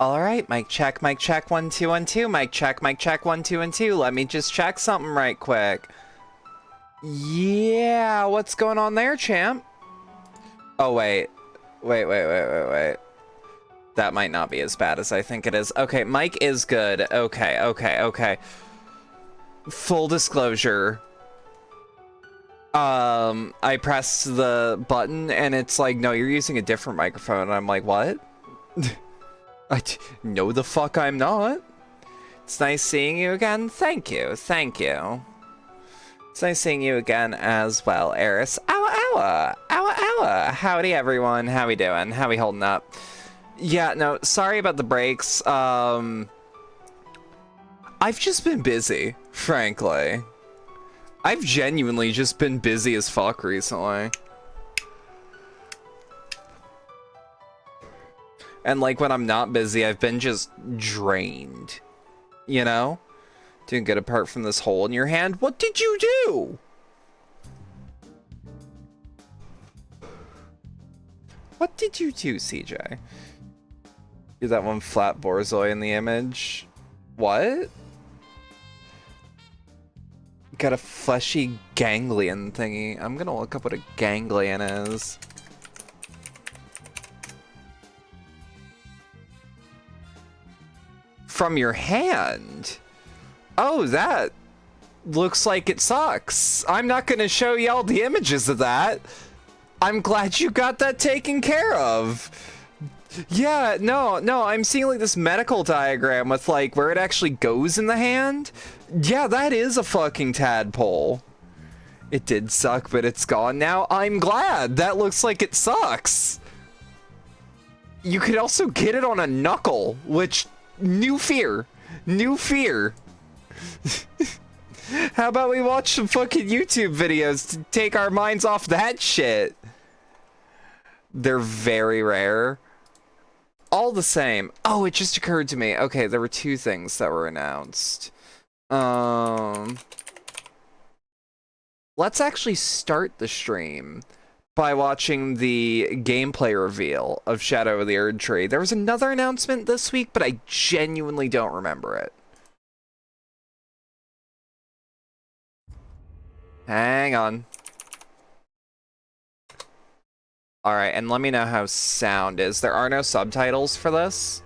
All right, mic check, 1 2 1 2, mic check 1 2 1 2. Let me just check something right quick. Yeah, what's going on there, champ? Oh wait. That might not be as bad as I think it is. Okay, mic is good. Okay. Full disclosure. I pressed the button and it's like, no, you're using a different microphone. And I'm like, what? No, the fuck I'm not. It's nice seeing you again. Thank you. It's nice seeing you again as well, Eris. Owa. Howdy, everyone. How we doing? How we holding up? Yeah, no, sorry about the breaks. I've just been busy, frankly. I've genuinely just been busy as fuck recently. And like when I'm not busy, I've been just drained. You know? Doing good apart from this hole in your hand. What did you do? What did you do, CJ? You're that one flat borzoi in the image. What? Got a fleshy ganglion thingy. I'm gonna look up what a ganglion is. From your hand? Oh, that looks like it sucks. I'm not gonna show y'all the images of that. I'm glad you got that taken care of. Yeah, no, I'm seeing like this medical diagram with like where it actually goes in the hand. Yeah, that is a fucking tadpole. It did suck, but it's gone now. I'm glad. That looks like it sucks. You could also get it on a knuckle, which, new fear. How about we watch some fucking YouTube videos to take our minds off that shit? They're very rare. All the same. Oh, it just occurred to me. Okay, there were two things that were announced. Let's actually start the stream by watching the gameplay reveal of Shadow of the Erdtree. There was another announcement this week, but I genuinely don't remember it. Hang on. Alright, and let me know how sound is. There are no subtitles for this.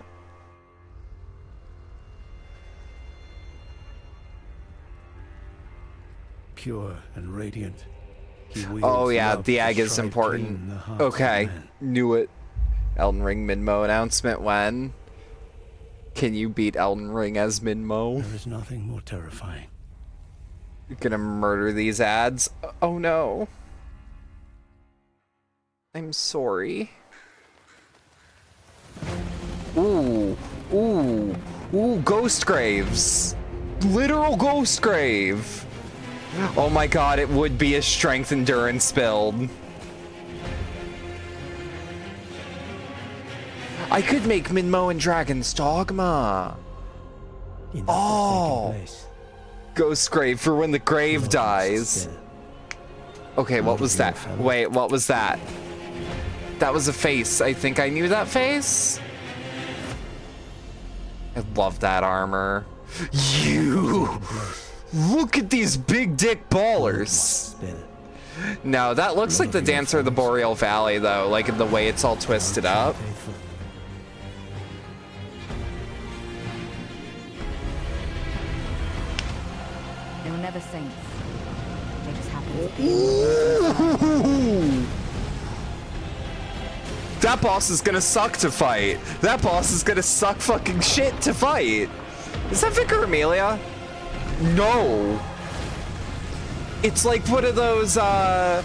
Pure and radiant. Oh yeah, the egg is important. Okay, knew it. Elden Ring Minmo announcement when? Can you beat Elden Ring as Minmo? There is nothing more terrifying. You're gonna murder these ads? Oh no. I'm sorry. Ooh, ghost graves. Literal ghost grave. Oh my god, it would be a strength endurance build. I could make Minmo and Dragon's Dogma. Oh, ghost grave for when the grave dies. Okay, what was that? Wait, what was that? That was a face. I think I knew that face. I love that armor. You look at these big dick ballers. No, that looks like the Dancer of the Boreal Valley though, like in the way it's all twisted up. They were never saints. They just happened to Ooh. That boss is gonna suck to fight. That boss is gonna suck fucking shit to fight. Is that Vicar Amelia? No. It's like one of those, oh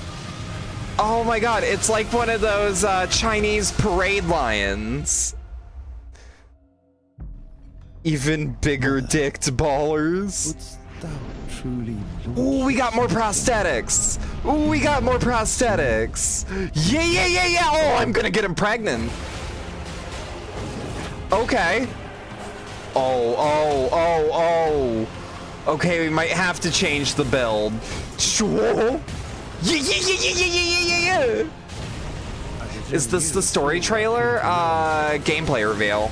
my god, it's like one of those Chinese parade lions. Even bigger dicked ballers. Ooh, we got more prosthetics. Yeah. Oh, I'm gonna get him pregnant. Okay. Oh. Okay, we might have to change the build. Yeah. Is this the story trailer? Gameplay reveal.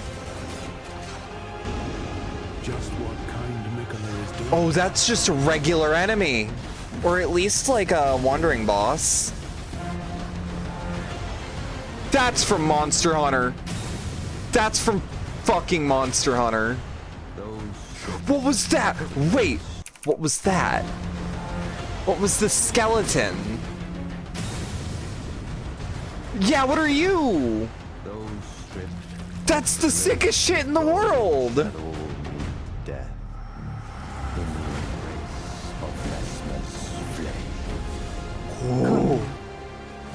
just what kind Mikola is doing. Oh, that's just a regular enemy. Or at least like a wandering boss. That's from Monster Hunter. That's from fucking Monster Hunter. What was that? Wait, what was that? What was the skeleton? Yeah, what are you? That's the sickest shit in the world. Death in the embrace of Lesmer's flame. Oh.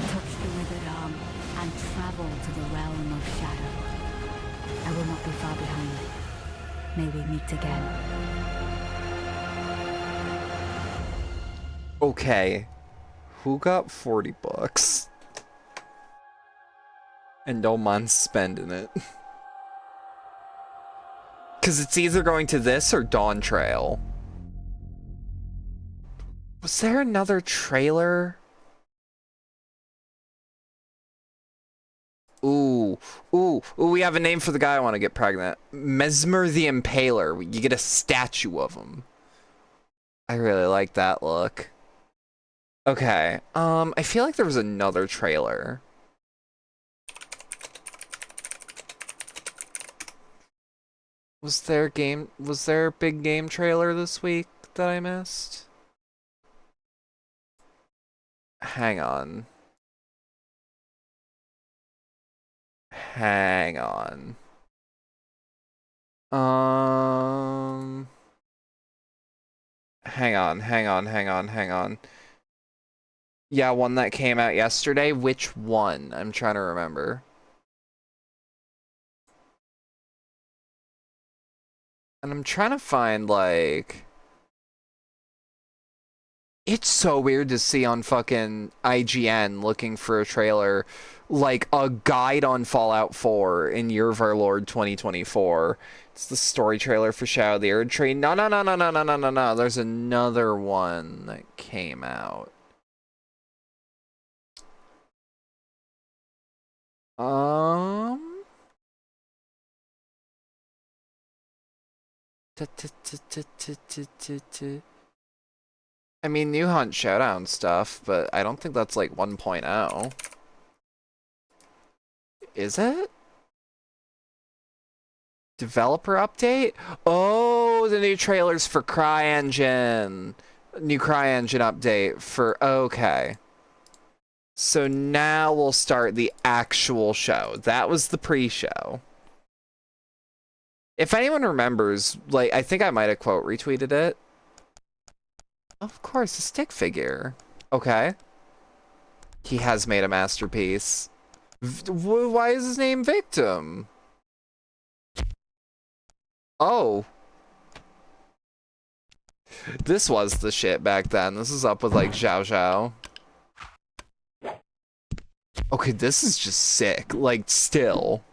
Touch the withered arm and travel to the realm of shadow. I will not be far behind. May we meet again. Okay. Who got 40 bucks? And don't mind spending it. Because it's either going to this or Dawn Trail. Was there another trailer? Ooh, we have a name for the guy I want to get pregnant. Mesmer the Impaler. You get a statue of him. I really like that look. Okay, I feel like there was another trailer. Was there a big game trailer this week that I missed? Hang on. Hang on. Hang on. Yeah, one that came out yesterday. Which one? I'm trying to remember. And I'm trying to find, like... It's so weird to see on fucking IGN looking for a trailer, like a guide on Fallout 4 in Year of Our Lord 2024. It's the story trailer for Shadow of the Erd Tree. No. There's another one that came out. I mean, New Hunt Showdown stuff, but I don't think that's like 1.0. Is it? Developer update? Oh, the new trailers for CryEngine. New CryEngine update for... Okay. So now we'll start the actual show. That was the pre-show. If anyone remembers, like, I think I might have quote retweeted it. Of course, a stick figure. Okay. He has made a masterpiece. Why is his name Victim? Oh. This was the shit back then. This is up with, like, Zhao Zhao. Okay, this is just sick. Like, still.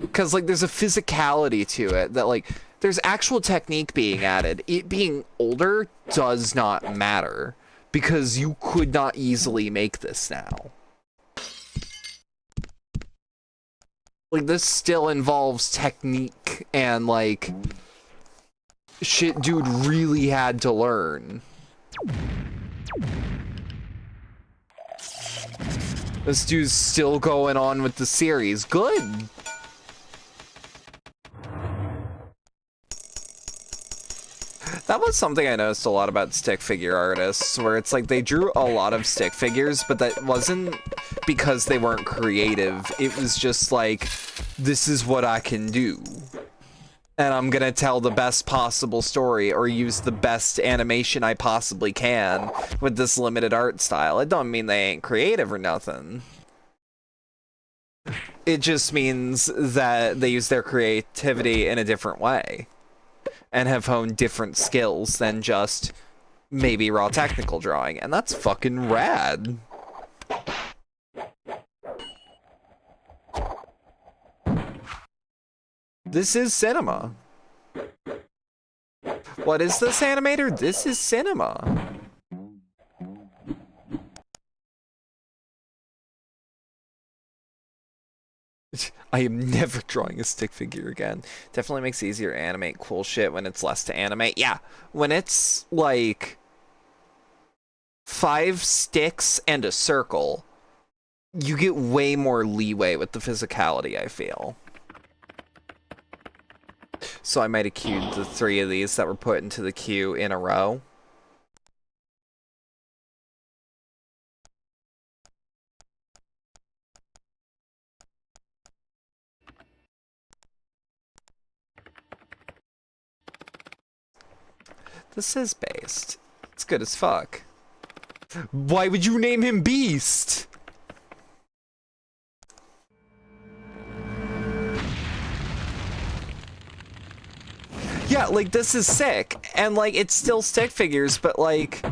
Because, like, there's a physicality to it that, like, there's actual technique being added. It being older does not matter. Because you could not easily make this now. Like, this still involves technique and, like, shit dude really had to learn. This dude's still going on with the series. Good. That was something I noticed a lot about stick figure artists, where it's like they drew a lot of stick figures, but that wasn't because they weren't creative. It was just like, this is what I can do. And I'm gonna tell the best possible story or use the best animation I possibly can with this limited art style. It don't mean they ain't creative or nothing. It just means that they use their creativity in a different way and have honed different skills than just maybe raw technical drawing. And that's fucking rad. This is cinema. What is this animator? This is cinema. I am never drawing a stick figure again. Definitely makes it easier to animate cool shit when it's less to animate. Yeah, when it's like 5 sticks and a circle, you get way more leeway with the physicality, I feel. So I might have queued the 3 of these that were put into the queue in a row. This is based. It's good as fuck. Why would you name him Beast? Yeah, like, this is sick. And, like, it's still stick figures, but, like,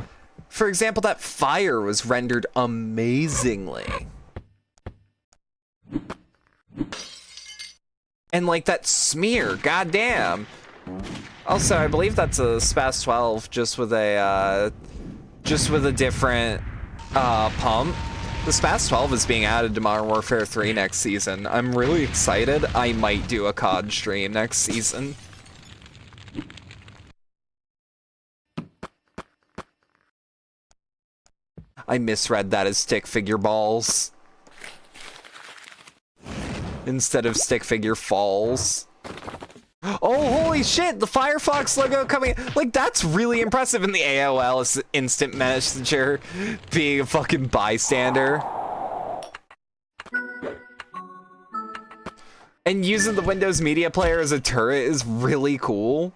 for example, that fire was rendered amazingly. And, like, that smear, goddamn. Also, I believe that's a SPAS 12 just with a different pump. The SPAS 12 is being added to Modern Warfare 3 next season. I'm really excited. I might do a COD stream next season. I misread that as stick figure balls instead of stick figure falls. Oh, holy shit, the Firefox logo coming, like, that's really impressive in the AOL instant messenger being a fucking bystander. And using the Windows Media Player as a turret is really cool.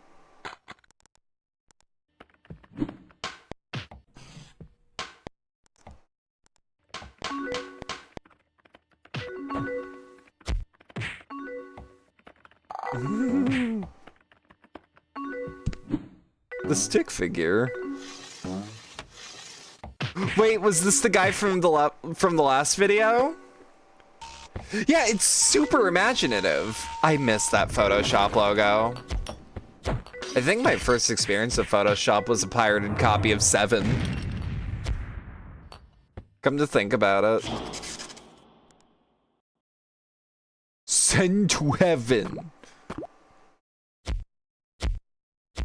The stick figure. Wait, was this the guy from the last video? Yeah, it's super imaginative. I missed that Photoshop logo. I think my first experience of Photoshop was a pirated copy of 7. Come to think about it. Send to heaven.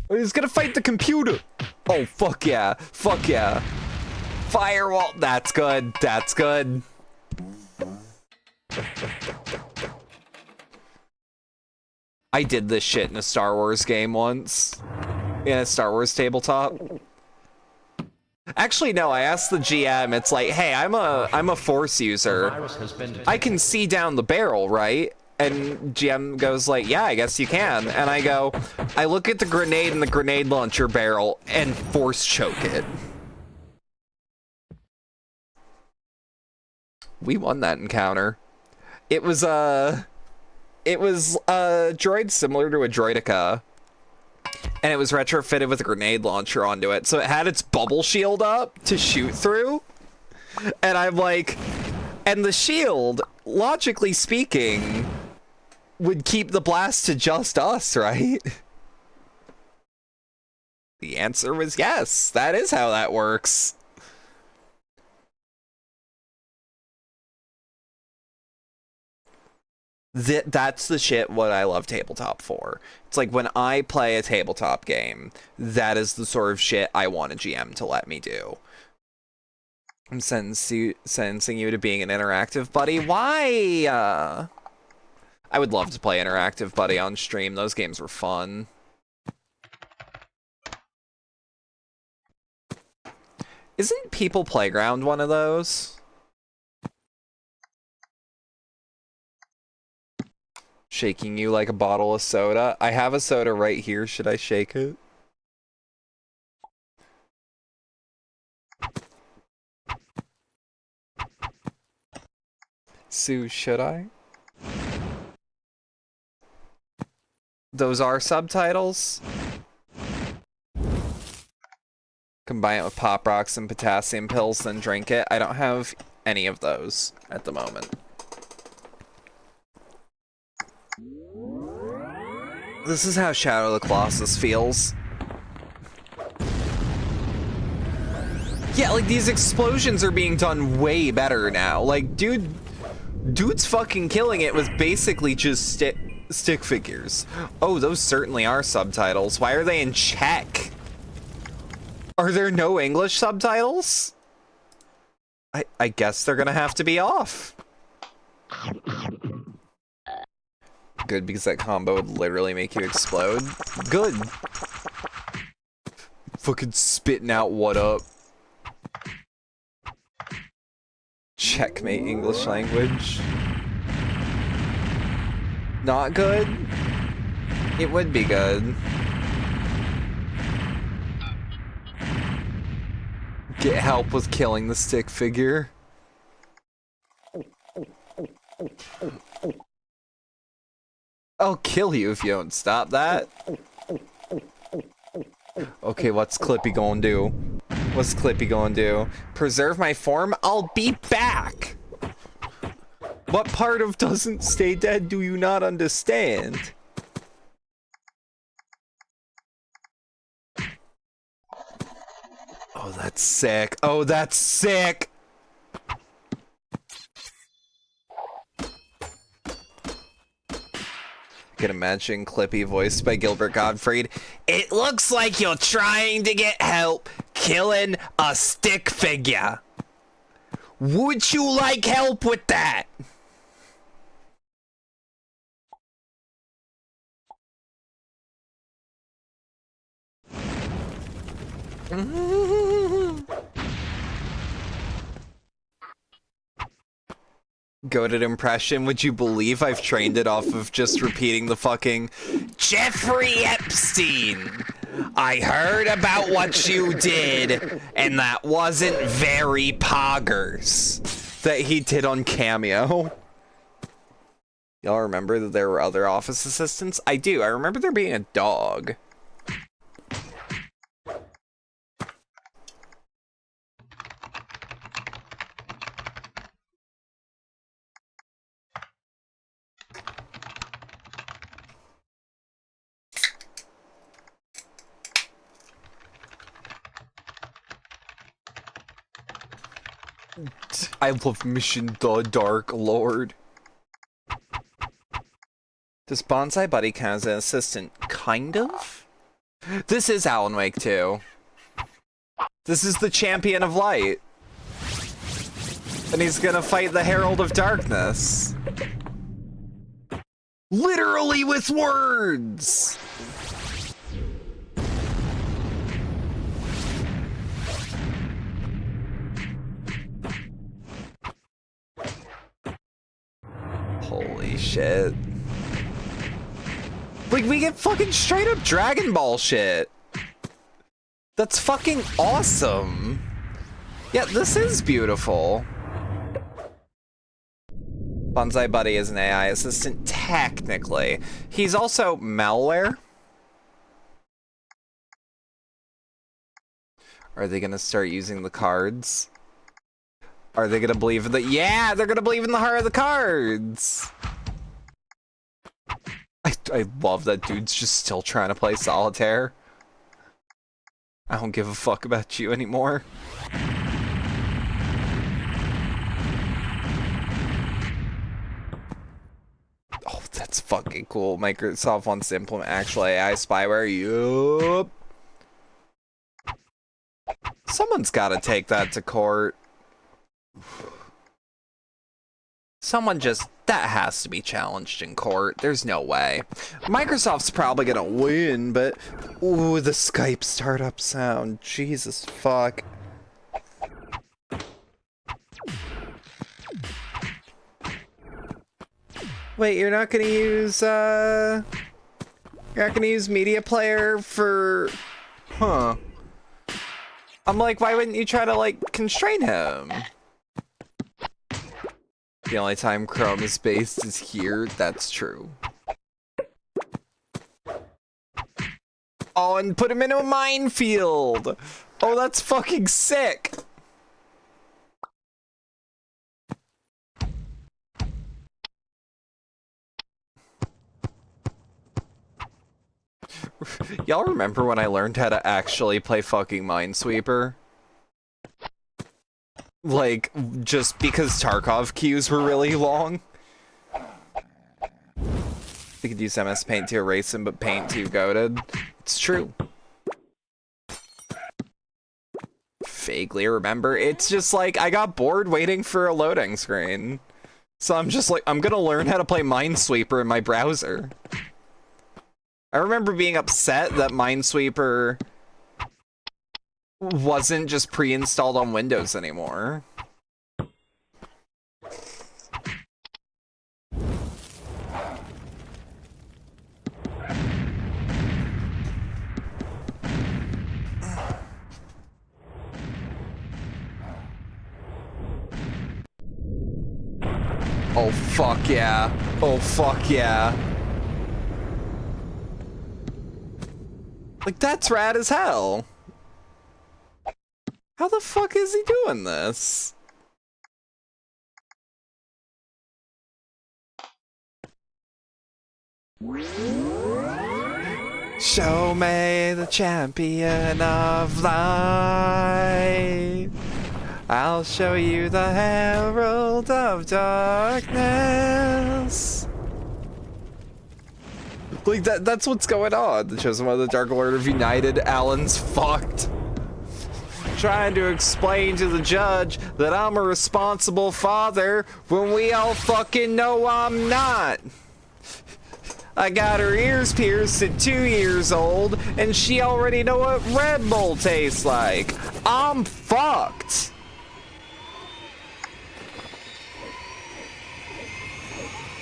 He's gonna fight the computer. Oh, fuck yeah. Fuck yeah. Firewall. That's good. That's good. I did this shit in a Star Wars game once. In a Star Wars tabletop. Actually, no, I asked the GM, it's like, hey, I'm a Force user. I can see down the barrel, right? And GM goes like, yeah, I guess you can. And I go, I look at the grenade in the grenade launcher barrel and force choke it. We won that encounter. It was a droid similar to a droidica. And it was retrofitted with a grenade launcher onto it. So it had its bubble shield up to shoot through. And I'm like, and the shield, logically speaking, would keep the blast to just us, right? The answer was yes. That is how that works. That's the shit what I love tabletop for. It's like when I play a tabletop game, that is the sort of shit I want a GM to let me do. I'm sentencing you to being an interactive buddy. Why? I would love to play interactive buddy on stream. Those games were fun. Isn't People Playground one of those? Shaking you like a bottle of soda. I have a soda right here. Should I shake it? Sue, should I? Those are subtitles. Combine it with Pop Rocks and potassium pills, then drink it. I don't have any of those at the moment. This is how Shadow of the Colossus feels. Yeah, like, these explosions are being done way better now. Like, dude Dude's fucking killing it with basically just stick figures. Oh, those certainly are subtitles. Why are they in Czech? Are there no English subtitles? I guess they're gonna have to be off. Good, because that combo would literally make you explode. Good. Fucking spitting out what up. Checkmate English language. Not good? It would be good. Get help with killing the stick figure. I'll kill you if you don't stop that. Okay, what's Clippy gonna do? What's Clippy gonna do? Preserve my form? I'll be back! What part of doesn't stay dead do you not understand? Oh, that's sick. Oh, that's sick! I can imagine Clippy voiced by Gilbert Gottfried. It looks like you're trying to get help killing a stick figure. Would you like help with that? Goated impression. Would you believe I've trained it off of just repeating the fucking Jeffrey Epstein? I heard about what you did, and that wasn't very poggers. That he did on Cameo. Y'all remember that there were other office assistants? I do. I remember there being a dog. I love Mission the Dark Lord. Does Bonsai Buddy count as an assistant? Kind of? This is Alan Wake 2. This is the Champion of Light. And he's gonna fight the Herald of Darkness. Literally with words! Holy shit. Like, we get fucking straight up Dragon Ball shit. That's fucking awesome. Yeah, this is beautiful. Bonsai Buddy is an AI assistant, technically. He's also malware. Are they gonna start using the cards? Are they gonna believe in the— yeah, they're gonna believe in the heart of the cards! I love that dude's just still trying to play solitaire. I don't give a fuck about you anymore. Oh, that's fucking cool. Microsoft wants to implement actual AI spyware. Yup. Someone's gotta take that to court. Someone just— that has to be challenged in court. There's no way. Microsoft's probably gonna win, but— ooh, the Skype startup sound. Jesus fuck. Wait, you're not gonna use, you're not gonna use Media Player for— huh. I'm like, why wouldn't you try to, like, constrain him? The only time Chrome is based is here. That's true. Oh, and put him into a minefield! Oh, that's fucking sick! Y'all remember when I learned how to actually play fucking Minesweeper? Like, just because Tarkov queues were really long? We could use MS Paint to erase him, but Paint too goated. It's true. Vaguely remember. It's just like, I got bored waiting for a loading screen. So I'm just like, I'm gonna learn how to play Minesweeper in my browser. I remember being upset that Minesweeper wasn't just pre-installed on Windows anymore. Oh fuck yeah. Oh fuck yeah. Like, that's rad as hell. How the fuck is he doing this? Show me the champion of light. I'll show you the herald of darkness. Like, that's what's going on. The Chosen One of the Dark Lord of United, Alan's fucked. Trying to explain to the judge that I'm a responsible father when we all fucking know I'm not. I got her ears pierced at 2 years old, and she already know what Red Bull tastes like. I'm fucked.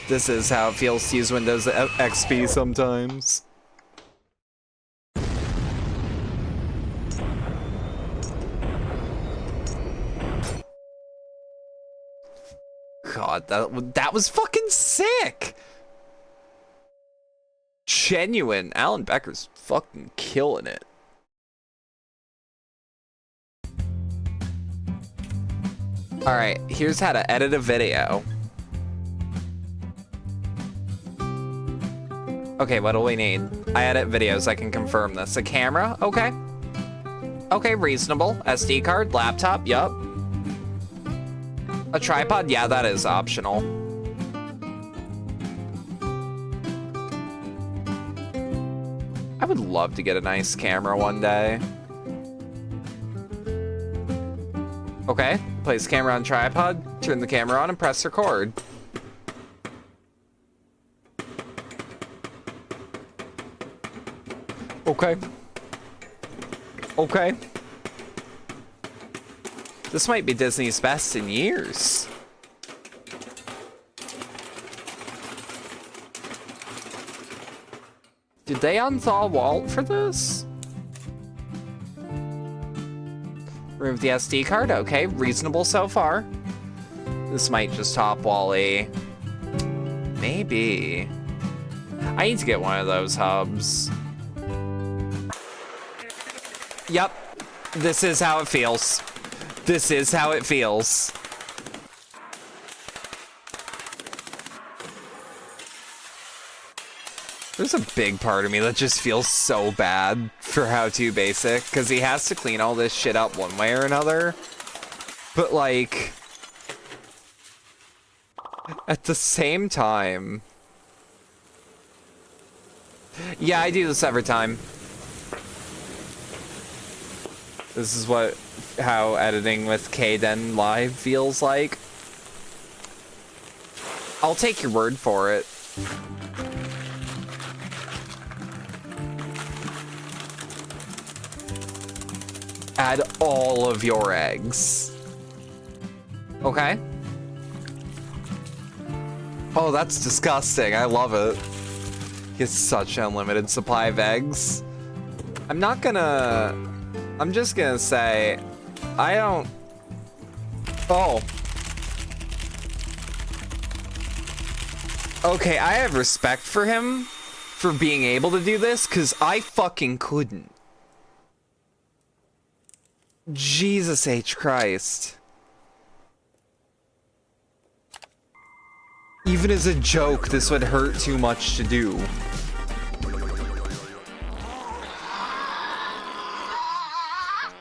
This is how it feels to use Windows XP sometimes. God, that was fucking sick! Genuine. Alan Becker's fucking killing it. Alright, here's how to edit a video. Okay, what do we need? I edit videos, I can confirm this. A camera? Okay. Okay, reasonable. SD card, laptop, yup. A tripod? Yeah, that is optional. I would love to get a nice camera one day. Okay, place camera on tripod, turn the camera on and press record. Okay. Okay. This might be Disney's best in years. Did they unthaw Walt for this? Remove the SD card. Okay, reasonable so far. This might just top Wally. Maybe. I need to get one of those hubs. Yep, this is how it feels. This is how it feels. There's a big part of me that just feels so bad for How To Basic, because he has to clean all this shit up one way or another. But like, at the same time, yeah, I do this every time. This is how editing with Kden Live feels like. I'll take your word for it. Add all of your eggs. Okay. Oh, that's disgusting. I love it. He has such an unlimited supply of eggs. I'm just gonna say, I don't... Oh. Okay, I have respect for him for being able to do this, because I fucking couldn't. Jesus H. Christ. Even as a joke, this would hurt too much to do.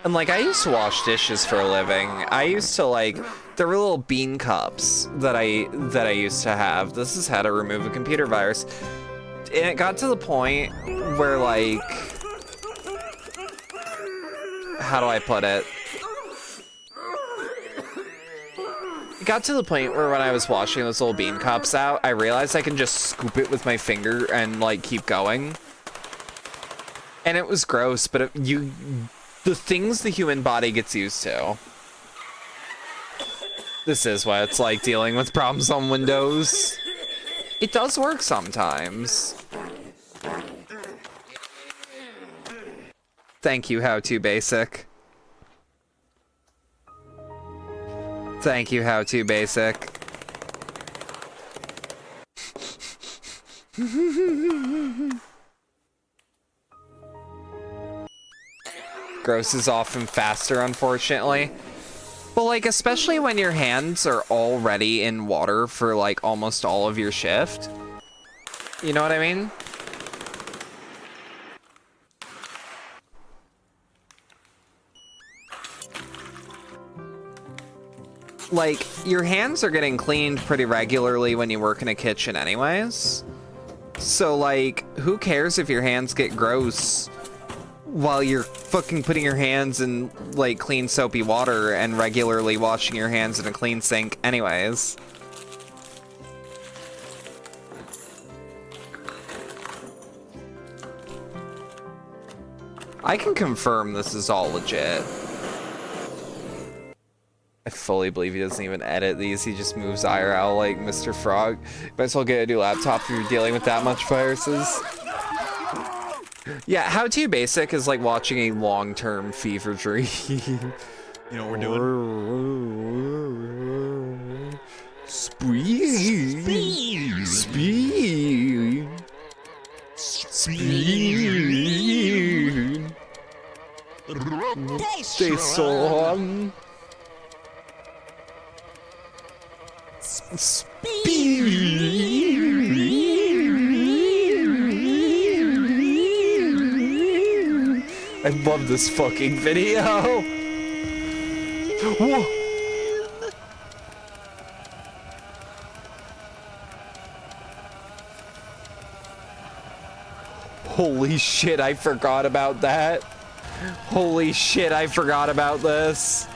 And like, I used to wash dishes for a living. I used to like, there were little bean cups that I used to have. This is how to remove a computer virus. it got to the point where, like, how do I put it? It got to the point where when I was washing those little bean cups out, I realized I can just scoop it with my finger and, like, keep going. And it was gross, but the things the human body gets used to. This is what it's like dealing with problems on Windows. It does work sometimes. Thank you, How To Basic. Thank you, How To Basic. Gross is often faster, unfortunately. But, like, especially when your hands are already in water for, like, almost all of your shift. You know what I mean? Like, your hands are getting cleaned pretty regularly when you work in a kitchen anyways. So, like, who cares if your hands get gross while you're fucking putting your hands in, like, clean soapy water and regularly washing your hands in a clean sink anyways. I can confirm this is all legit. I fully believe he doesn't even edit these, he just moves IRL like Mr. Frog. Might as well get a new laptop if you're dealing with that much viruses. Yeah, How To Basic is like watching a long-term fever dream. You know what we're doing? Speed. Speed. Speed. Rotation. Speed. I love this fucking video. Whoa. Holy shit, I forgot about that. Holy shit, I forgot about this.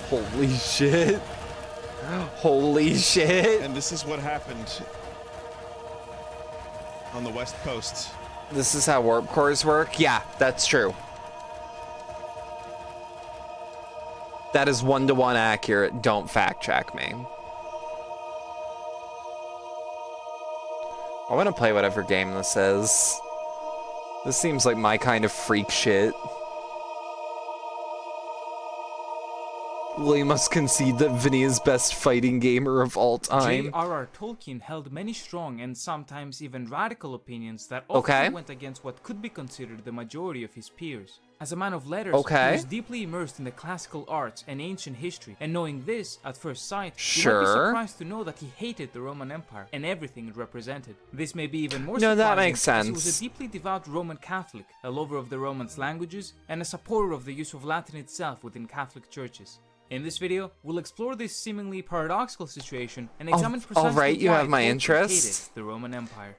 Holy shit. Holy shit. And this is what happened on the West Coast. This is how warp cores work? Yeah, that's true. That is 1-to-1 accurate. Don't fact check me. I want to play whatever game this is. This seems like my kind of freak shit. We must concede that Vinny is best fighting gamer of all time. J.R.R. Tolkien held many strong and sometimes even radical opinions that often went against what could be considered the majority of his peers. As a man of letters, he was deeply immersed in the classical arts and ancient history, and knowing this at first sight, you might be surprised to know that he hated the Roman Empire and everything it represented. This may be even more surprising, that makes sense. As he was a deeply devout Roman Catholic, a lover of the Romance languages, and a supporter of the use of Latin itself within Catholic churches. In this video, we'll explore this seemingly paradoxical situation and examine precisely why you have my Tolkien interest. hated the Roman Empire.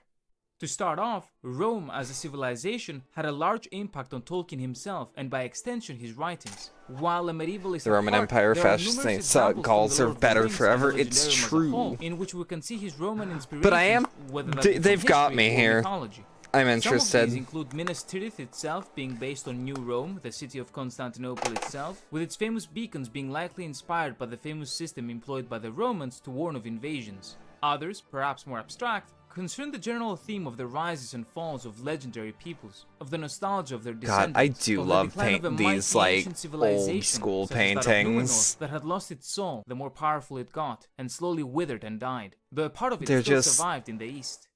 To start off, Rome as a civilization had a large impact on Tolkien himself and by extension his writings. While a medievalist the Roman Empire fascist calls are better forever, it's true. In which we can see his Roman inspirations, but they've got me here. Mythology. I'm interested. Some of these include Minas Tirith itself being based on New Rome, the city of Constantinople itself, with its famous beacons being likely inspired by the famous system employed by the Romans to warn of invasions. Others, perhaps more abstract, concern the general theme of the rises and falls of legendary peoples, of the nostalgia of their descendants. God, I do love these like old school paintings that had lost its soul the more powerful it got, and slowly withered and died, though a part of it still survived in the East.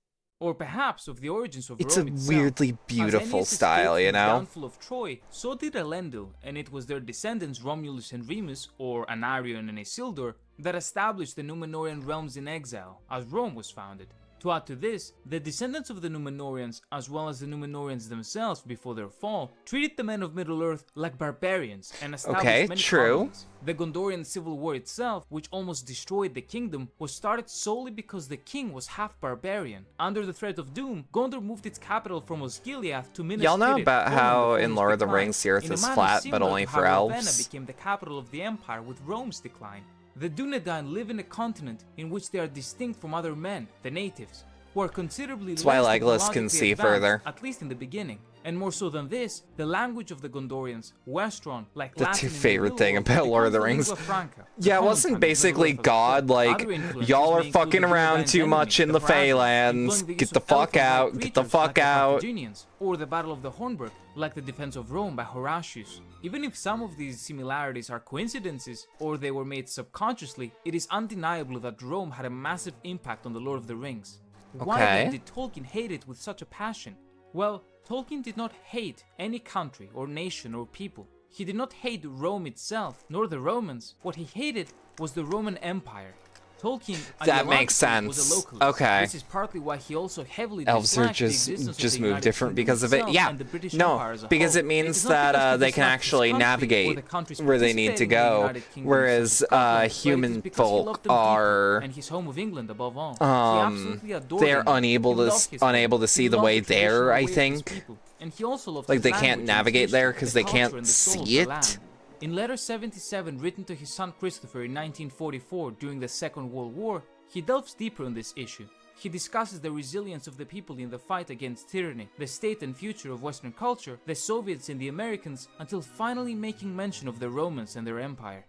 Or perhaps of the origins of Rome itself. It's a weirdly beautiful style, you know? The downfall of Troy, so did Elendil, and it was their descendants Romulus and Remus, or Anarion and Isildur, that established the Númenórean realms in exile, as Rome was founded. To add to this, the descendants of the Númenóreans, as well as the Númenóreans themselves before their fall, treated the men of Middle-earth like barbarians and established many colonies. The Gondorian civil war itself, which almost destroyed the kingdom, was started solely because the king was half barbarian. Under the threat of doom, Gondor moved its capital from Osgiliath to Minas Tirith. Y'all know about how in Lord of the Rings the earth is flat, but only for elves? Ravenna became the capital of the empire with Rome's decline. The Dúnedain live in a continent in which they are distinct from other men, the natives, who are considerably less Legolas can see technologically further. advanced, at least in the beginning. And more so than this, the language of the Gondorians, Westron, like That's Latin your in the favorite Middle thing World, about Lord of the becomes Rings. lingua franca, the Yeah, it common wasn't tongue in basically Middle-earth. God like, Other influences y'all are may fucking include the around Dúnedain's too much enemies, in the Varangians, Feylands. employing the Get use the of fuck elf-like out, get the creatures fuck like the out. Carthaginians, or the Battle of the Hornburg, like the defense of Rome by Horatius. Even if some of these similarities are coincidences, or they were made subconsciously, it is undeniable that Rome had a massive impact on the Lord of the Rings. Why then did Tolkien hate it with such a passion? Well, Tolkien did not hate any country or nation or people. He did not hate Rome itself, nor the Romans. What he hated was the Roman Empire. Tolkien That makes sense. was a localist. Okay. This is partly why he also heavily Elves are disliked the existence of just the move United different Kingdom because of it. itself Yeah. and the British No, Empire as a because whole. it means is not because that he they can disliked his actually country or navigate the countries where they need to participating in the go, United Kingdom whereas such as Scotland, but it is human because he loved folk them deeply, are and his home of England above all. He absolutely adored they're England. unable He to loved his home. unable to He see the loved way traditional there, I way of his think. people. And he also loved Like his they can't language and navigate his there history, 'cause the they culture can't and the soul of see the it. land. In letter 77 written to his son Christopher in 1944 during the Second World War, he delves deeper on this issue. He discusses the resilience of the people in the fight against tyranny, the state and future of Western culture, the Soviets and the Americans, until finally making mention of the Romans and their empire.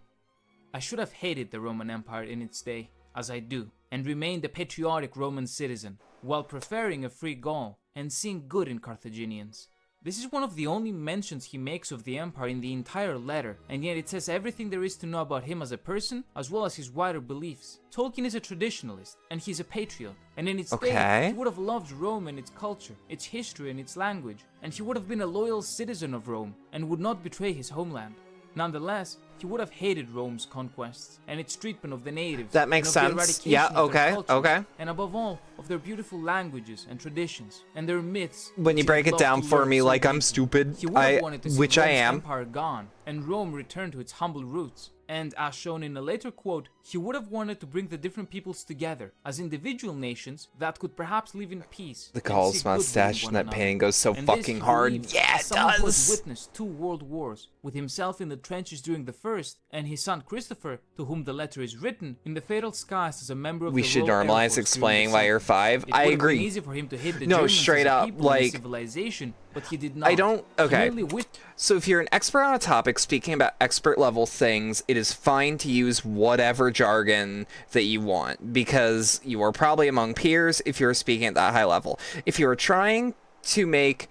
I should have hated the Roman Empire in its day, as I do, and remained a patriotic Roman citizen, while preferring a free Gaul and seeing good in Carthaginians. This is one of the only mentions he makes of the Empire in the entire letter, and yet it says everything there is to know about him as a person, as well as his wider beliefs. Tolkien is a traditionalist, and he's a patriot, and in its day, he would have loved Rome and its culture, its history and its language, and he would have been a loyal citizen of Rome, and would not betray his homeland. Nonetheless, he would have hated Rome's conquests and its treatment of the natives. That makes and of the sense. eradication Yeah, of their okay, cultures, okay. And above all, of their beautiful languages and traditions and their myths. When you which break he'd it loved down to for learn me so like I'm deeply. stupid, He would have wanted to see which I Rome's am. empire gone and Rome return to its humble roots. And as shown in a later quote, he would have wanted to bring the different peoples together as individual nations that could perhaps live in peace. The and Gaul's seek goodwill in mustache one and that another. painting goes so And this fucking he hard. believed Yeah, as it someone who has does. witnessed 2 world wars, with himself in the trenches during the first, and his son Christopher, to whom the letter is written, in the fatal skies as a member of We the should Royal Air normalize Force during explaining the why you're Second. 5. It I would have been agree. easy for him to hate the No, Germans straight as a up, people and a like, civilization, but he did not. I don't. He Okay. merely So if you're an expert on a topic speaking about expert level things, it is fine to use whatever jargon that you want because you are probably among peers if you're speaking at that high level. If you're trying to make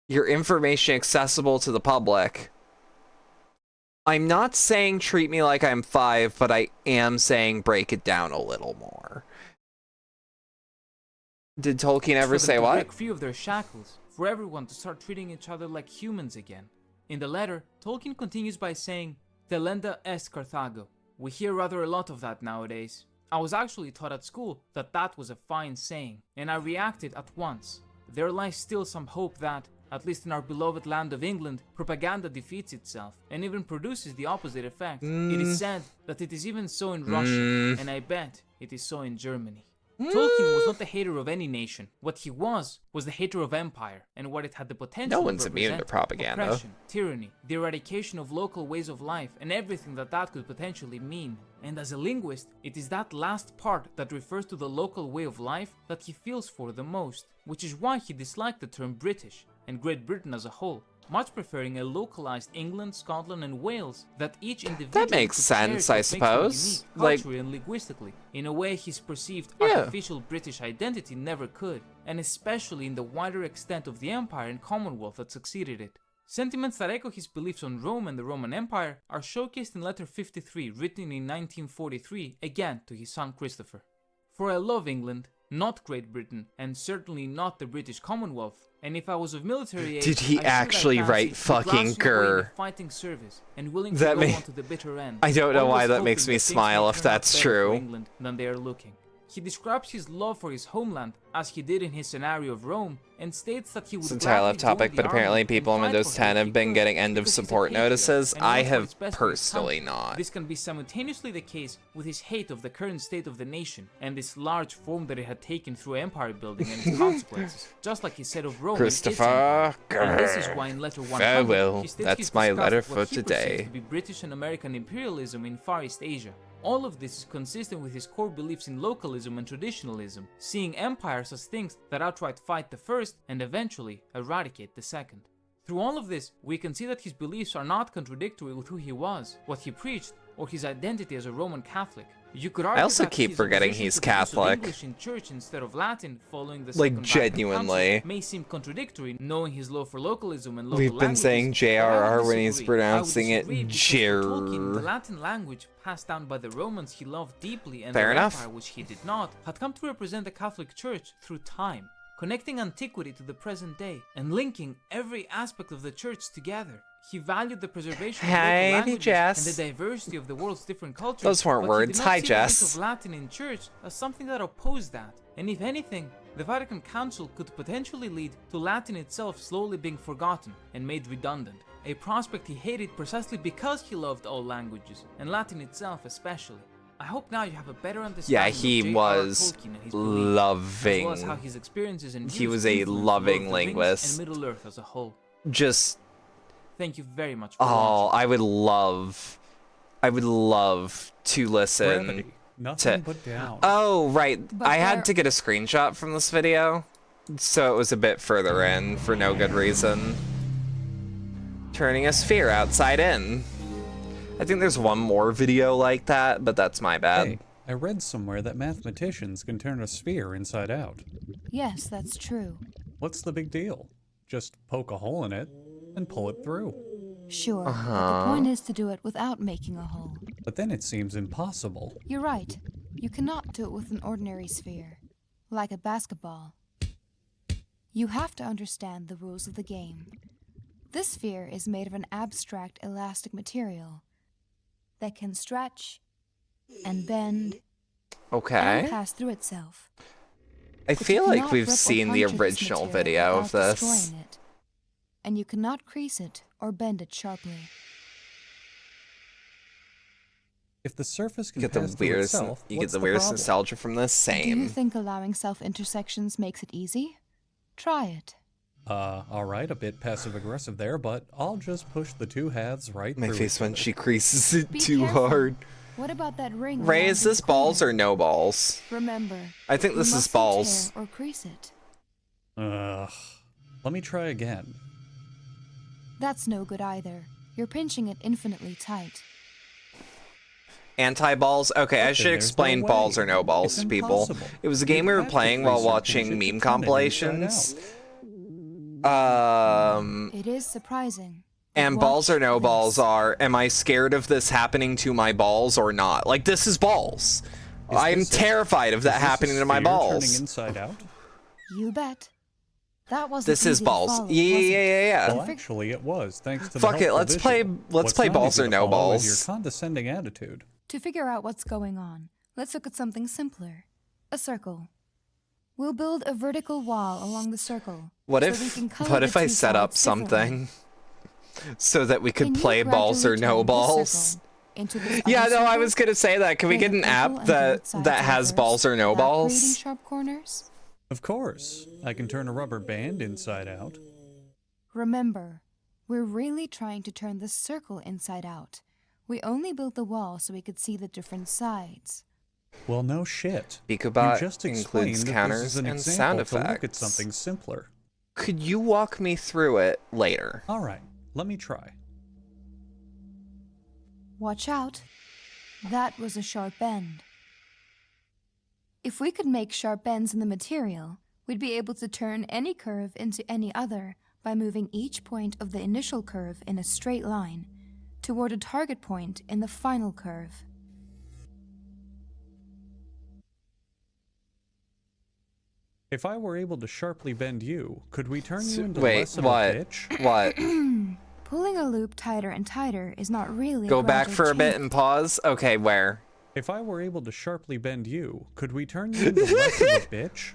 your information accessible to the public, I'm not saying treat me like I'm 5, but I am saying break it down a little more. Did Tolkien ever for them say to what? break free of their shackles, for everyone to start treating each other like humans again. In the letter, Tolkien continues by saying, Delenda est Carthago. We hear rather a lot of that nowadays. I was actually taught at school that that was a fine saying, and I reacted at once. There lies still some hope that, at least in our beloved land of England, propaganda defeats itself, and even produces the opposite effect. It is said that it is even so in Russia, and I bet it is so in Germany. Tolkien was not the hater of any nation. What he was the hater of empire, and what it had the potential No to one's immune to represent: propaganda. oppression, tyranny, the eradication of local ways of life, and everything that that could potentially mean. And as a linguist, it is that last part that refers to the local way of life that he feels for the most, which is why he disliked the term British, and Great Britain as a whole, much preferring a localized England, Scotland, and Wales that each individual makes could share sense, what I makes them suppose. unique, Like- culturally and linguistically, in a way his perceived Yeah. artificial British identity never could, and especially in the wider extent of the empire and commonwealth that succeeded it. Sentiments that echo his beliefs on Rome and the Roman Empire are showcased in letter 53, written in 1943, again to his son Christopher. For I love England, not Great Britain, and certainly not the British Commonwealth. And if I was of military age, Did he I should, actually I write fancy, be fucking glancing away in grr? the fighting service and willing That to may- go on to the bitter end. I don't know why always that hoping makes me things may smile if turn out that's better for true. England than they are looking. He describes his love for his homeland, as he did in his scenario of Rome, and states that he would It's entirely off topic, but apparently people in Windows 10 have been getting end of support notices. I have personally not. This can be simultaneously the case with his hate of the current state of the nation, and this large form that it had taken through empire building and its consequences, just like he said of Rome. Christopher, and this is why in letter 100, farewell. he states That's he's my discussed letter what for he perceives today. to be British and American imperialism in Far East Asia. All of this is consistent with his core beliefs in localism and traditionalism, seeing empires as things that outright fight the first and eventually eradicate the second. Through all of this, we can see that his beliefs are not contradictory with who he was, what he preached, or his identity as a Roman Catholic. You could argue I also that keep his forgetting opposition he's to the use of Catholic. English in church instead of Latin, following the Like, Second Vatican genuinely. Council, may seem contradictory, knowing his love for localism and local We've been languages, saying but I would JRR when he's disagree. pronouncing I it would disagree because for Tolkien, the Jer. Latin language, passed down by the Romans he loved deeply, and Fair their enough. empire, which he did not, had come to represent the Catholic Church through time, connecting antiquity to the present day, and linking every aspect of the Church together. He valued the preservation of local Hey, languages Jess. and the diversity of the world's different cultures. Those weren't but words. He did not Hi, see the use Jess. of Latin in church as something that opposed that. And if anything, the Vatican Council could potentially lead to Latin itself slowly being forgotten and made redundant. A prospect he hated precisely because he loved all languages, and Latin itself especially. I hope now you have a better understanding Yeah, of he J.R.R. was Tolkien and his beliefs, as loving. well as how his experiences and He views was a influenced loving both the Rings linguist. and Middle Earth as a whole. Just, Thank you very much for oh, watching. I would love to listen. Gravity. Nothing but down. Oh, right. But I had there- to get a screenshot from this video, so it was a bit further in for no good reason. Turning a sphere outside in. I think there's one more video like that, but that's my bad. Hey, I read somewhere that mathematicians can turn a sphere inside out. Yes, that's true. What's the big deal? Just poke a hole in it and pull it through. Sure, but the point is to do it without making a hole. But then it seems impossible. You're right. You cannot do it with an ordinary sphere, like a basketball. You have to understand the rules of the game. This sphere is made of an abstract elastic material that can stretch and bend Okay. and pass through itself. I But you feel like cannot we've rip or seen the puncture this original material video of without this. destroying it. And you cannot crease it or bend it sharply. If the surface can You get the pass through weirdest, itself, you get what's the the weirdest problem? nostalgia from this. Do you Same. think allowing self-intersections makes it easy? Try it. Alright, a bit passive-aggressive there, but I'll just push the two halves right My through face each when other. she creases it Be too careful. hard. What about that ring? Ray, around is the this balls equator? or no balls? Remember, I think you this is mustn't balls. tear or crease it. Ugh. Let me try again. That's no good either. You're pinching it infinitely tight. Anti-balls? Okay, I Then should there's no explain balls way. or no balls It's to people. impossible. It was a game You'd we were have to playing crease while or pinch watching it to meme turn it compilations. inside out. It is surprising. but And balls or watch no balls this. are, am I scared of this happening to my balls or not? Like, this is balls. Is I'm this a- terrified of Is that this a happening to my sphere balls. Turning inside out? You bet. That wasn't This is easy to balls. follow, Yeah, was it? yeah. Well, actually, it was, thanks to the Fuck it, helpful let's play- visual. let's What's play not balls easy or to no follow is balls. your condescending attitude. To figure out what's going on, let's look at something simpler. A circle. We'll build a vertical wall along the circle. What so if we can color what the if I two set up sides differently. something so that we could Can you play balls or gradually no turn this balls? circle into this Yeah, other no, I circle? was gonna say that. Can we Turn get the an purple app and both that sides has reversed balls or no without creating balls? sharp corners? Of course, I can turn a rubber band inside out. Remember, we're really trying to turn this circle inside out. We only built the wall so we could see the different sides. Well, no shit. Beakabot You just includes explained that counters this is an and example sound to look at effects. something simpler. Could you walk me through it later? All right, let me try. Watch out. That was a sharp bend. If we could make sharp bends in the material, we'd be able to turn any curve into any other by moving each point of the initial curve in a straight line toward a target point in the final curve. If I were able to sharply bend you, could we turn you into Wait, less of what? a bitch? What? Pulling a loop tighter and tighter is not really Go a back gradual for a bit change. and pause? Okay, where? If I were able to sharply bend you, could we turn you into less of a bitch?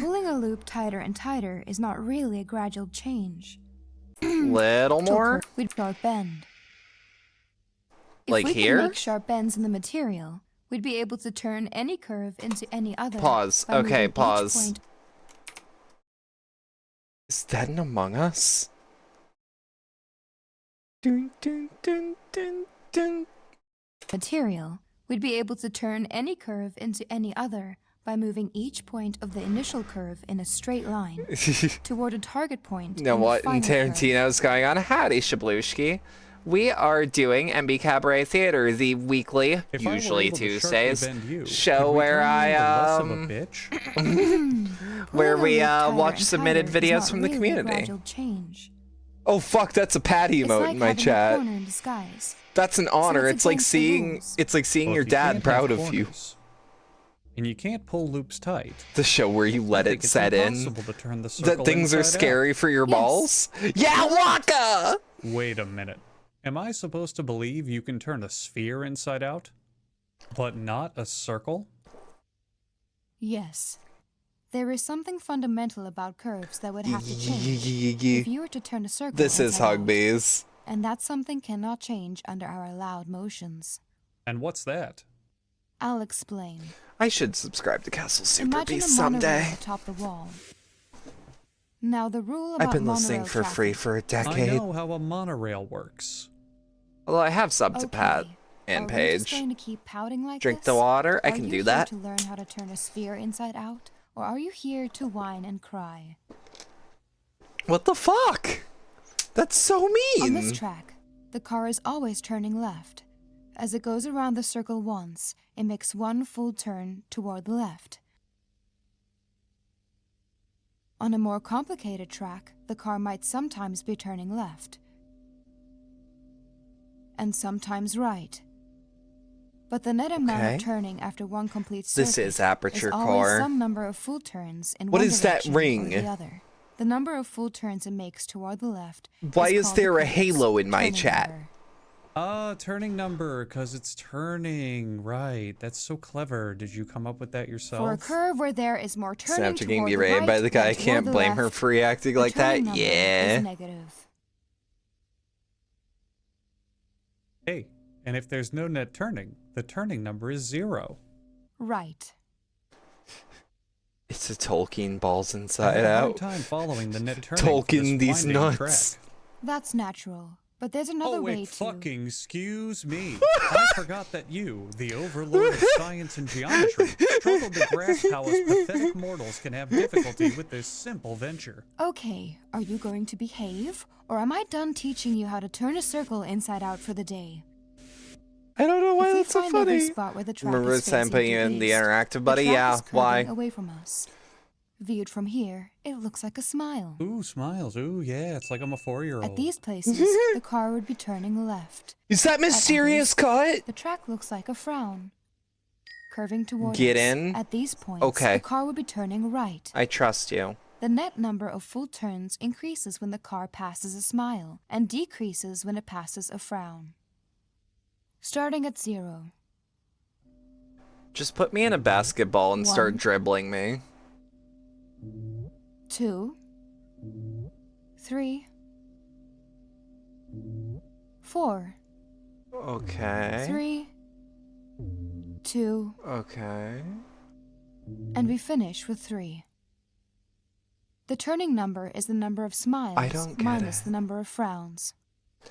Pulling a loop tighter and tighter is not really a gradual change. Little more? We'd sharp bend. Like if we here? Can make sharp bends in the material, we'd be able to turn any curve into any other. Pause. by moving Okay, each pause. point- Is that an Among Us? Dun, dun, dun, dun, dun. Material, we'd be able to turn any curve into any other by moving each point of the initial curve in a straight line toward a target point. You know in the what in final curve. Tarantino's going on? Howdy, Shablushki. We are doing Embee Cabaret Theater, the weekly, If I were usually able to Tuesdays, sharply bend you, show could we where turn you I into less of a bitch? where Pulling a we loop tighter watch and submitted tighter is videos not from the really a community. gradual change. Oh fuck, that's a pat It's emote like in my having a chat. corner in disguise. That's an honor. it's It's like against the seeing rules. Well, your if you dad can't proud have of you. corners, and you can't pull loops tight. The show where you let I it think it's set in. impossible to turn the circle That things are inside out. scary for your Yes. balls? Yeah, Waka! Wait a minute. Am I supposed to believe you can turn a sphere inside out, but not a circle? Yes. There is something fundamental about curves that would have to change if you were to turn a circle This is inside out. Hugbees. And that something cannot change under our allowed motions. And what's that? I'll explain. I should subscribe to Castle Super Imagine Beast a monorail someday. atop the wall. Now the rule about I've been listening monorail for free traffic- for a I decade. know how a monorail works. Although I have subbed to Okay. Pat and Are we just Paige. going to keep pouting like Drink this? the water. I Are can you do here that. to learn how to turn a sphere inside out, or are you here to whine and cry? What the fuck? That's so On this mean. track, the car is always turning left. As it goes around the circle once, it makes one full turn toward the left. On a more complicated track, the car might sometimes be turning left, and sometimes right. But the net amount Okay. of turning after one complete circuit This is aperture is always core. some number of full turns in What one is that direction or ring? the other. The number of full turns it makes toward the left. Why is called there the a halo in my turning chat? number. Turning number, because it's turning. Right. That's so clever. Did you come up with that yourself? For a curve where there is more turning Snapchat getting toward the berated right by the guy. than I toward can't the blame her left, for reacting the like that. turning number Yeah. is negative. Hey, and if there's no net turning, the turning number is 0. Right. It's a Tolkien balls I inside had a hard out. time following the net turning. Tolkien for these this winding nuts. track. That's natural. But there's another Oh way wait, to... fucking excuse me. I forgot that you, the overlord of science and geometry, struggled to grasp how us pathetic mortals can have difficulty with this simple venture. Okay, are you going to behave? Or am I done teaching you how to turn a circle inside out for the day? I don't know why If we that's so find every funny. spot where the track Remember is this time facing putting you due in the east, interactive buddy? the track Yeah, is curving why? away from us. Viewed from here, it looks like a smile. Ooh, smiles. Ooh, yeah, it's like I'm a 4-year-old. At these places, the car would be turning left. Is that mysterious cut? The track looks like a frown. Curving toward Get us. in. At these points, Okay. the car would be turning right. I trust you. The net number of full turns increases when the car passes a smile and decreases when it passes a frown. Starting at 0. Just put me in a basketball and start 1. dribbling me. 2, 3, 4, Okay. 3, 2, Okay. and we finish with 3. The turning number is the number of smiles I don't get minus it. the number of frowns.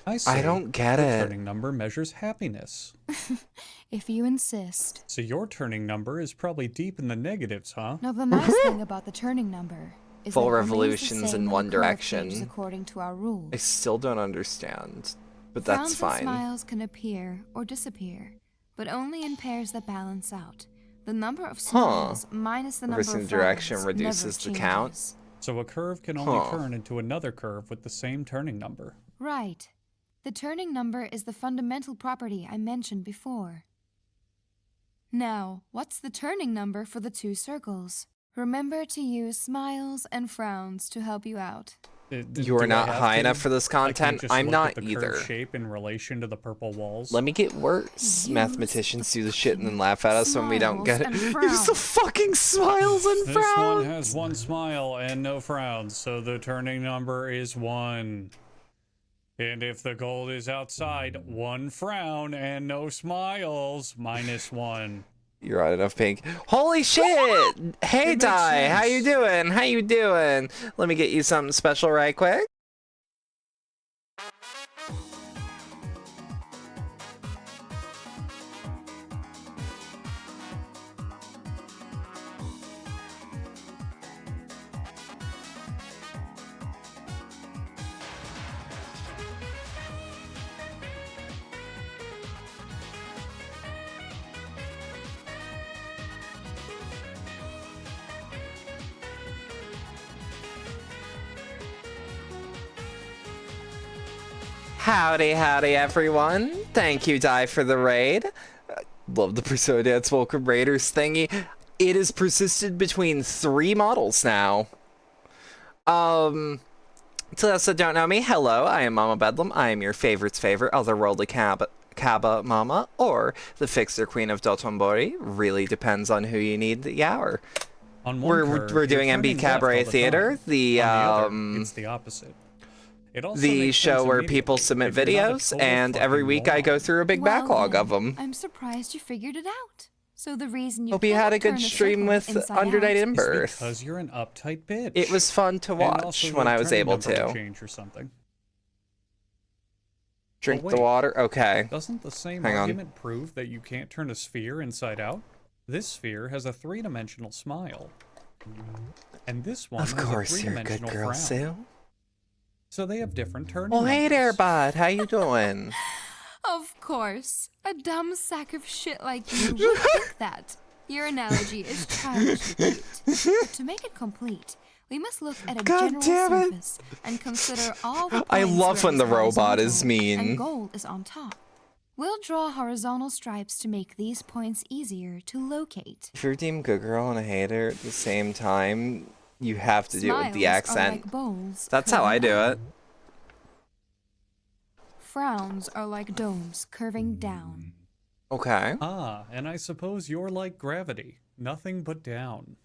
I see. I don't get the it. turning number measures happiness. If you insist. So your turning number is probably deep in the negatives, huh? Now the nice thing about the turning number is Full that it remains the revolutions same in when one the curve direction. changes according to our rules. I still don't understand. But that's Frowns and fine. smiles can appear or disappear, but only in pairs that balance out. The number of smiles minus the number Reversing of direction frowns reduces never the count. changes. So a curve can only Huh. turn into another curve with the same turning number. Right. The turning number is the fundamental property I mentioned before. Now, what's the turning number for the two circles? Remember to use smiles and frowns to help you out. You are not high enough for this content. I'm not the either. Curve shape in relation to the purple walls. Let me get worse. Mathematicians do the shit and then laugh at us when we don't get it. Use the fucking smiles and frowns. This one has 1 smile and no frowns, so the turning number is 1. And if the gold is outside, 1 frown and no smiles, -1. You're on enough pink. Holy shit! Hey, Di, how you doing? How you doing? Let me get you something special right quick. Howdy, howdy, everyone. Thank you, Di, for the raid. Love the Persona Dance Fulcrum Raiders thingy. It has persisted between 3 models now. To those that don't know me, hello, I am Mama Bedlam. I am your favorite's favorite otherworldly Kaba Mama, or the Fixer Queen of Dotonbori. Really depends on who you need the hour. On one curve, we're doing Embee Cabaret Theater, the it's the opposite. The show where people submit videos, and every week I go through a big backlog of them. I'm surprised you figured it out. So the reason you hope you had a good stream with Undernight in Birth. Because you're an uptight bitch. It was fun to watch when I was able to. Change or something. Drink the water? Okay. Doesn't the same argument prove that you can't turn a sphere inside out? This sphere has a 3-dimensional smile. And this one has a 3-dimensional frown. Sue. So they have different turning numbers. Hey there, bud. How you doing? Of course. A dumb sack of shit like you would think that. Your analogy is childishly cute. But to make it complete, we must look at a general surface and consider all the points I love when the robot is and mean. gold is on top. We'll draw horizontal stripes to make these points easier to locate. If you're deemed good girl and a hater at the same time, you have to do it with the accent. Like bowls That's how I do it. Frowns are like domes curving down. Okay. Ah, and I suppose you're like gravity. Nothing but down.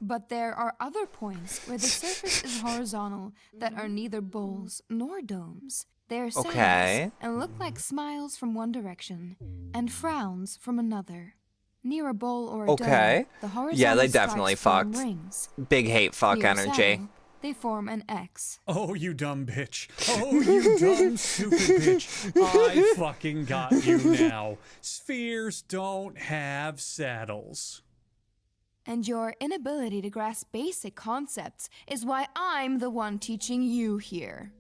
But there are other points where the surface is horizontal that are neither bowls nor domes. They're sails and look like smiles from one direction and frowns from another. Near a bowl or a dome, the horizontal they definitely fucked. Rings. Big hate fuck Near energy. saddle, they form an X. Oh, you dumb bitch. Oh, you dumb, stupid bitch. I fucking got you now. Spheres don't have saddles. And your inability to grasp basic concepts is why I'm the one teaching you here.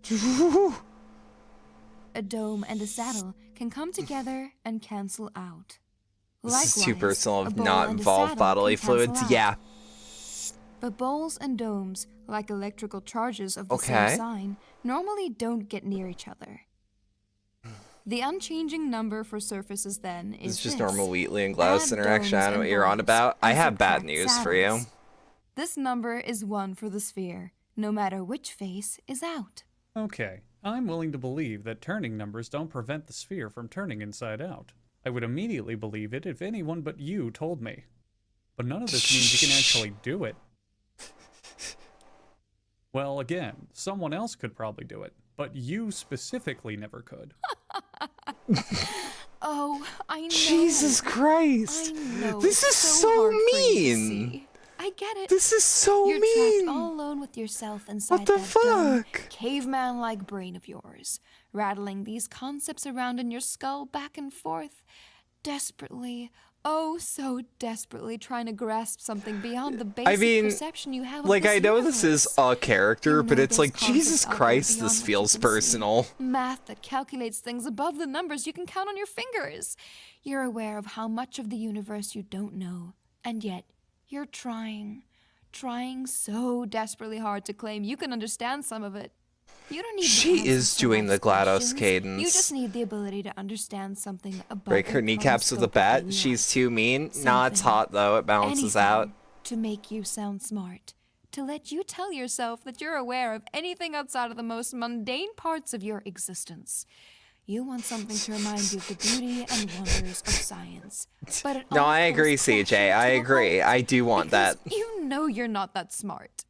A dome and a saddle can come together and cancel out. This is too personal of not involved bodily fluids. Yeah. But bowls and domes, like electrical charges of the same sign, normally don't get near each other. The unchanging number for surfaces then is It's just normal Wheatley and GLaDOS interaction. I don't know what you're on about. I have bad news for you. This number is 1 for the sphere, no matter which face is out. Okay, I'm willing to believe that turning numbers don't prevent the sphere from turning inside out. I would immediately believe it if anyone but you told me. But none of this means you can actually do it. Well, again, someone else could probably do it, but you specifically never could. Oh, I know. Jesus Christ. I know. This is so mean. I get it. This is so You're mean. trapped all alone with yourself inside What the that dumb, fuck? caveman-like brain of yours, rattling these concepts around in your skull back and forth, desperately, oh so desperately trying to grasp something beyond the basic perception you have of like, this I know this is universe. a character, You but know it's there's like, Jesus concepts out there Christ, beyond this what feels you can see. personal. Math that calculates things above the numbers you can count on your fingers. You're aware of how much of the universe you don't know, and yet you're trying so desperately hard to claim you can understand some of it. You don't need She is doing the GLaDOS cadence. You just need the ability to understand something about Break her kneecaps with a bat. She's too mean. Nah, it's hot though. It balances out. To make you sound smart. to let you tell yourself that you're aware of anything outside of the most mundane parts of your existence. You want something to remind you of the beauty and wonders of science. But it No, all I comes agree, crashing CJ. to I a agree. halt I do want because that. You know you're not that smart.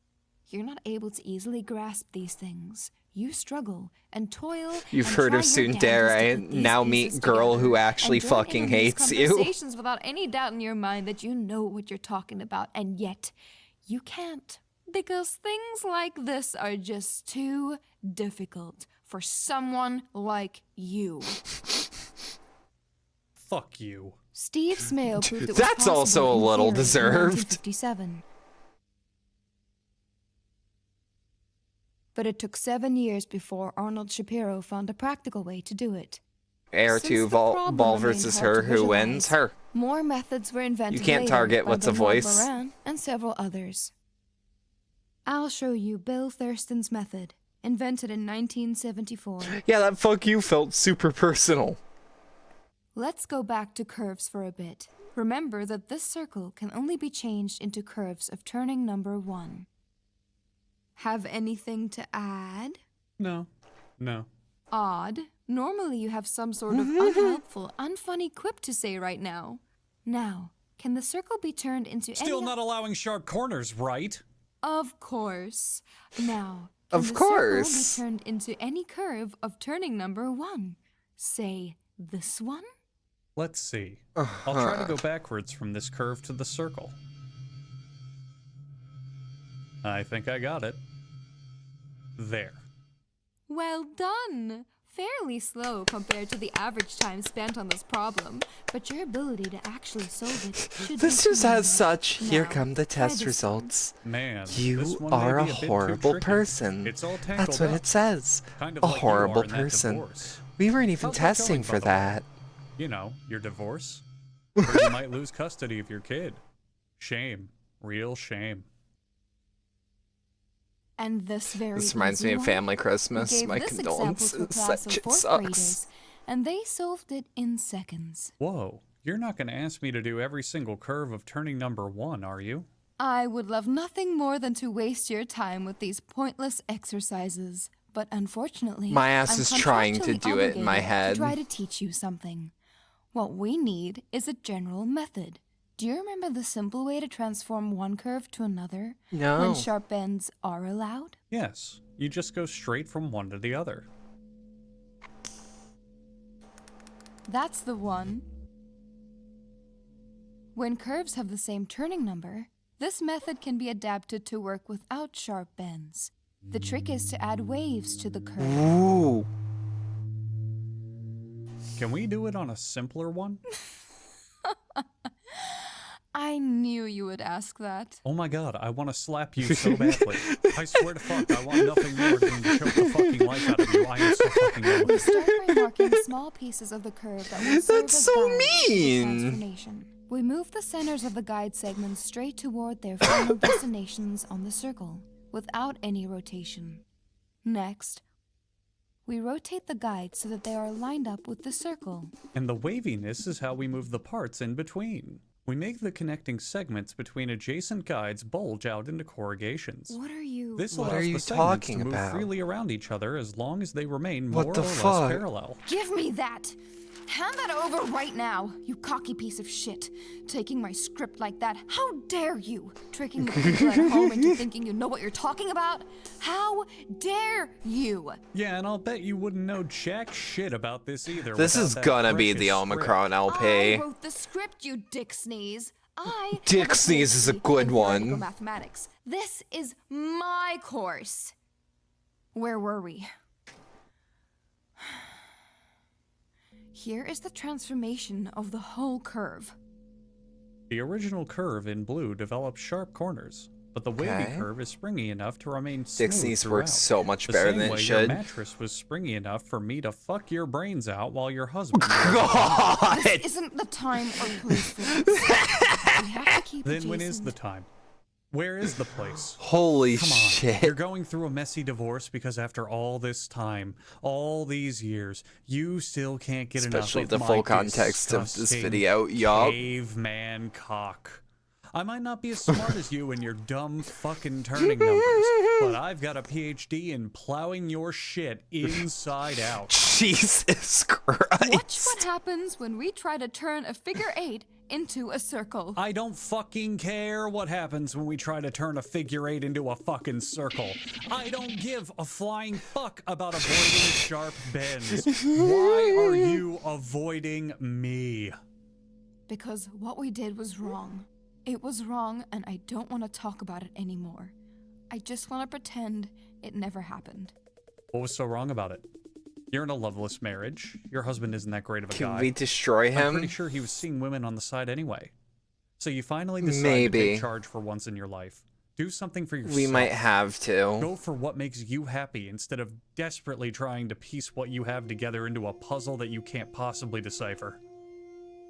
You're not able to easily grasp these things. You struggle and toil. You've and heard try of your damnedest to Tsundere, put these now pieces meet girl together who actually and join in fucking on these hates you. conversations without any doubt in your mind that you know what you're talking about, and yet you can't. Because things like this are just too difficult for someone like you. Fuck you. Steve Smale proved it was That's possible also a in little theory in deserved. 1957. But it took 7 years before Arnold Shapiro found a practical way to do it. Air Since 2 the Ball problem versus remained hard her, to who wins? visualize, Her. More methods were invented You can't later target by what's a Benoit voice. Baran and several others. I'll show you Bill Thurston's method, invented in 1974. Yeah, that fuck you felt super personal. Let's go back to curves for a bit. Remember that this circle can only be changed into curves of turning number 1. Have anything to add? No. No. Odd. Normally you have some sort of unhelpful, unfunny quip to say right now. Now, can the circle be turned into Still any... not allowing sharp corners, right? Of course. Now, can Of the course. circle be turned into any curve of turning number 1? Say, this one? Let's see. I'll try to go backwards from this curve to the circle. I think I got it. There. Well done! Fairly slow compared to the average time spent on this problem, but your ability to actually solve it should This be just has commended. such, here Now, come the try test this one. results. Man, this You one may are a be bit too horrible tricky. person. It's all That's tangled what up. it says. Kind of A like you horrible are in that person. divorce. We weren't even How's that testing going, for by the way? that. You know, your divorce. Or you might lose custody of your kid. Shame. Real shame. And this very This reminds easy me of one? Family We Christmas. gave My this condolences. example to a class That of shit fourth sucks. graders, and they solved it in seconds. Whoa, you're not going to ask me to do every single curve of turning number 1, are you? I would love nothing more than to waste your time with these pointless exercises, but unfortunately, My ass I'm is trying to contractually do it in my obligated head. to try to teach you something. What we need is a general method. Do you remember the simple way to transform one curve to another? No. When sharp bends are allowed? Yes, you just go straight from one to the other. That's the one. When curves have the same turning number, this method can be adapted to work without sharp bends. The trick is to add waves to the curve. Ooh. Can we do it on a simpler one? I knew you would ask that. Oh my god, I want to slap you so badly. I swear to fuck, I want nothing more than to choke the fucking life out of you. I am so fucking We lonely. start by marking small pieces of the curve that will serve That's as so guides to the mean. transformation. We move the centers of the guide segments straight toward their final destinations on the circle, without any rotation. Next, we rotate the guides so that they are lined up with the circle. And the waviness is how we move the parts in between. We make the connecting segments between adjacent guides bulge out into corrugations. What are you... This What allows are you the segments to talking move about? freely around each other as long as they remain What more the or less fuck? parallel. Give me that! Hand that over right now, you cocky piece of shit. Taking my script like that, how dare you? Tricking the people at home into thinking you know what you're talking about? How dare you? Yeah, and I'll bet you wouldn't know jack shit about this either. This without is that gonna be precious the script. Omicron I LP. wrote the script, you dick sneeze. I Dick have a sneeze is a PhD good in one. theoretical mathematics. This is my course. Where were we? Here is the transformation of the whole curve. The original curve in blue develops sharp corners, but the wavy Okay. curve is springy enough to remain smooth Dixie's throughout. works so much The better same than it way should. Your mattress was springy enough for me to fuck your brains out while your husband. God! This isn't the time or place for this. We have to keep Then when is adjacent. the time? Where is the place? Holy Come on, shit. you're going through a messy divorce because after all this time, all these years, you still can't get Especially enough the of full my context of this disgusting video, yup. caveman cock. I might not be as smart as you in your dumb fucking turning numbers, but I've got a PhD in plowing your shit inside out. Jesus Christ. Watch what happens when we try to turn a figure 8 into a circle. I don't fucking care what happens when we try to turn a figure 8 into a fucking circle. I don't give a flying fuck about avoiding sharp bends. Why are you avoiding me? Because what we did was wrong. It was wrong, and I don't want to talk about it anymore. I just want to pretend it never happened. What was so wrong about it? You're in a loveless marriage. Your husband isn't that great of a guy. Can we destroy him? I'm pretty sure he was seeing women on the side anyway. So you finally decide to take charge for once in your life. Do something for yourself. We might have to. Go for what makes you happy instead of desperately trying to piece what you have together into a puzzle that you can't possibly decipher.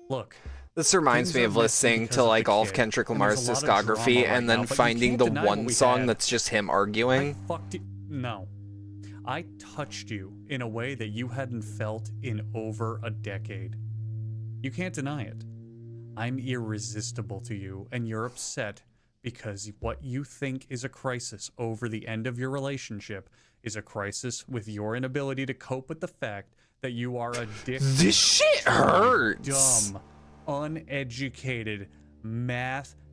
Look. This reminds me of listening to like all of Kendrick Lamar's discography and then finding the one song that's just him arguing. I fucked you. No. I touched you in a way that you hadn't felt in over a decade. You can't deny it. I'm irresistible to you, and you're upset because what you think is a crisis over the end of your relationship is a crisis with your inability to cope with the fact that you are addicted. This shit hurts. Dumb, uneducated,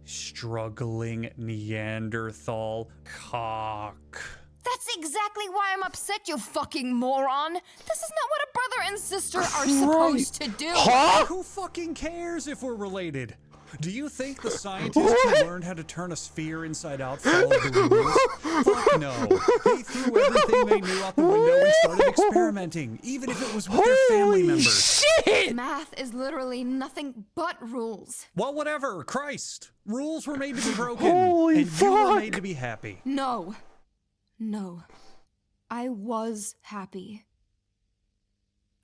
math-struggling Neanderthal cock. That's exactly why I'm upset, you fucking moron! This is not what a brother and sister are supposed to do! Huh? Who fucking cares if we're related? Do you think the scientists who learned how to turn a sphere inside out followed the rules? Fuck no. They threw everything they knew out the window and started experimenting, even if it was with their family members. Shit! Math is literally nothing but rules. Well, whatever. Christ. Rules were made to be broken. Holy and you were fuck. made to be happy. No. No. I was happy.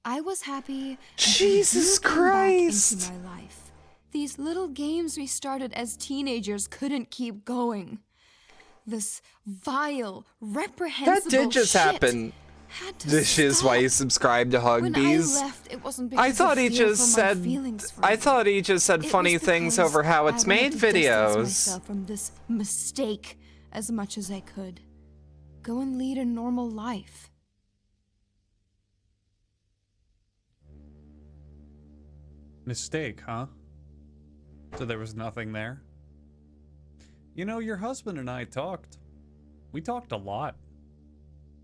I was happy. Jesus Christ. Into my life. These little games we started as teenagers couldn't keep going. This vile, reprehensible That did just shit happen. had to This is stop. why he subscribed to When I Hugbees. left, it wasn't because I thought of he fear just for my said. feelings for I you. thought he just said It funny was things because over how I it's wanted made to distance videos. myself from this mistake as much as I could. Go and lead a normal life. Mistake, huh? So there was nothing there? You know, your husband and I talked. We talked a lot.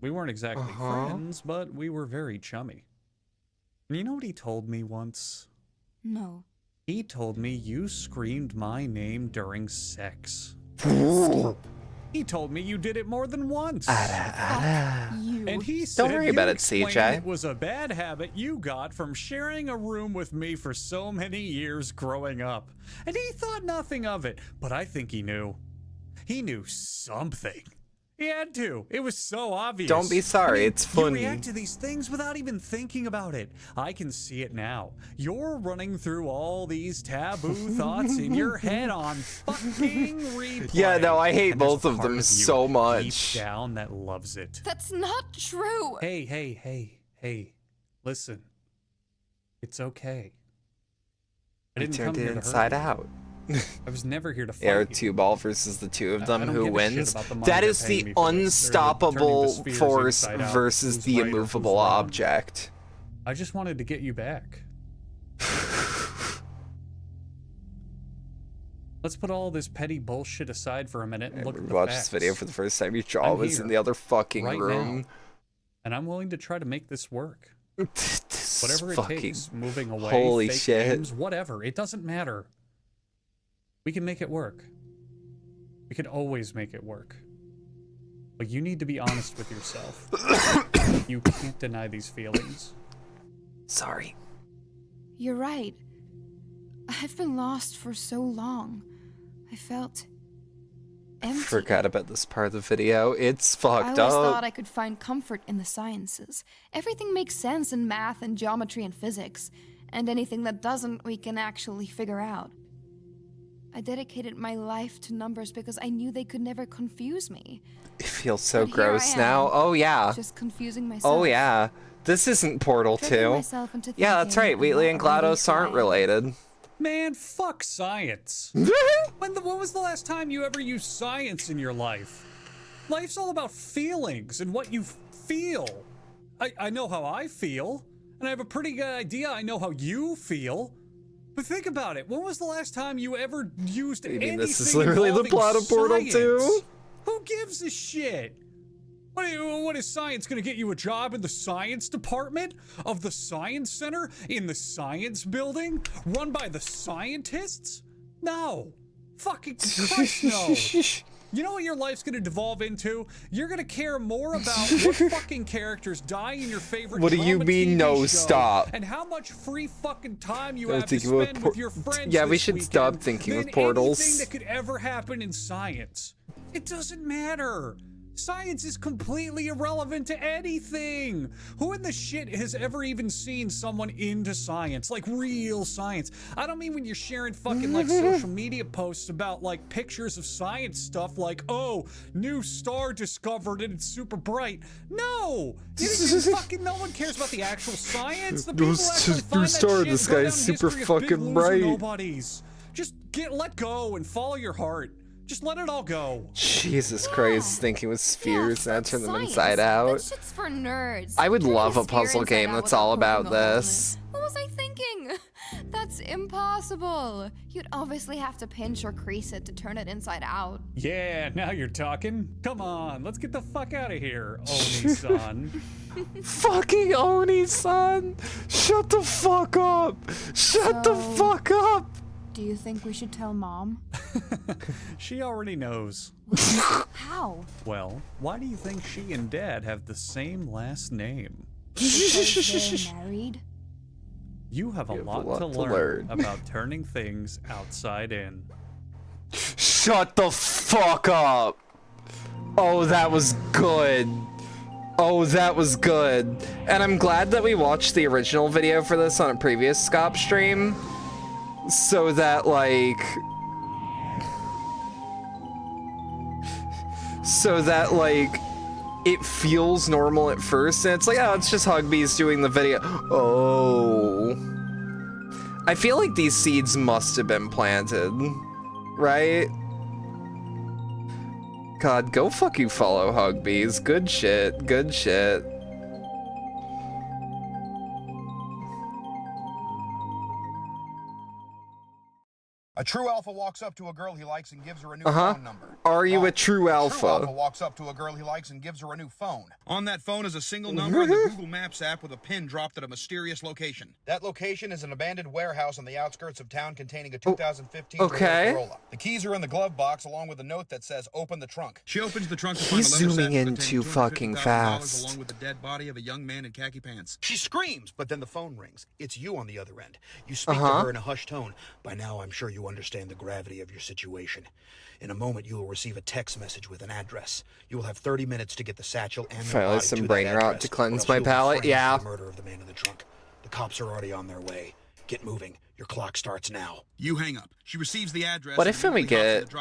We weren't exactly friends, but we were very chummy. And you know what he told me once? No. He told me you screamed my name during sex. He told me you did it more than once. You. And he said Don't worry about you it, explained CJ. It was a bad habit you got from sharing a room with me for so many years growing up. And he thought nothing of it, but I think he knew. He knew something. He had to. It was so obvious. Don't be sorry, it's funny. You react to these things without even thinking about it. I can see it now. You're running through all these taboo thoughts in your head on fucking replay. Yeah, no, I hate And there's both of part them you so much. Deep down that loves it. That's not true. Hey, listen. It's okay. I We didn't turned come it here to hurt inside you. out. I was never here to fight Air you. two ball versus the two of I them. don't Who give a shit wins? about the money That they're is paying the me for this, or turning unstoppable the spheres force inside out. versus Who's the right or who's immovable wrong. object. I just wanted to get you back. Let's put all this petty bullshit aside for a minute and look at the Watch facts. this video for the first time. Your jaw I'm was here, in the other fucking right room. now, and I'm willing to try to make this work. This Whatever it fucking takes, moving away, holy fake shit. names, whatever. It doesn't matter. We can make it work. We can always make it work. But you need to be honest with yourself. You can't deny these feelings. Sorry. You're right. I've been lost for so long. I felt empty. Forgot about this part of the video. It's I fucked always up. thought I could find comfort in the sciences. Everything makes sense in math and geometry and physics, and anything that doesn't, we can actually figure out. I dedicated my life to numbers because I knew they could never confuse me. It feels so But here gross I am, now. Oh yeah. Just confusing myself. Oh yeah. This isn't Portal Tripping 2. myself into Yeah, that's thinking right. I'm Wheatley not and really GLaDOS aren't trying. related. Man, fuck science. When was the last time you ever used science in your life? Life's all about feelings and what you feel. I know how I feel, and I have a pretty good idea I know how you feel. But think about it. When was the last time you ever used anything this is literally the plot of Portal 2. Who gives a shit? What is science gonna get you a job in the science department of the science center in the science building run by the scientists? No. Fucking Christ, no. You know what your life's gonna devolve into? You're gonna care more about what fucking characters die in your favorite What do you drama mean, TV no, show stop? and how much free fucking time you I was have to thinking about spend with your friends Yeah, we this should stop weekend thinking than with portals. anything that could ever happen in science. It doesn't matter. Science is completely irrelevant to anything. Who in the shit has ever even seen someone into science, like real science? I don't mean when you're sharing fucking like social media posts about like pictures of science stuff like, oh, new star discovered and it's super bright. No, fucking no one cares about the actual science. The people actually find that shit this go down guy's super history as big fucking loser bright. nobodies. Just let go and follow your heart. Just let it all go. Jesus Christ, thinking with spheres and turn them science. inside out. That shit's for nerds. I would Turning love a sphere puzzle inside game out that's without all about poking a hole in this. it. What was I thinking? That's impossible. You'd obviously have to pinch or crease it to turn it inside out. Yeah, now you're talking. Come on, let's get the fuck out of here, Oni-san. Fucking Oni-san! Shut the fuck up! Shut the fuck up! Do you think we should tell Mom? She already knows. How? Well, why do you think she and Dad have the same last name? Because they're married? You have a lot to learn about turning things outside in. Shut the fuck up! Oh, that was good. Oh, that was good. And I'm glad that we watched the original video for this on a previous Scop stream. So that, like... it feels normal at first, and it's like, oh, it's just Hugbee's doing the video. Oh. I feel like these seeds must have been planted, right? God, go fuck you follow Hugbees. Good shit, good shit. A true alpha walks up to a girl he likes and gives her a new phone number. Are you a true alpha? A true alpha walks up to a girl he likes and gives her a new phone. On that phone is a single number in the Google Maps app with a pin dropped at a mysterious location. That location is an abandoned warehouse on the outskirts of town containing a 2015 Corolla. The keys are in the glove box along with a note that says, "Open the trunk." She opens the trunk to find a leather zooming satchel in too containing fucking $250,000 fast. along with the dead body of a young man in khaki pants. She screams, but then the phone rings. It's you on the other end. You speak to her in a hushed tone. By now, I'm sure you understand the gravity of your situation. In a moment, you will receive a text message with an address. You will have 30 minutes to get the satchel and the Finally body some to brain that rot address, to or cleanse else my you'll be palate. framed Yeah. for the murder of the man in the trunk. The cops are already on their way. Get moving. Your clock starts now. You hang up. She receives the address. What if when we get...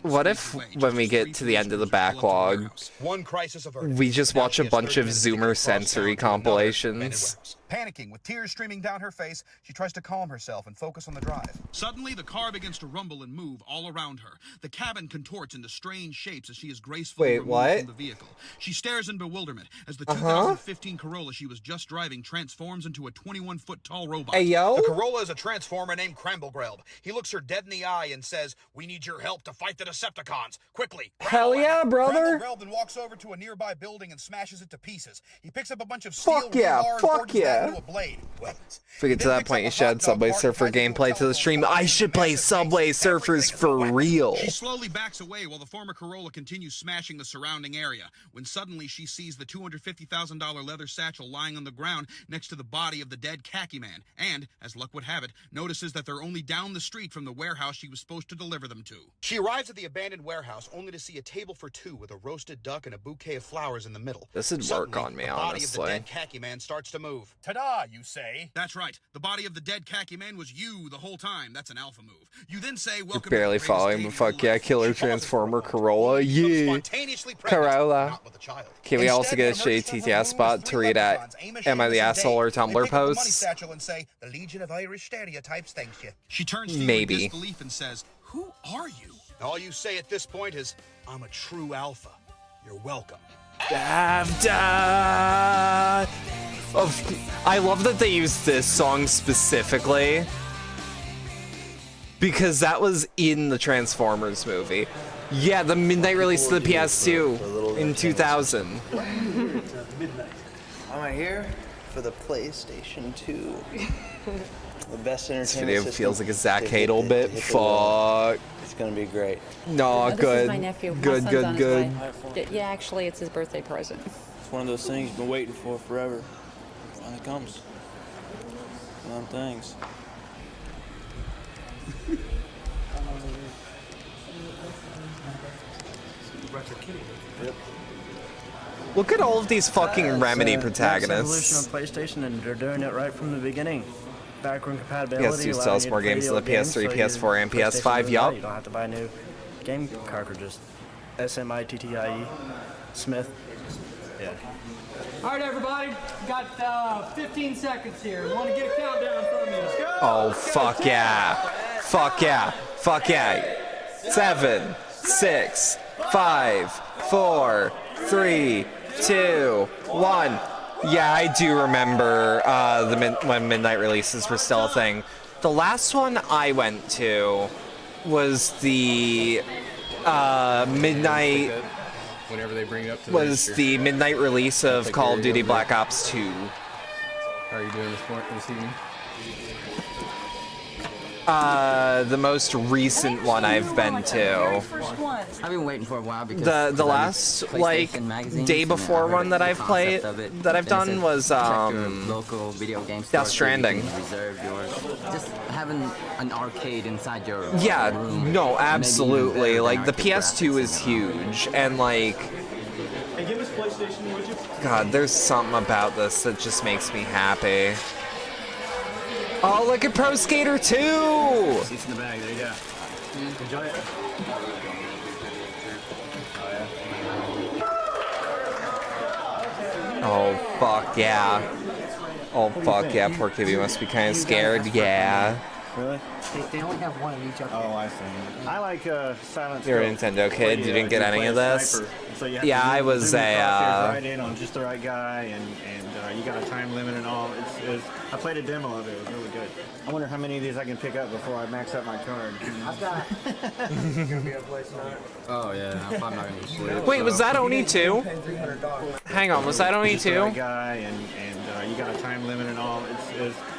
What if when we get to the end of the backlog, one crisis averted. we just Now watch she a has bunch 30 of minutes to get Zoomer across town sensory to another abandoned compilations? warehouse. Panicking, with tears streaming down her face, she tries to calm herself and focus on the drive. Suddenly, the car begins to rumble and move all around her. The cabin contorts into strange shapes as she is gracefully Wait, removed what? from the vehicle. She stares in bewilderment as the 2015 Corolla she was just driving transforms into a 21-foot tall robot. Hey, yo? The Corolla is a transformer named Cramblegrelb. He looks her dead in the eye and says, "We need your help to fight the Decepticons. Quickly." Hell yeah, brother. Cramblegrelb then walks over to a nearby building and smashes it to pieces. He picks up a bunch of steel Fuck yeah, rebar and fuck forges that yeah. into a blade. Weapons. If we get to that point, you should add Subway Surfer gameplay to the stream. I should play Subway Surfers for real. She slowly backs away while the former Corolla continues smashing the surrounding area, when suddenly she sees the $250,000 leather satchel lying on the ground next to the body of the dead khaki man, and, as luck would have it, notices that they're only down the street from the warehouse she was supposed to deliver them to. She arrives at the abandoned warehouse only to see a table for two with a roasted duck and a bouquet of flowers in the middle. This would work on me, the body of the honestly. dead khaki man starts to move. Ta-da, you say? That's right. The body of the dead khaki man was you the whole time. That's an alpha move. You then say, "Welcome to the Barely greatest following, day but of your fuck yeah, life." Killer She pauses for a Transformer moment. Corolla, She becomes yeah. spontaneously pregnant, Corolla. not with a child. Can we also Instead, get a emerge shitty from her TTS spot room with to three read at leprechauns, Amish, Am I the Amos, and Asshole or Dave. They Tumblr pick up the money posts? satchel and say, "The Legion of Irish Stereotypes media types thanks you. She turns to you in disbelief and says, "Who are you?" All you say at this point is, "I'm a true alpha. You're welcome." I love that they used this song specifically because that was in the Transformers movie. Yeah, the midnight release of the PS2 in 2000. I'm here for the PlayStation 2. The best entertainment This video system feels like a Zach to hit Hadel the- bit. hit the wall. Fuck. It's gonna be great. No, This good. is my nephew. My Good, son's good, on his good. way. Yeah, actually, it's his birthday present. It's one of those things you've been waiting for forever. Finally comes. One of them things. Look at all of these fucking Remedy protagonists. Evolution of PlayStation, and they're doing it right from the beginning. Backward compatibility. PS2 sells more games than the PS3, PS4, and PS5. Yup. You don't have to buy new game cartridges. SMITTIE. Smith. Yeah. All right, everybody, got 15 seconds here. We want to get a countdown from you. Let's go. Oh, fuck yeah. Fuck yeah. Fuck yeah. 7, 6, 5, 4, 3, 2, 1. Yeah, I do remember when midnight releases were still a thing. The last one I went to was the midnight. Whenever they bring it up to the midnight release of Call of Duty Black Ops 2. How are you doing this evening? The most recent one I've been to. I've been waiting for a while because the last like day before one that I've played that I've done was local video game Death Stranding. Reserve yours. Just having an arcade inside your Yeah, room. no, absolutely. Like the PS2 is huge, and like, God, there's something about this that just makes me happy. Oh, look at Pro Skater 2! Seats in the bag, there you go. Enjoy it. Oh, fuck yeah. Oh, fuck yeah, poor Kibby must be kind of scared, yeah. Really? They only have one in each of them. Oh, I see. I like Silent You're a Nintendo kid, you didn't get any of this? Yeah, I was right in on just the right guy, and you got a time limit and all. I played a demo of it. It was really good. I wonder how many of these I can pick up before I max out my card. I've got. Oh yeah, I'm not gonna sleep. Wait, was that Oni 2? Hang on, was that Oni Just the 2? right guy, and you got a time limit and all.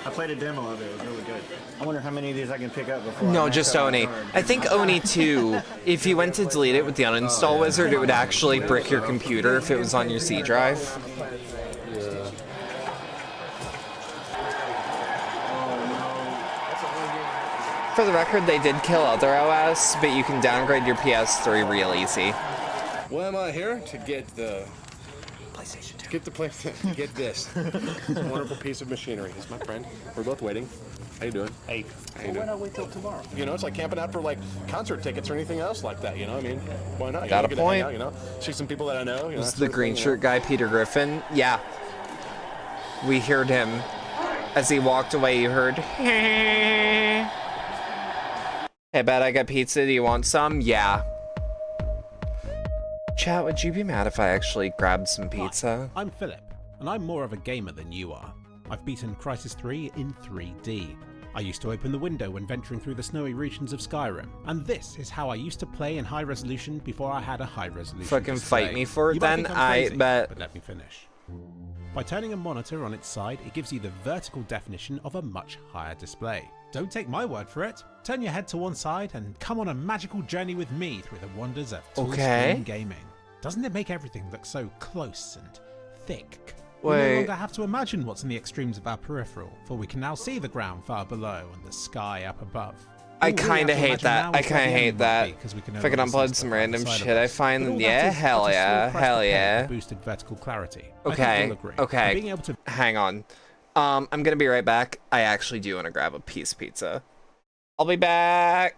I played a demo of it. It was really good. I wonder how many of these I can pick up before. No, I max just out my Oni. card. I think Oni 2, if you went to delete it with the uninstall wizard, it would actually brick your computer if it was on your C drive. For the record, they did kill other OS, but you can downgrade your PS3 real easy. Why am I here? To get the PlayStation 2. Get the PlayStation. Get this. It's a wonderful piece of machinery. It's my friend. We're both waiting. How you doing? Hey. How you doing? Why not wait till tomorrow? You know, it's like camping out for like concert tickets or anything else like that. You know, I mean, why not? Got a point. Out, you know, see some people that I know. You know, This is the green shirt guy, Peter Griffin. Yeah. We heard him. As he walked away, you heard. Hey, bet I got pizza. Do you want some? Yeah. Chat, would you be mad if I actually grabbed some pizza? Hi, I'm Philip, and I'm more of a gamer than you are. I've beaten Crysis 3 in 3D. I used to open the window when venturing through the snowy regions of Skyrim, and this is how I used to play in high resolution before I had a high resolution Fucking display. fight me for it You might then, think I'm crazy, but let me finish. By turning a monitor on its side, it gives you the vertical definition of a much higher display. Don't take my word for it. Turn your head to one side and come on a magical journey with me through the wonders of full-screen gaming. Doesn't it make everything look so close and thick? We no longer have to imagine what's in the extremes of our peripheral, for we can now see the ground far below and the sky up above. I kind of hate that. I kind of hate that. If I can upload some random shit, I find, yeah, hell yeah, hell yeah. Boosted vertical clarity. Okay, okay. Hang on. I'm gonna be right back. I actually do want to grab a piece of pizza. I'll be back.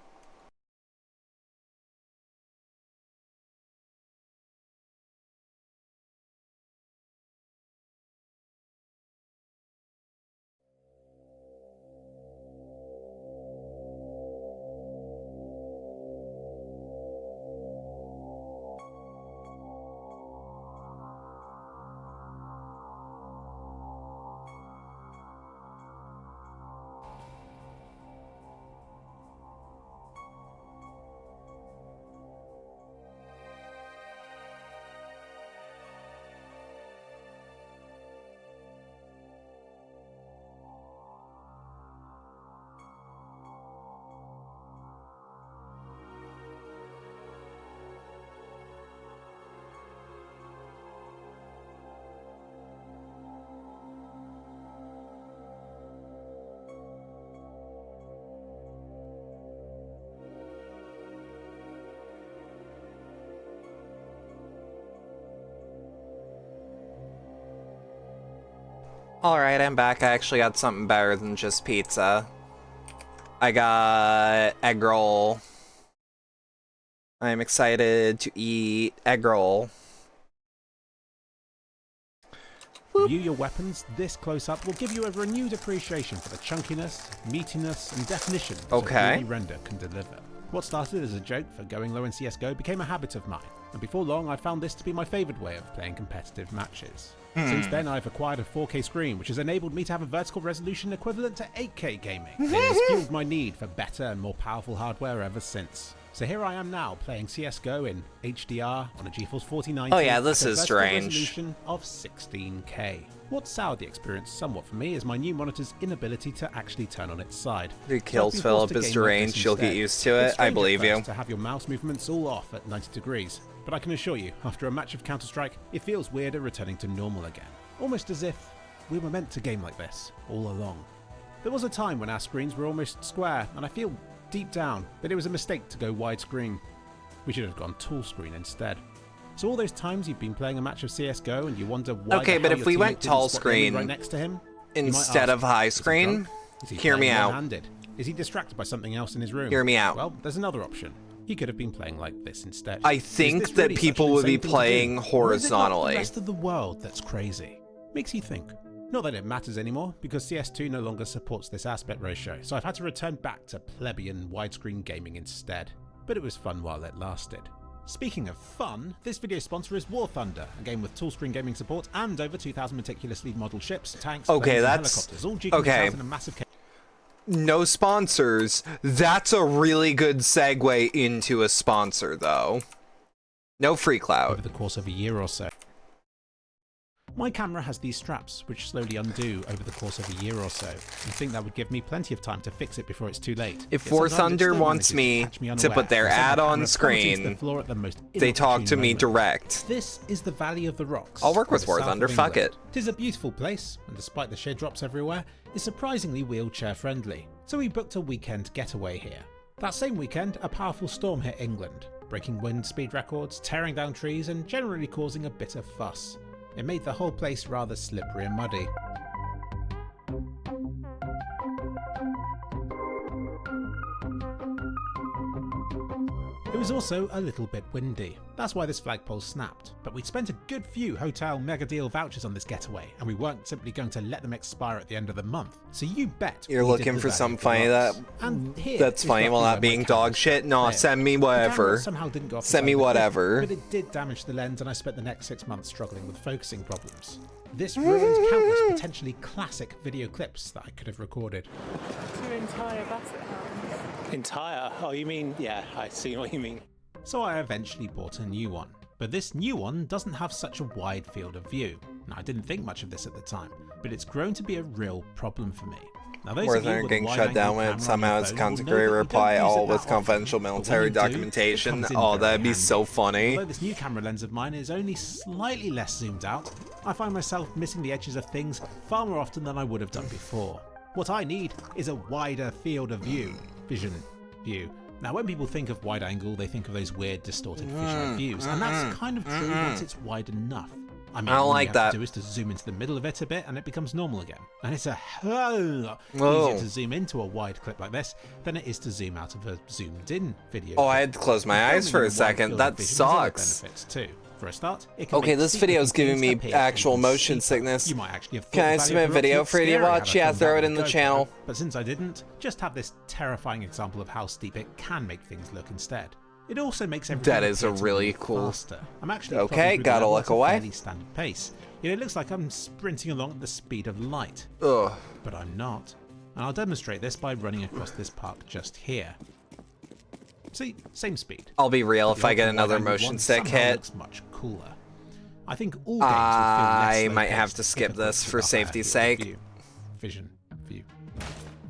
Alright, I'm back. I actually got something better than just pizza. I got egg roll. I'm excited to eat egg roll. View your weapons this close up will give you a renewed appreciation for the chunkiness, meatiness, and definition that a 3D render can deliver. What started as a joke for going low in CSGO became a habit of mine, and before long I found this to be my favourite way of playing competitive matches. Since then I've acquired a 4K screen, which has enabled me to have a vertical resolution equivalent to 8K gaming. It has fueled my need for better and more powerful hardware ever since. So here I am now, playing CSGO in HDR on a GeForce 4090 oh yeah, this at a is vertical strange. resolution of 16K. What soured the experience somewhat for me is my new monitor's inability to actually turn on its side. It kills Philip is deranged, you'll get used to it, I believe you. To have your mouse movements all off at 90 degrees, but I can assure you, after a match of Counter-Strike, it feels weirder returning to normal again. Almost as if we were meant to game like this, all along. There was a time when our screens were almost square, and I feel deep down that it was a mistake to go widescreen. We should have gone tall screen instead. So all those times you've been playing a match of CSGO and you wonder why okay, but if we went tall screen right next to him, instead of high screen, hear me out. Is he distracted by something else in his room? Hear me out. Well, there's another option. He could have been playing like this instead. I think that people would be playing horizontally. The rest of the world that's crazy. Makes you think. Not that it matters anymore, because CS2 no longer supports this aspect ratio, so I've had to return back to plebeian widescreen gaming instead. But it was fun while it lasted. Speaking of fun, this video's sponsor is War Thunder, a game with full-screen gaming support and over 2,000 meticulously modelled ships, tanks, planes, and helicopters, all GQ and a massive no sponsors. That's a really good segue into a sponsor, though. No free clout. Over the course of a year or so. My camera has these straps, which slowly undo over the course of a year or so. I think that would give me plenty of time to fix it before it's too late. If War Thunder wants me to put their ad on screen, they talk to me direct. This is the Valley of the Rocks. I'll work with War Thunder, fuck it. It is a beautiful place, and despite the shade drops everywhere, it's surprisingly wheelchair friendly. So we booked a weekend getaway here. That same weekend, a powerful storm hit England, breaking wind speed records, tearing down trees, and generally causing a bit of fuss. It made the whole place rather slippery and muddy. It was also a little bit windy. That's why this flagpole snapped. But we'd spent a good few hotel mega deal vouchers on this getaway, and we weren't simply going to let them expire at the end of the month. So you bet you're looking for something funny that's funny while not being dog shit? No, send me whatever. Send me whatever. But it did damage the lens, and I spent the next 6 months struggling with focusing problems. This ruined countless potentially classic video clips that I could have recorded. 2 entire basset hounds. Entire? Oh, you mean, yeah, I see what you mean. So I eventually bought a new one. But this new one doesn't have such a wide field of view. Now, I didn't think much of this at the time, but it's grown to be a real problem for me. Now, those of you getting shut down when it somehow has content reply all with confidential military documentation. Oh, that'd be so funny. Although this new camera lens of mine is only slightly less zoomed out, I find myself missing the edges of things far more often than I would have done before. What I need is a wider field of view. View. Now, when people think of wide angle, they think of those weird distorted fisheye views, and that's kind of true once it's wide enough. I mean, I don't all like you have that. to do is to zoom into the middle of it a bit and it becomes normal again. And it's a hell lot easier to zoom into a wide clip like this than it is to zoom out of a zoomed in video. Oh, I had to close my eyes for a second. That sucks. Too. For a start, it can okay, this video is giving me actual motion sickness. Can I submit a video for you to watch? Yeah, throw it in the channel. But since I didn't, just have this terrifying example of how steep it can make things look instead. It also makes everything that is a really cool. Faster. I'm actually okay. Gotta look away. Standard pace. It looks like I'm sprinting along at the speed of light. Ugh. But I'm not. And I'll demonstrate this by running across this park just here. See, same speed. I'll be real. If I get another motion sick hit, looks much cooler. I think all games I might have to skip this for safety's sake. View.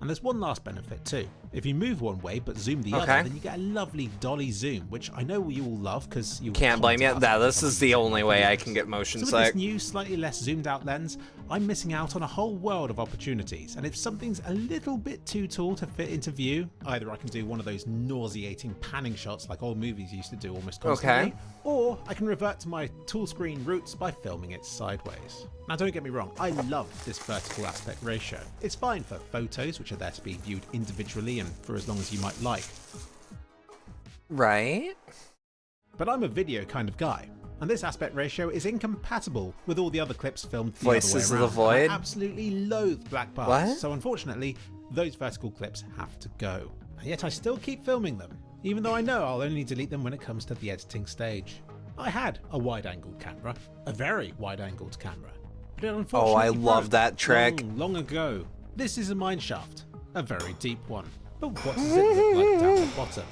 And there's one last benefit too. If you move one way but zoom the other, then you get a lovely dolly zoom, which I know you all love because you can't blame you. This is the only way I can get motion sick. So with this new, slightly less zoomed out lens, I'm missing out on a whole world of opportunities, and if something's a little bit too tall to fit into view, either I can do one of those nauseating panning shots like old movies used to do almost constantly, or I can revert to my tall screen roots by filming it sideways. Now don't get me wrong, I love this vertical aspect ratio. It's fine for photos, which are there to be viewed individually and for as long as you might like. Right. But I'm a video kind of guy, and this aspect ratio is incompatible with all the other clips filmed the Voices other way of around. the Void? I absolutely loathe black bars, so unfortunately, those vertical clips have to go. And yet I still keep filming them, even though I know I'll only delete them when it comes to the editing stage. I had a wide-angled camera, a very wide-angled camera, but it unfortunately I love that trick. Long ago. This is a mine shaft, a very deep one. But what does it look like down the bottom?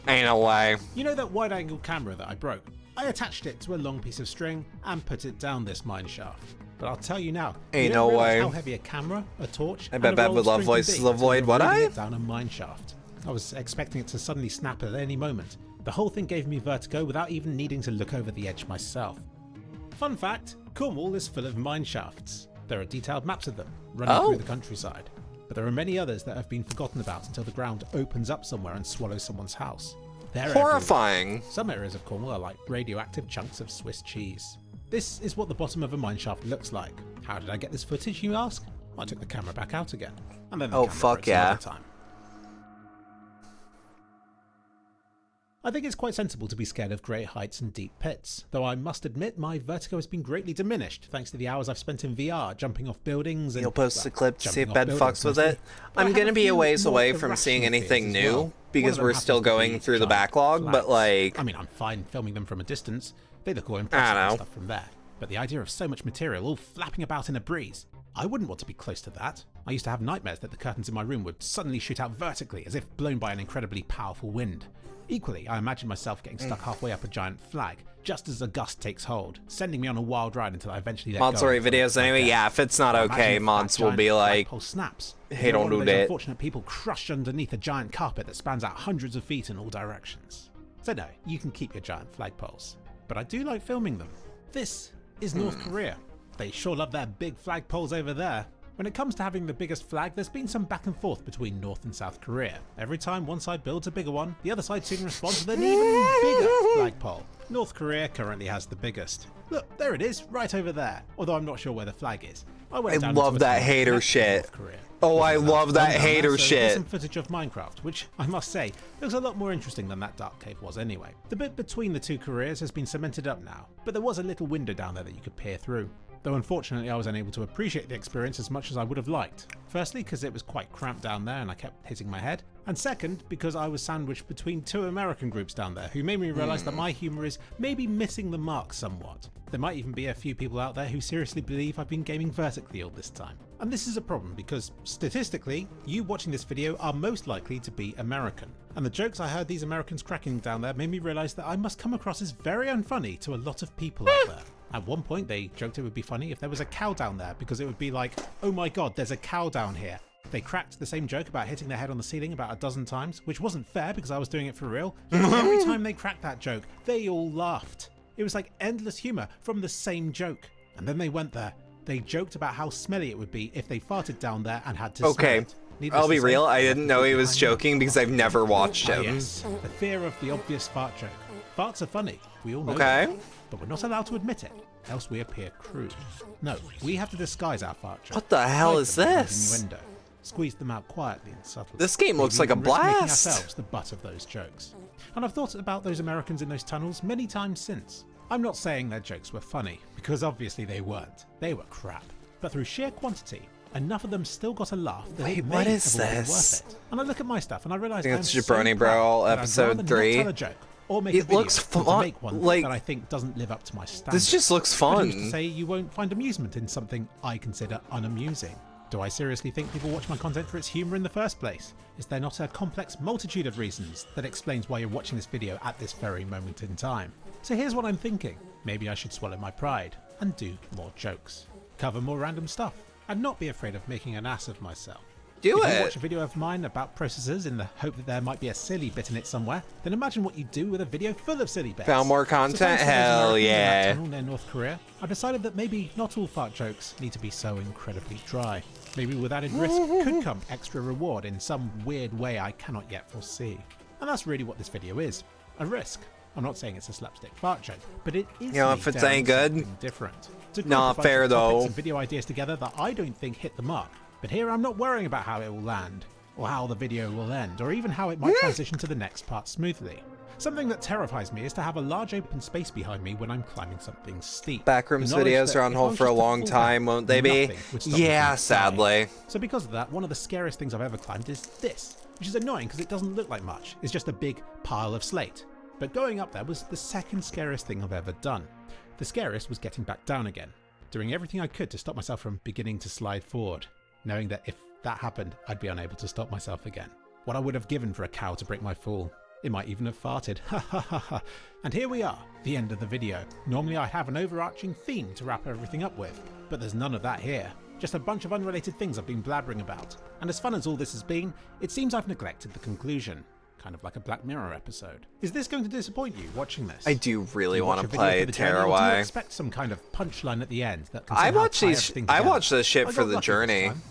Ain't no way. You know that wide-angle camera that I broke? I attached it to a long piece of string and put it down this mine shaft. But I'll tell you now, ain't you no don't realize way. how heavy a camera, a torch, I bet Bab would love Voices of the Void, would I? Down a mine shaft. I was expecting it to suddenly snap at any moment. The whole thing gave me vertigo without even needing to look over the edge myself. Fun fact, Cornwall is full of mine shafts. There are detailed maps of them, running through the countryside. But there are many others that have been forgotten about until the ground opens up somewhere and swallows someone's house. They're horrifying. Everywhere. Some areas of Cornwall are like radioactive chunks of Swiss cheese. This is what the bottom of a mine shaft looks like. How did I get this footage, you ask? I took the camera back out again. And then the camera fuck yeah. another time. I think it's quite sensible to be scared of great heights and deep pits, though I must admit my vertigo has been greatly diminished thanks to the hours I've spent in VR, jumping off buildings and... You'll post the clip to see if Ben fucks with it. I'm gonna be a ways away from seeing anything new, because we're still going through the backlog, but like... I mean, I'm fine filming them from a distance. They look all impressive and stuff from there. But the idea of so much material all flapping about in a breeze, I wouldn't want to be close to that. I used to have nightmares that the curtains in my room would suddenly shoot out vertically, as if blown by an incredibly powerful wind. Equally, I imagine myself getting stuck halfway up a giant flag, just as a gust takes hold, sending me on a wild ride until I eventually let go. Mods will rate videos anyway, yeah, if it's not okay, mods will be like, snaps. Hey, don't do that. Unfortunate people crushed underneath a giant carpet that spans out hundreds of feet in all directions. So no, you can keep your giant flagpoles. But I do like filming them. This is North Korea. They sure love their big flagpoles over there. When it comes to having the biggest flag, there's been some back and forth between North and South Korea. Every time one side builds a bigger one, the other side soon responds with an even bigger flagpole. North Korea currently has the biggest. Look, there it is, right over there. Although I'm not sure where the flag is. I love that hater shit. Oh, I love that hater shit. Some footage of Minecraft, which I must say looks a lot more interesting than that dark cave was anyway. The bit between the two Koreas has been cemented up now, but there was a little window down there that you could peer through. Though unfortunately I was unable to appreciate the experience as much as I would have liked. Firstly, because it was quite cramped down there and I kept hitting my head. And second, because I was sandwiched between two American groups down there who made me realise that my humour is maybe missing the mark somewhat. There might even be a few people out there who seriously believe I've been gaming vertically all this time. And this is a problem because, statistically, you watching this video are most likely to be American. And the jokes I heard these Americans cracking down there made me realise that I must come across as very unfunny to a lot of people out there. At one point they joked it would be funny if there was a cow down there because it would be like, oh my god, there's a cow down here. They cracked the same joke about hitting their head on the ceiling about a dozen times, which wasn't fair because I was doing it for real. Every time they cracked that joke, they all laughed. It was like endless humour from the same joke. And then they went there. They joked about how smelly it would be if they farted down there and had to smell it. I'll be real, I didn't know he was joking because I've never watched him. Yes, the fear of the obvious fart joke. Farts are funny, we all know that, but we're not allowed to admit it, else we appear crude. No, we have to disguise our fart joke. What the hell is this? Innuendo, squeeze them out quietly and subtly. This game looks like a blast. Making ourselves the butt of those jokes. And I've thought about those Americans in those tunnels many times since. I'm not saying their jokes were funny, because obviously they weren't. They were crap. But through sheer quantity, enough of them still got a laugh that it may have all been worth it. And I look at my stuff and I realise I think it's Jabroni Bro episode 3. Or make it looks fun. Make one like that I think doesn't live up to my standards. This just looks fun. But who's to say you won't find amusement in something I consider unamusing? Do I seriously think people watch my content for its humour in the first place? Is there not a complex multitude of reasons that explains why you're watching this video at this very moment in time? So here's what I'm thinking. Maybe I should swallow my pride and do more jokes. Cover more random stuff and not be afraid of making an ass of myself. Do if it. you watch a video of mine about processors in the hope that there might be a silly bit in it somewhere, then imagine what you do with a video full of silly bits. Found more So content? thanks to those Hell Americans in that yeah. tunnel near North Korea, I decided that maybe not all fart jokes need to be so incredibly dry. Maybe with added risk could come extra reward in some weird way I cannot yet foresee. And that's really what this video is. A risk. I'm not saying it's a slapstick fart joke, but it is. You know, if it's any good, different. not fair though. Some video ideas together that I don't think hit the mark. But here I'm not worrying about how it will land, or how the video will end, or even how it might transition to the next part smoothly. Something that terrifies me is to have a large open space behind me when I'm climbing something steep. Backrooms videos are on hold for a long time, won't they be? Yeah, sadly. So because of that, one of the scariest things I've ever climbed is this, which is annoying because it doesn't look like much. It's just a big pile of slate. But going up there was the second scariest thing I've ever done. The scariest was getting back down again, doing everything I could to stop myself from beginning to slide forward, knowing that if that happened, I'd be unable to stop myself again. What I would have given for a cow to break my fall. It might even have farted. Ha ha ha ha. And here we are, the end of the video. Normally I have an overarching theme to wrap everything up with, but there's none of that here. Just a bunch of unrelated things I've been blabbering about. And as fun as all this has been, it seems I've neglected the conclusion. Kind of like a Black Mirror episode. Is this going to disappoint you watching this? I do really want to play Do Tearaway. you expect some kind of punchline at the end that can I somehow watch tie these. everything I together? watch this shit I for got the lucky this journey. time.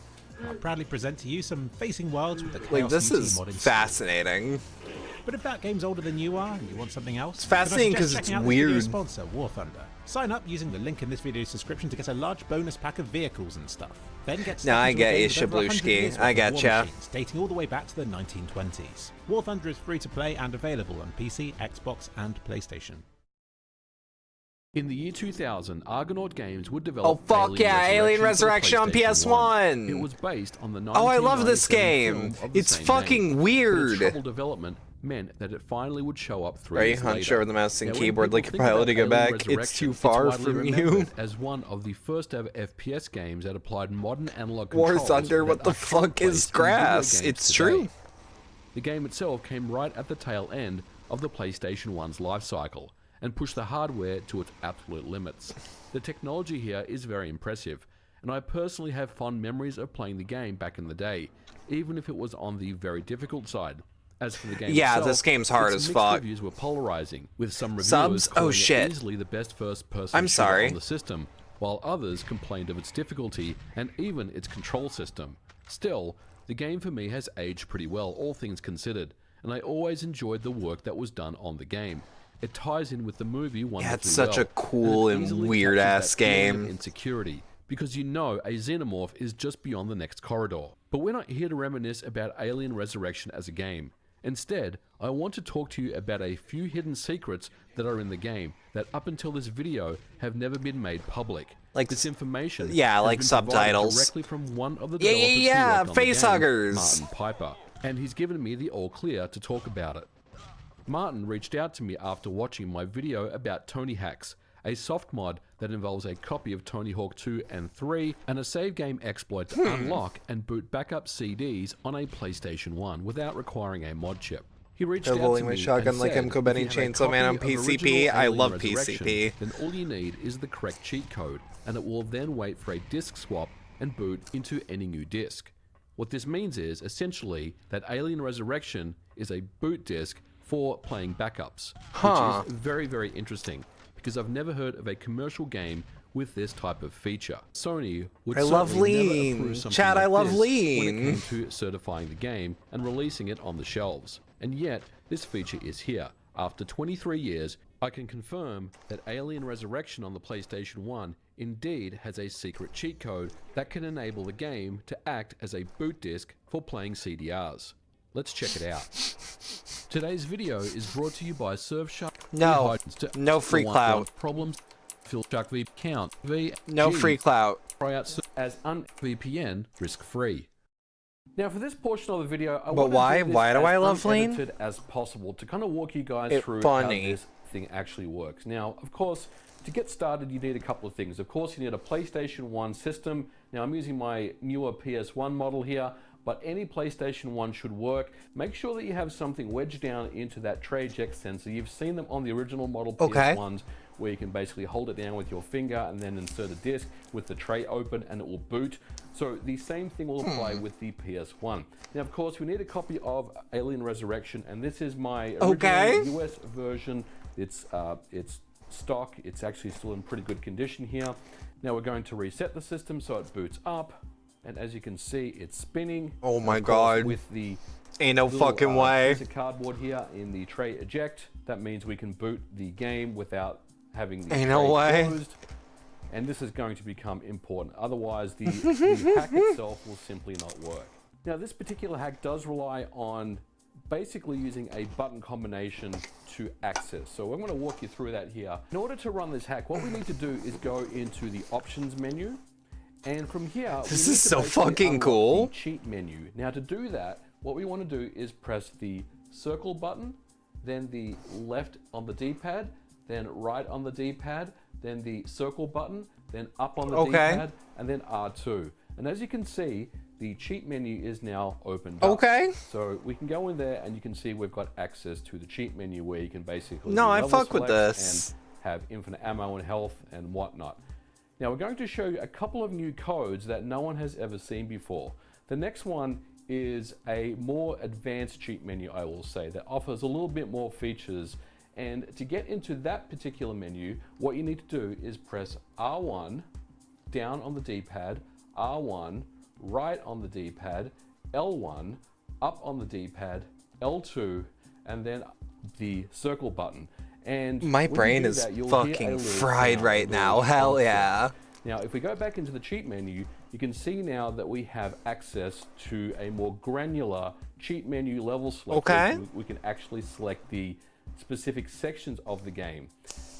I proudly present to you some Facing Worlds with the Like, Chaos this UT is mod installed. fascinating. But if that game's older than you are and you want something else, It's fascinating then I 'cause suggest it's checking out this video's weird. sponsor, War Thunder. Sign up using the link in this video's description to get a large bonus pack of vehicles and stuff. Then get stuck Nah, I into a get game you, with over 100 Shablushki. years I worth of war getcha. machines, dating all the way back to the 1920s. War Thunder is free to play and available on PC, Xbox, and PlayStation. In the year 2000, Argonaut Games would develop Oh fuck yeah, Alien Resurrection on PS1. It was based on the Oh, I love this 1997 game. film of the It's same fucking name. weird. But its troubled development meant that it finally would show up 3 Are you years hunched later. over the mouse and Now, when keyboard people like you're think about piloting it Alien back? It's Resurrection, too far widely from you. remembered as one of the first ever FPS games that applied modern analog War controls Thunder, that what the are fuck commonplace is in video grass? games It's today. true. The game itself came right at the tail end of the PlayStation 1's life cycle and pushed the hardware to its absolute limits. The technology here is very impressive, and I personally have fond memories of playing the game back in the day, even if it was on the very difficult side. As for the game Yeah, itself, this game's hard its as mixed fuck. reviews were polarizing, with some reviewers Subs? Oh, calling shit. it easily the best first-person I'm shooter sorry. on the system, while others complained of its difficulty and even its control system. Still, the game for me has aged pretty well, all things considered, and I always enjoyed the work that was done on the game. It ties in with the movie wonderfully Yeah, it's such well, a cool it and easily weird captures ass that feeling of game. insecurity, because you know a xenomorph is just beyond the next corridor. But we're not here to reminisce about Alien Resurrection as a game. Instead, I want to talk to you about a few hidden secrets that are in the game that up until this video have never been made public. Like this information, yeah, has like been provided subtitles. directly from one of the Yeah, developers yeah, who worked on the game, facehuggers. Martin Piper, and he's given me the all clear to talk about it. Martin reached out to me after watching my video about Tony Hacks, a soft mod that involves a copy of Tony Hawk 2 and 3 and a save game exploit to unlock and boot backup CDs on a PlayStation 1 without requiring a mod chip. He reached out to Holding me my shotgun and like said, Emco if Benny you have a Chainsaw Man on copy of PCP, original I Alien love Resurrection, PCP. then all you need is the correct cheat code, and it will then wait for a disk swap and boot into any new disk. What this means is, essentially, that Alien Resurrection is a boot disk for playing backups, Huh. which is very, very interesting, because I've never heard of a commercial game with this type of feature. Sony would I love certainly never Lean. approve something Chad, like I love this Lean. when it came to certifying the game and releasing it on the shelves. And yet, this feature is here. After 23 years, I can confirm that Alien Resurrection on the PlayStation 1 indeed has a secret cheat code that can enable the game to act as a boot disk for playing CDRs. Let's check it out. Today's video is brought to you by Surfshark. No free clout. Problems. Philshark V count. V. No free clout. Try out as un-VPN risk-free. Now for this portion of the video, I But want why? to do this Why do as I love Lean? unedited as possible to kind of walk you guys It's through funny. how this thing actually works. Now, of course, to get started, you need a couple of things. Of course, you need a PlayStation 1 system. Now, I'm using my newer PS1 model here. but any PlayStation 1 should work. Make sure that you have something wedged down into that tray eject sensor. You've seen them on the original model PS1s, where you can basically hold it down with your finger and then insert a disc with the tray open and it will boot. So the same thing will apply with the PS1. Now, of course, we need a copy of Alien Resurrection, and this is my original US version. It's stock. It's actually still in pretty good condition here. Now we're going to reset the system so it boots up, and as you can see, it's spinning. Oh my god! With the ain't no fucking way. Piece of cardboard here in the tray eject. That means we can boot the game without having the ain't no way. Closed. And this is going to become important. Otherwise, the hack itself will simply not work. Now, this particular hack does rely on basically using a button combination to access. So I'm going to walk you through that here. In order to run this hack, what we need to do is go into the options menu. And from here, this is so fucking cool. The cheat menu. Now, to do that, what we want to do is press the circle button, then the left on the D-pad, then right on the D-pad, then the circle button, then up on the D-pad, and then R2. And as you can see, the cheat menu is now opened up. So we can go in there and you can see we've got access to the cheat menu where you can basically no, I fuck with this. And have infinite ammo and health and whatnot. Now we're going to show you a couple of new codes that no one has ever seen before. The next one is a more advanced cheat menu, I will say, that offers a little bit more features. And to get into that particular menu, what you need to do is press R1 down on the D-pad, R1 right on the D-pad, L1 up on the D-pad, L2, and then the circle button. And my brain is fucking fried right now. Hell yeah. Now, if we go back into the cheat menu, you can see now that we have access to a more granular cheat menu level select. We can actually select the specific sections of the game.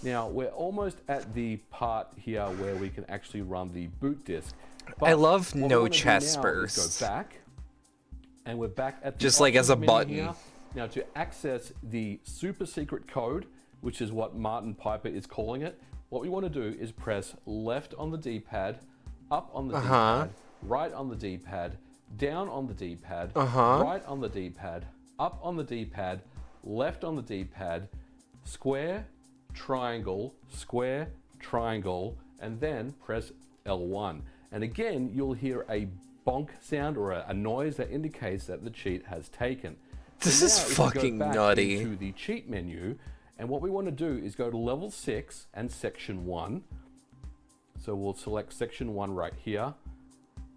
Now, we're almost at the part here where we can actually run the boot disk. I love no chest burst. Go back, and we're back at the just like as a button. Here. Now, to access the super secret code, which is what Martin Piper is calling it, what we want to do is press left on the D-pad, up on the D-pad, right on the D-pad, down on the D-pad, right on the D-pad, up on the D-pad, left on the D-pad, square, triangle, and then press L1. And again, you'll hear a bonk sound or a noise that indicates that the cheat has taken. This is fucking nutty. Into the cheat menu, and what we want to do is go to level 6 and section 1. So we'll select section 1 right here.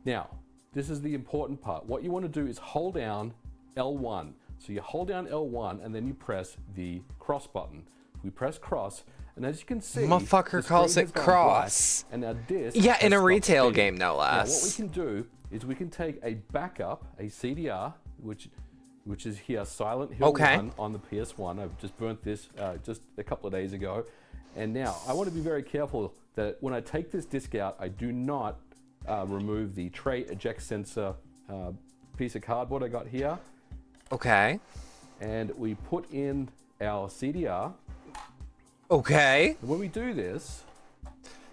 Now, this is the important part. What you want to do is hold down L1. So you hold down L1 and then you press the cross button. We press cross, and as you can see, motherfucker calls it cross. And our disc in a retail game, no less. Now, what we can do is we can take a backup, a CDR, which is here, Silent Hill 1 on the PS1. I've just burnt this just a couple of days ago. And now, I want to be very careful that when I take this disc out, I do not remove the tray eject sensor piece of cardboard I got here. And we put in our CDR. And when we do this,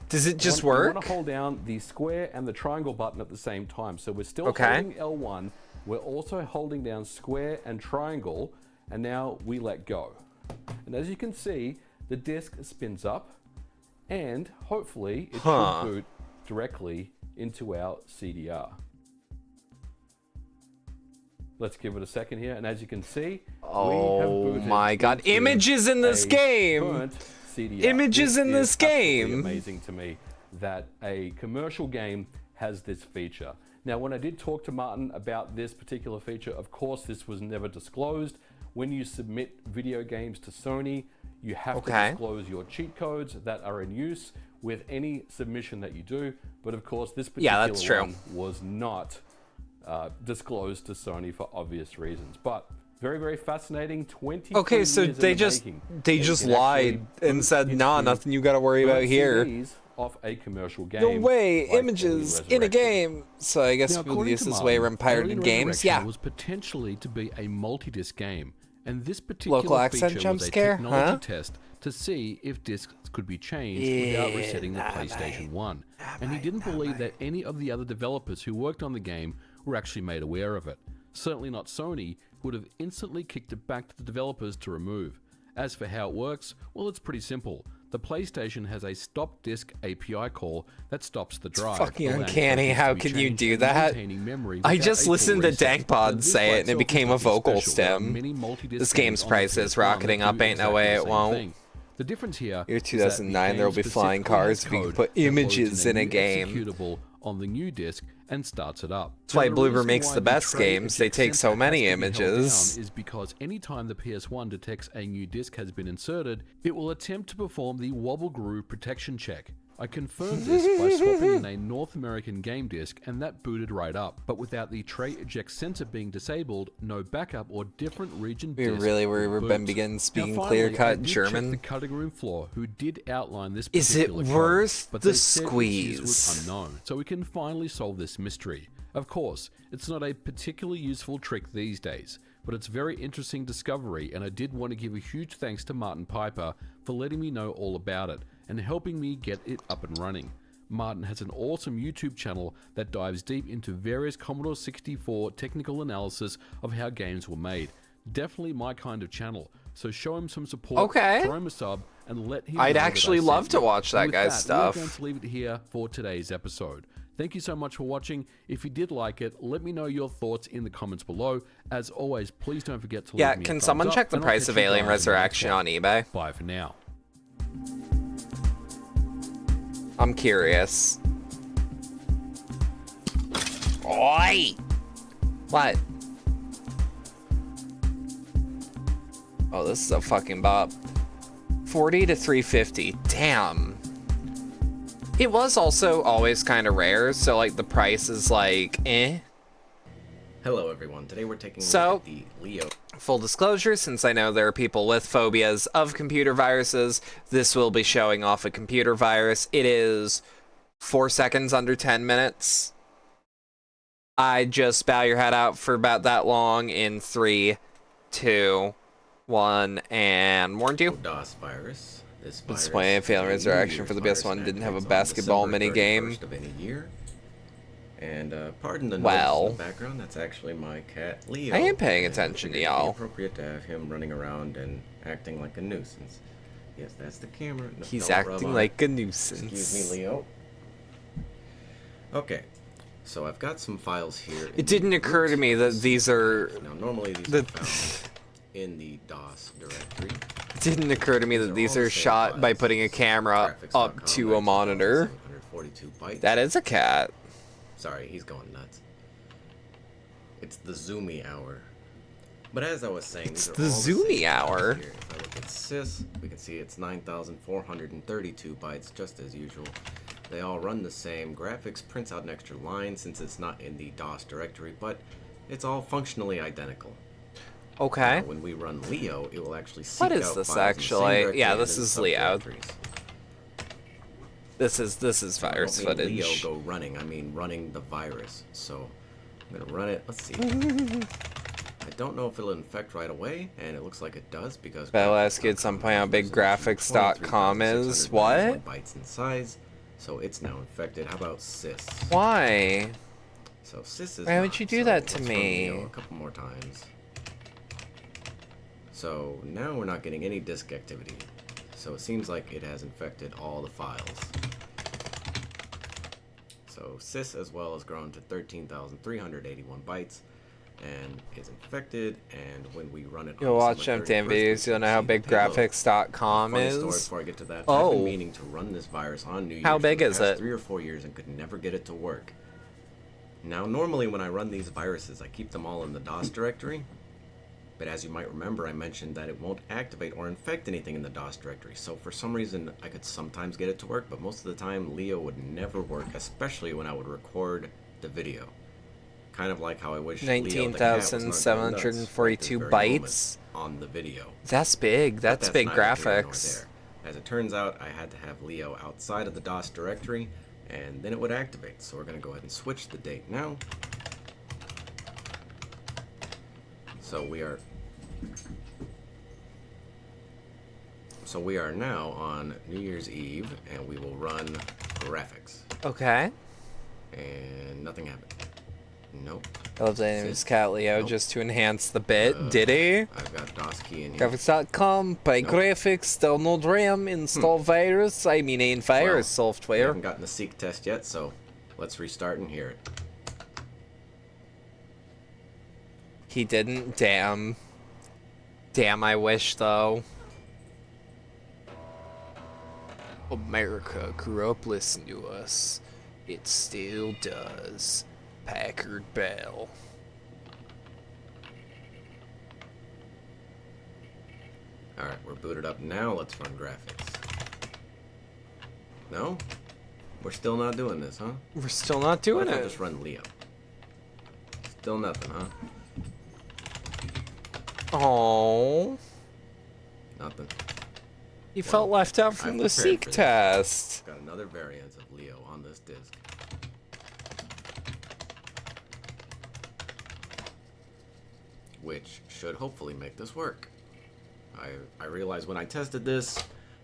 does it just work? We want to hold down the square and the triangle button at the same time. So we're still holding L1. We're also holding down square and triangle, and now we let go. And as you can see, the disc spins up, and hopefully it should boot directly into our CDR. Let's give it a second here, and as you can see, oh my god, images in this game! Images in this game! Amazing to me that a commercial game has this feature. Now, when I did talk to Martin about this particular feature, of course, this was never disclosed. When you submit video games to Sony, you have to disclose your cheat codes that are in use with any submission that you do. But of course, this particular one was not disclosed to Sony for obvious reasons. But very, very fascinating. 20 so they just lied and said, nah, nothing you got to worry about here. Off a commercial game. No way, images in a game. So I guess we'll use this way around pirated games. Yeah. Was potentially to be a multi-disc game, and this particular local accent feature jump was a scare, technology test to see if discs could be changed without resetting the PlayStation 1. And he didn't believe that any of the other developers who worked on the game were actually made aware of it. Certainly not Sony, who would have instantly kicked it back to the developers to remove. As for how it works, well, it's pretty simple. The PlayStation has a stop disk API call that stops the drive. It's fucking uncanny. How can you do that? I just listened to Dankpod say it and it became a vocal stem. This game's price is rocketing up, ain't no way it won't. The difference here Year 2009, there will be flying cars if you can put images in a game. Executable on the new disc and starts it up. That's why Bloober makes the best games. They take so many images. Is because anytime the PS1 detects a new disc has been inserted, it will attempt to perform the wobble groove protection check. I confirmed this by swapping in a North American game disc and that booted right up, but without the tray eject sensor being disabled, no backup or different region We disc really were Ben begins speaking clear-cut German. The cutting room floor, who did outline this Is it particular worth code, but the they said its use was squeeze? unknown, so we can finally solve this mystery. Of course, it's not a particularly useful trick these days, but it's a very interesting discovery, and I did want to give a huge thanks to Martin Piper for letting me know all about it and helping me get it up and running. Martin has an awesome YouTube channel that dives deep into various Commodore 64 technical analysis of how games were made. Definitely my kind of channel, so show him some support, Okay. throw him a sub, and let him I'd know that actually I sent love to you. watch that And with guy's stuff. We're going to leave it here for today's episode. Thank you so much for watching. If you did like it, let me know your thoughts in the comments below. As always, please don't forget to leave me a Can thumbs someone up, check the and I'll price catch of you Alien guys in the next Resurrection one. on eBay? Bye for now. I'm curious. Oi! What? Oh, this is a fucking bop. 40 to 350. Damn. It was also always kind of rare, so like the price is like, eh. Hello everyone, today we're taking a So, look at the Leo. Full disclosure, since I know there are people with phobias of computer viruses, this will be showing off a computer virus. It is 4 seconds under 10 minutes. I just bow your head out for about that long in 3, 2, 1, and warned you. DOS virus. This This virus way, is Failing a New Resurrection Year's for the virus PS1 and didn't have a activates on basketball December mini game. 31st of any year. And pardon the noise Well. in the background, that's actually my cat Leo. I am paying and attention to I figured it'd be y'all. appropriate to have him running around and acting like a nuisance. Yes, that's the camera. No, He's don't rub acting on like it. a nuisance. Excuse me, Leo. Okay, so I've got some files here. It didn't occur to me that these are... Now, normally these are found in the DOS directory. It didn't occur to me that these are shot by putting a camera up to a monitor. 142 bytes. That is a cat. Sorry, he's going nuts. It's the zoomy hour. But as I was saying, It's these the are all zoomy same hour. here. If I look at sys, we can see it's 9,432 bytes, just as usual. They all run the same. Graphics prints out an extra line since it's not in the DOS directory, but it's all functionally identical. Okay. Now, when we run Leo, it will actually seek What is out this files in the same actually? directory Yeah, and this in is Leo. subdirectories. This is So I virus don't mean footage. Leo go running, I mean running the virus. So I'm gonna run it. Let's see. I don't know if it'll infect right away, and it looks like it does because. But I'll ask you at some point how big graphics.com is. What? Bytes in size, so it's now infected. How about sys? Why? So sys is. Why would not, you do so that to let's run me? Leo a couple more times. So now we're not getting any disk activity. So it seems like it has infected all the files. So sys as well has grown to 13,381 bytes and is infected, and when we run it You'll on watch them December damn 31st, we videos, you'll can know how see big the payload. graphics.com Funny story is. before I get to that. I've Oh. been meaning to run this virus on New Year's How big for the is past it? 3 or 4 years and could never get it to work. Now normally when I run these viruses I keep them all in the DOS directory, but as you might remember I mentioned that it won't activate or infect anything in the DOS directory, so for some reason I could sometimes get it to work, but most of the time Leo would never work, especially when I would record the video. Kind of like how I wish Leo the cat was not going nuts right this 19,742 very bytes. moment on the video. That's big. But That's big neither here nor graphics. there. As it turns out, I had to have Leo outside of the DOS directory, and then it would activate. So we're going to go ahead and switch the date now. So we are now on New Year's Eve, and we will run graphics. Okay. And nothing happened. Nope. I love the name of his cat Leo just to enhance the bit. Did he? I've got DOS key in here. Graphics.com, by graphics, download RAM, install virus, antivirus We software. haven't gotten the seek test yet, so let's restart and hear it. He didn't? Damn. Damn, I wish, though. America grew up listening to us. It still does. Packard Bell. Alright, we're booted up now. Let's run graphics. No? We're still not doing this, huh? We're still not doing What if I it. just run Leo? Still nothing, huh? Oh. Nothing. He felt left out from the seek test. Got another variant of Leo on this disc. Which should hopefully make this work. I realized when I tested this,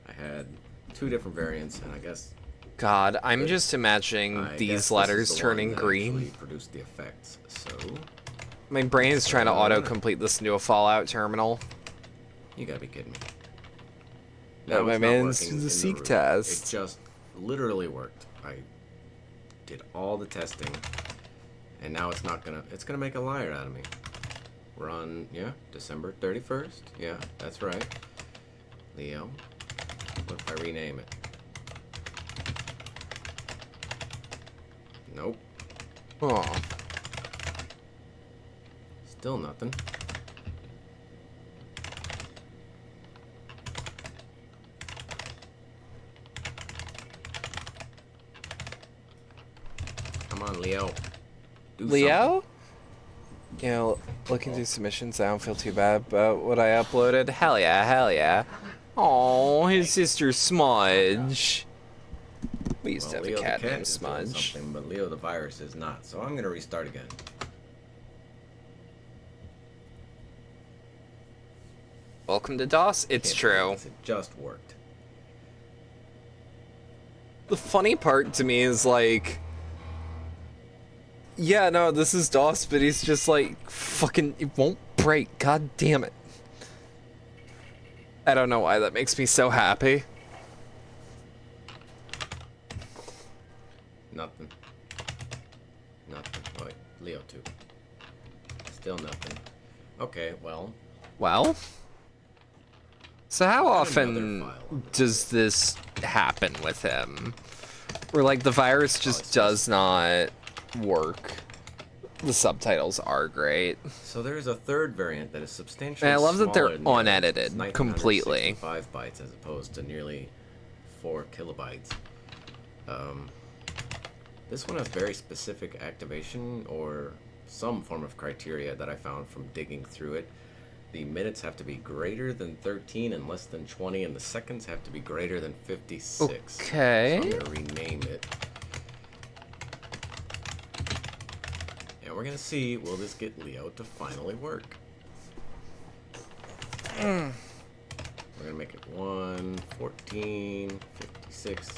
I had 2 different variants, and I guess... God, I'm just imagining these letters turning green. Produced the effects, so... My brain is trying to auto-complete this into a Fallout terminal. You gotta be kidding me. No, my it's not man's working the in seek room. test. It just literally worked. I did all the testing, and now it's not gonna... It's gonna make a liar out of me. We're on, yeah, December 31st. Yeah, that's right. Leo. What if I rename it? Nope. Oh. Still nothing. Come on, Leo. Do Leo? You know, looking through submissions, I don't feel too bad about what I uploaded. Hell yeah, hell yeah. Oh, his sister Smudge. We used to have Leo a cat the named is doing Smudge. something, but Leo the virus is not. So I'm gonna restart again. Welcome to DOS. It's true. It just worked. The funny part to me is like, yeah, no, this is DOS, but he's just like, fucking, it won't break. God damn it. I don't know why that makes me so happy. Nothing. Nothing. Oh, wait. Leo 2. Still nothing. Okay, well. Well? So how often does this happen with him? Where, like, the virus just does not work. The subtitles are great. So there's a third variant that is substantially And I love that they're smaller than the others. unedited It's completely. 5 bytes as opposed to nearly 4 kilobytes. This one has very specific activation or some form of criteria that I found from digging through it. The minutes have to be greater than 13 and less than 20, and the seconds have to be greater than 56. Okay. So I'm going to rename it. And we're going to see, will this get Leo to finally work? We're going to make it 1, 14, 56,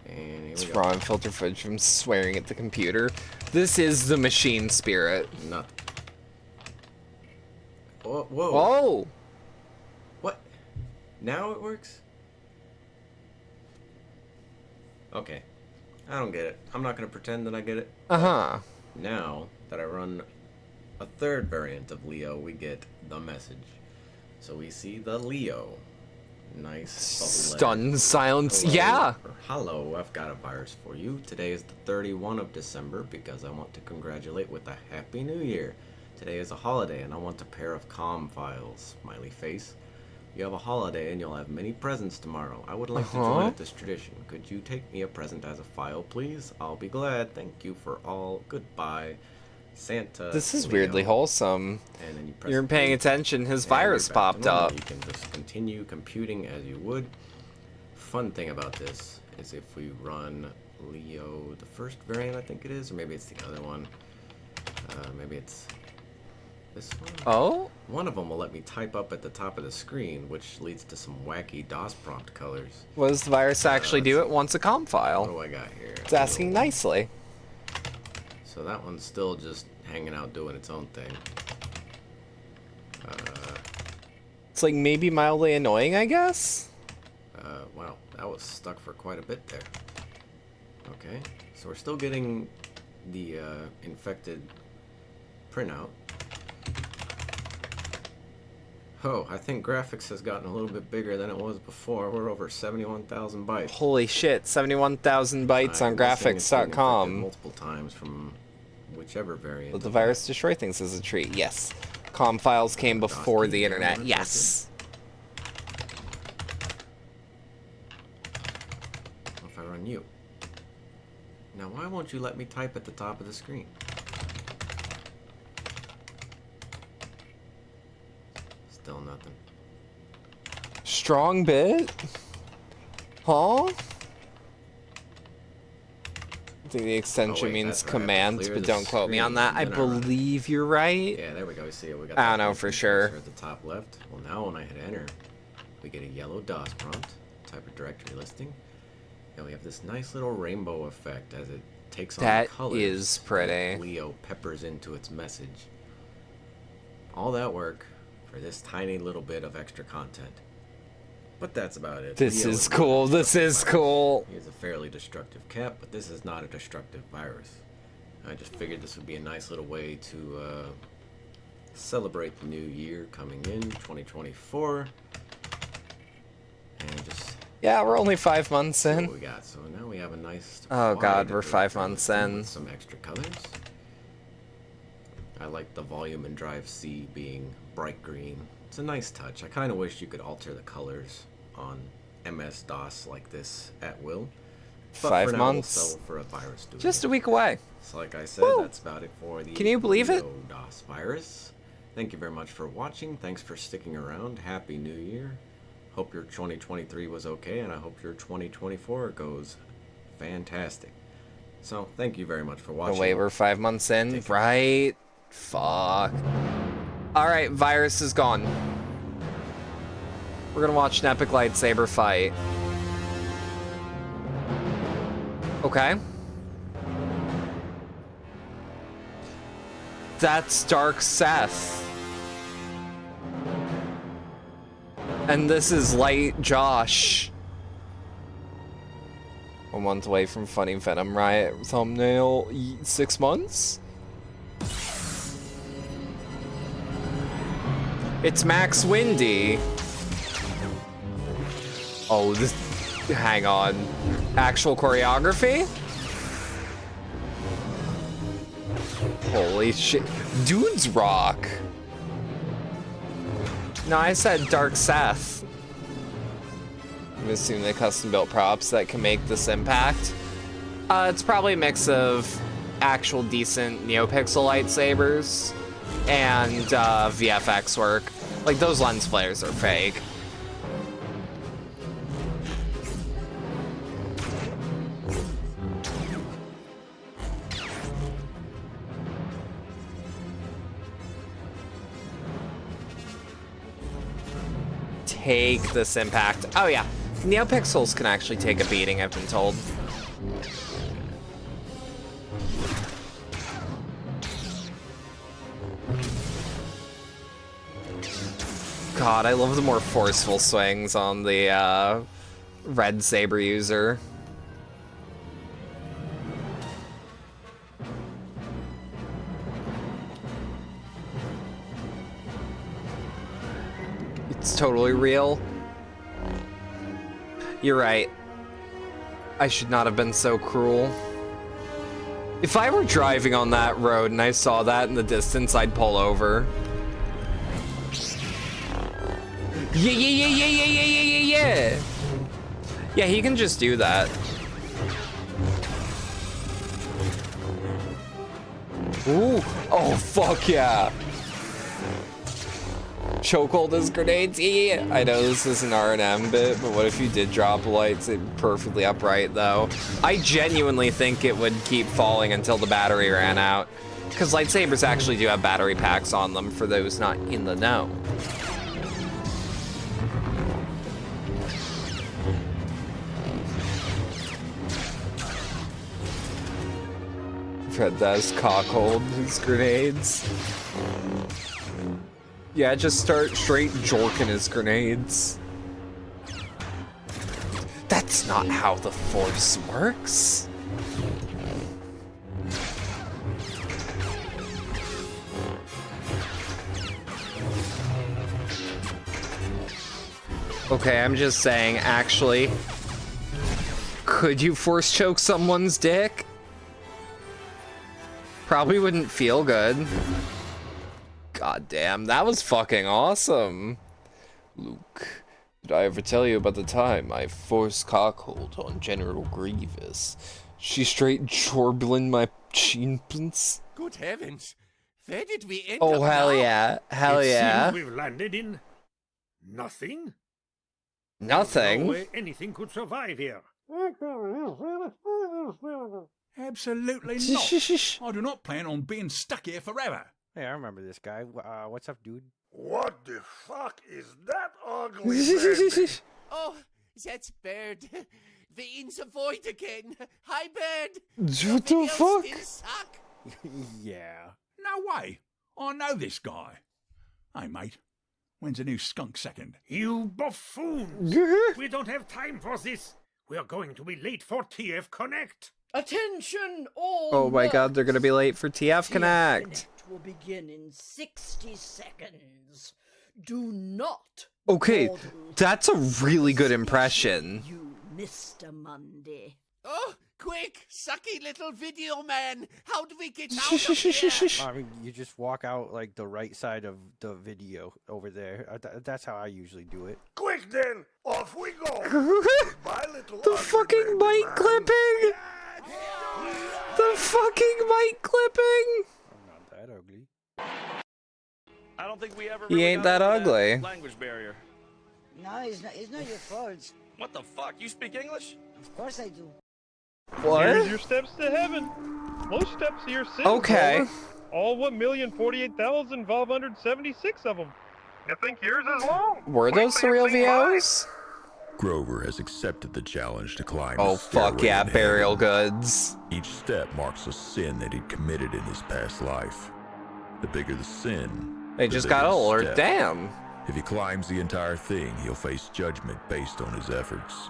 and here It's we go. raw and filter footage from swearing at the computer. This is the machine spirit. Nothing. Oh, whoa. Whoa! What? Now it works? Okay. I don't get it. I'm not going to pretend that I get it. Uh-huh. Now that I run a third variant of Leo, we get the message. So we see the Leo. Nice. Stun silence. Hello, Yeah. or hello, I've got a virus for you. Today is the 31 of December because I want to congratulate with a Happy New Year. Today is a holiday and I want a pair of COM files. Smiley face. You have a holiday and you'll have many presents tomorrow. I would like to join at this tradition. Could you take me a present as a file, please? I'll be glad. Thank you for all. Goodbye. Santa. This is Leo. weirdly wholesome. And then you press You weren't paying B, attention. His and virus you're back to popped normal. up. You can just continue computing as you would. Fun thing about this is if we run Leo, the first variant I think it is, or maybe it's the other one. Maybe it's this one. Oh? One of them will let me type up at the top of the screen, which leads to some wacky DOS prompt colors. What does the virus actually do? It wants a COM file. What do I got here? It's asking nicely. So that one's still just hanging out doing its own thing. It's like maybe mildly annoying, I guess? Wow, that was stuck for quite a bit there. Okay, so we're still getting the infected printout. Oh, I think graphics has gotten a little bit bigger than it was before. We're over 71,000 bytes. Holy shit, 71,000 bytes on graphics.com. Multiple times from whichever variant. Let the virus destroy things as a treat. Yes. COM files came before the internet. Yes. If I run you. Now, why won't you let me type at the top of the screen? Still nothing. Strong bit? Huh? I think the extension means command, but don't quote me on that. I believe you're right. Yeah, there we go. We see it. We got I don't know for sure. At the top left. Well, now when I hit enter, we get a yellow DOS prompt, type of directory listing, and we have this nice little rainbow effect as it takes on the colors. That is pretty. That Leo peppers into its message. All that work for this tiny little bit of extra content. But that's about it. This is cool. This is cool. He is a fairly destructive cat, but this is not a destructive virus. I just figured this would be a nice little way to celebrate the new year coming in, 2024. And just... Yeah, we're only 5 months in. What we got. So now we have a nice... Oh god, we're 5 months in. With some extra colors. I like the volume and drive C being bright green. It's a nice touch. I kind of wish you could alter the colors on MS-DOS like this at will. But 5 for now, months. we'll settle for a virus doing Just it. a week away. So like I said, that's about it for the Can you believe it? DOS virus. Thank you very much for watching. Thanks for sticking around. Happy New Year. Hope your 2023 was okay, and I hope your 2024 goes fantastic. So, thank you very much for watching. Oh wait, we're 5 months in, right? Fuck. Alright, virus is gone. We're gonna watch an epic lightsaber fight. Okay. That's Dark Seth. And this is Light Josh. 1 month away from Funny Venom Riot thumbnail. 6 months? It's Max Windy. Oh, this... Hang on. Actual choreography? Holy shit. Dudes rock. No, I said Dark Seth. I'm assuming the custom-built props that can make this impact. It's probably a mix of actual decent NeoPixel lightsabers and VFX work. Like, those lens flares are fake. Take this impact. Oh yeah, NeoPixels can actually take a beating, I've been told. God, I love the more forceful swings on the red saber user. It's totally real. You're right. I should not have been so cruel. If I were driving on that road and I saw that in the distance, I'd pull over. Yeah, yeah, yeah, yeah, yeah, yeah, yeah, yeah, yeah. Yeah, he can just do that. Ooh. Oh, fuck yeah. Chokehold as grenades, yeah. I know this is an R&M bit, but what if you did drop lights perfectly upright, though? I genuinely think it would keep falling until the battery ran out. Because lightsabers actually do have battery packs on them, for those not in the know. Tread that's cockhold his grenades. Yeah, just start straight jorking his grenades. That's not how the Force works. Okay, I'm just saying, actually, could you Force choke someone's dick? Probably wouldn't feel good. God damn, that was fucking awesome. Luke, did I ever tell you about the time I forced cockhold on General Grievous? She straight jorbling my chimpins. Good heavens. Where did we end Oh, up hell now? yeah. Hell yeah. Seems we've landed in nothing. Nothing? No way anything could survive here. Absolutely not. I do not plan on being stuck here forever. Hey, I remember this guy. What's up, dude? What the fuck is that ugly baby? Oh, that's Bird. We're in the void again. Hi, Bird. What the fuck? Still suck. Yeah. No way. I know this guy. Hey, mate. When's the new skunk second? You buffoons! We don't have time for this. We are going to be late for TF Connect. Attention, all. Oh my god, they're gonna be late for TF Connect. Connect will begin in 60 seconds. Do not. Okay, that's a really good impression. You, Mr. Mundy. Oh, quick, sucky little video man. How do we get out of here? I mean, you just walk out like the right side of the video over there. That's how I usually do it. Quick then, off we go. My little The fucking mic clipping! The fucking mic clipping! I'm not that ugly. I don't think we ever He really ain't got that over ugly. Language barrier. No, it's not your fault. What the fuck? You speak English? Of course I do. What? Here's your steps to heaven. Most steps to your sin. Okay. Grover. All 1,048,576 of them. You think yours is long? Were those the real VOs? Grover has accepted the challenge to climb. Oh, the fuck stairway yeah, in burial heaven. goods. Each step marks a sin that he'd committed in his past life. The bigger the sin, They the just bigger got the older. step. Damn. If he climbs the entire thing, he'll face judgment based on his efforts.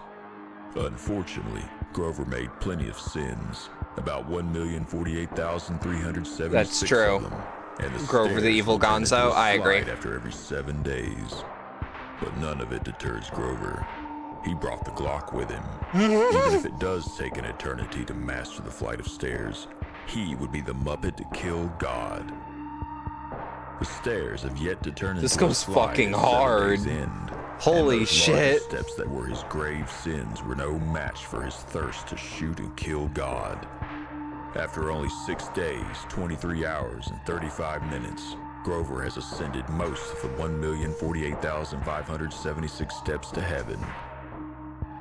Unfortunately, Grover made plenty of sins. About 1,048,376 That's true. of them. And the Grover the stairs evil will turn into gonzo, a I agree. slide after every 7 days. But none of it deters Grover. He brought the Glock with him. Even if it does take an eternity to master the flight of stairs, he would be the Muppet to kill God. The stairs have yet to turn This into goes a slide fucking at 7 hard. days' end. Holy And those shit. larger steps that were his grave sins were no match for his thirst to shoot and kill God. After only 6 days, 23 hours, and 35 minutes, Grover has ascended most of the 1,048,576 steps to heaven.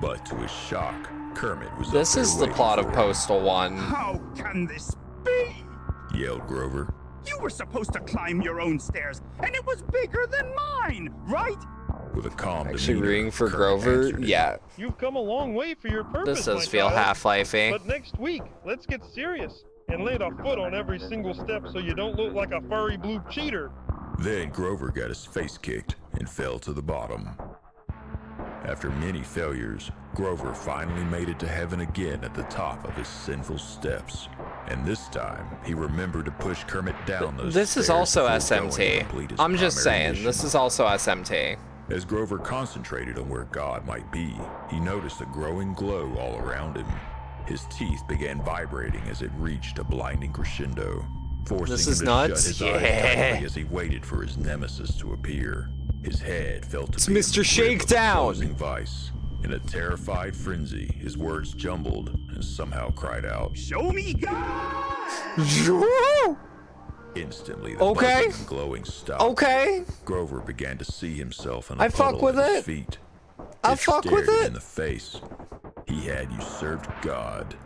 But to his shock, Kermit was This up there is the waiting plot of for him. Postal 1. How can this be? Yelled Grover. You were supposed to climb your own stairs, and it was bigger than mine, right? With a calm Actually demeanor, rooting for Kermit Grover? answered him. Yeah. You've come a long way for your purpose, This does my feel child. Half-Life-y. But next week, let's get serious and land a foot on every single step so you don't look like a furry blue cheater. Then Grover got his face kicked and fell to the bottom. After many failures, Grover finally made it to heaven again at the top of his sinful steps. And this time, he remembered to push Kermit down those This is stairs also before going to SMT. complete his I'm just primary saying, mission. this is also SMT. As Grover concentrated on where God might be, he noticed a growing glow all around him. His teeth began vibrating as it reached a blinding crescendo, forcing This him is to nuts? shut his Yeah. eyes tightly as he waited for his nemesis to appear. His head felt to It's be in Mr. the grip of a Shakedown. closing vice. In a terrified frenzy, his words jumbled and somehow cried out, Show me God! Instantly, the Okay. buzzing and glowing stopped. Okay. Grover began to see himself in a I fuck puddle with at his it. feet. I It fuck with stared him it. in the face. He had usurped God.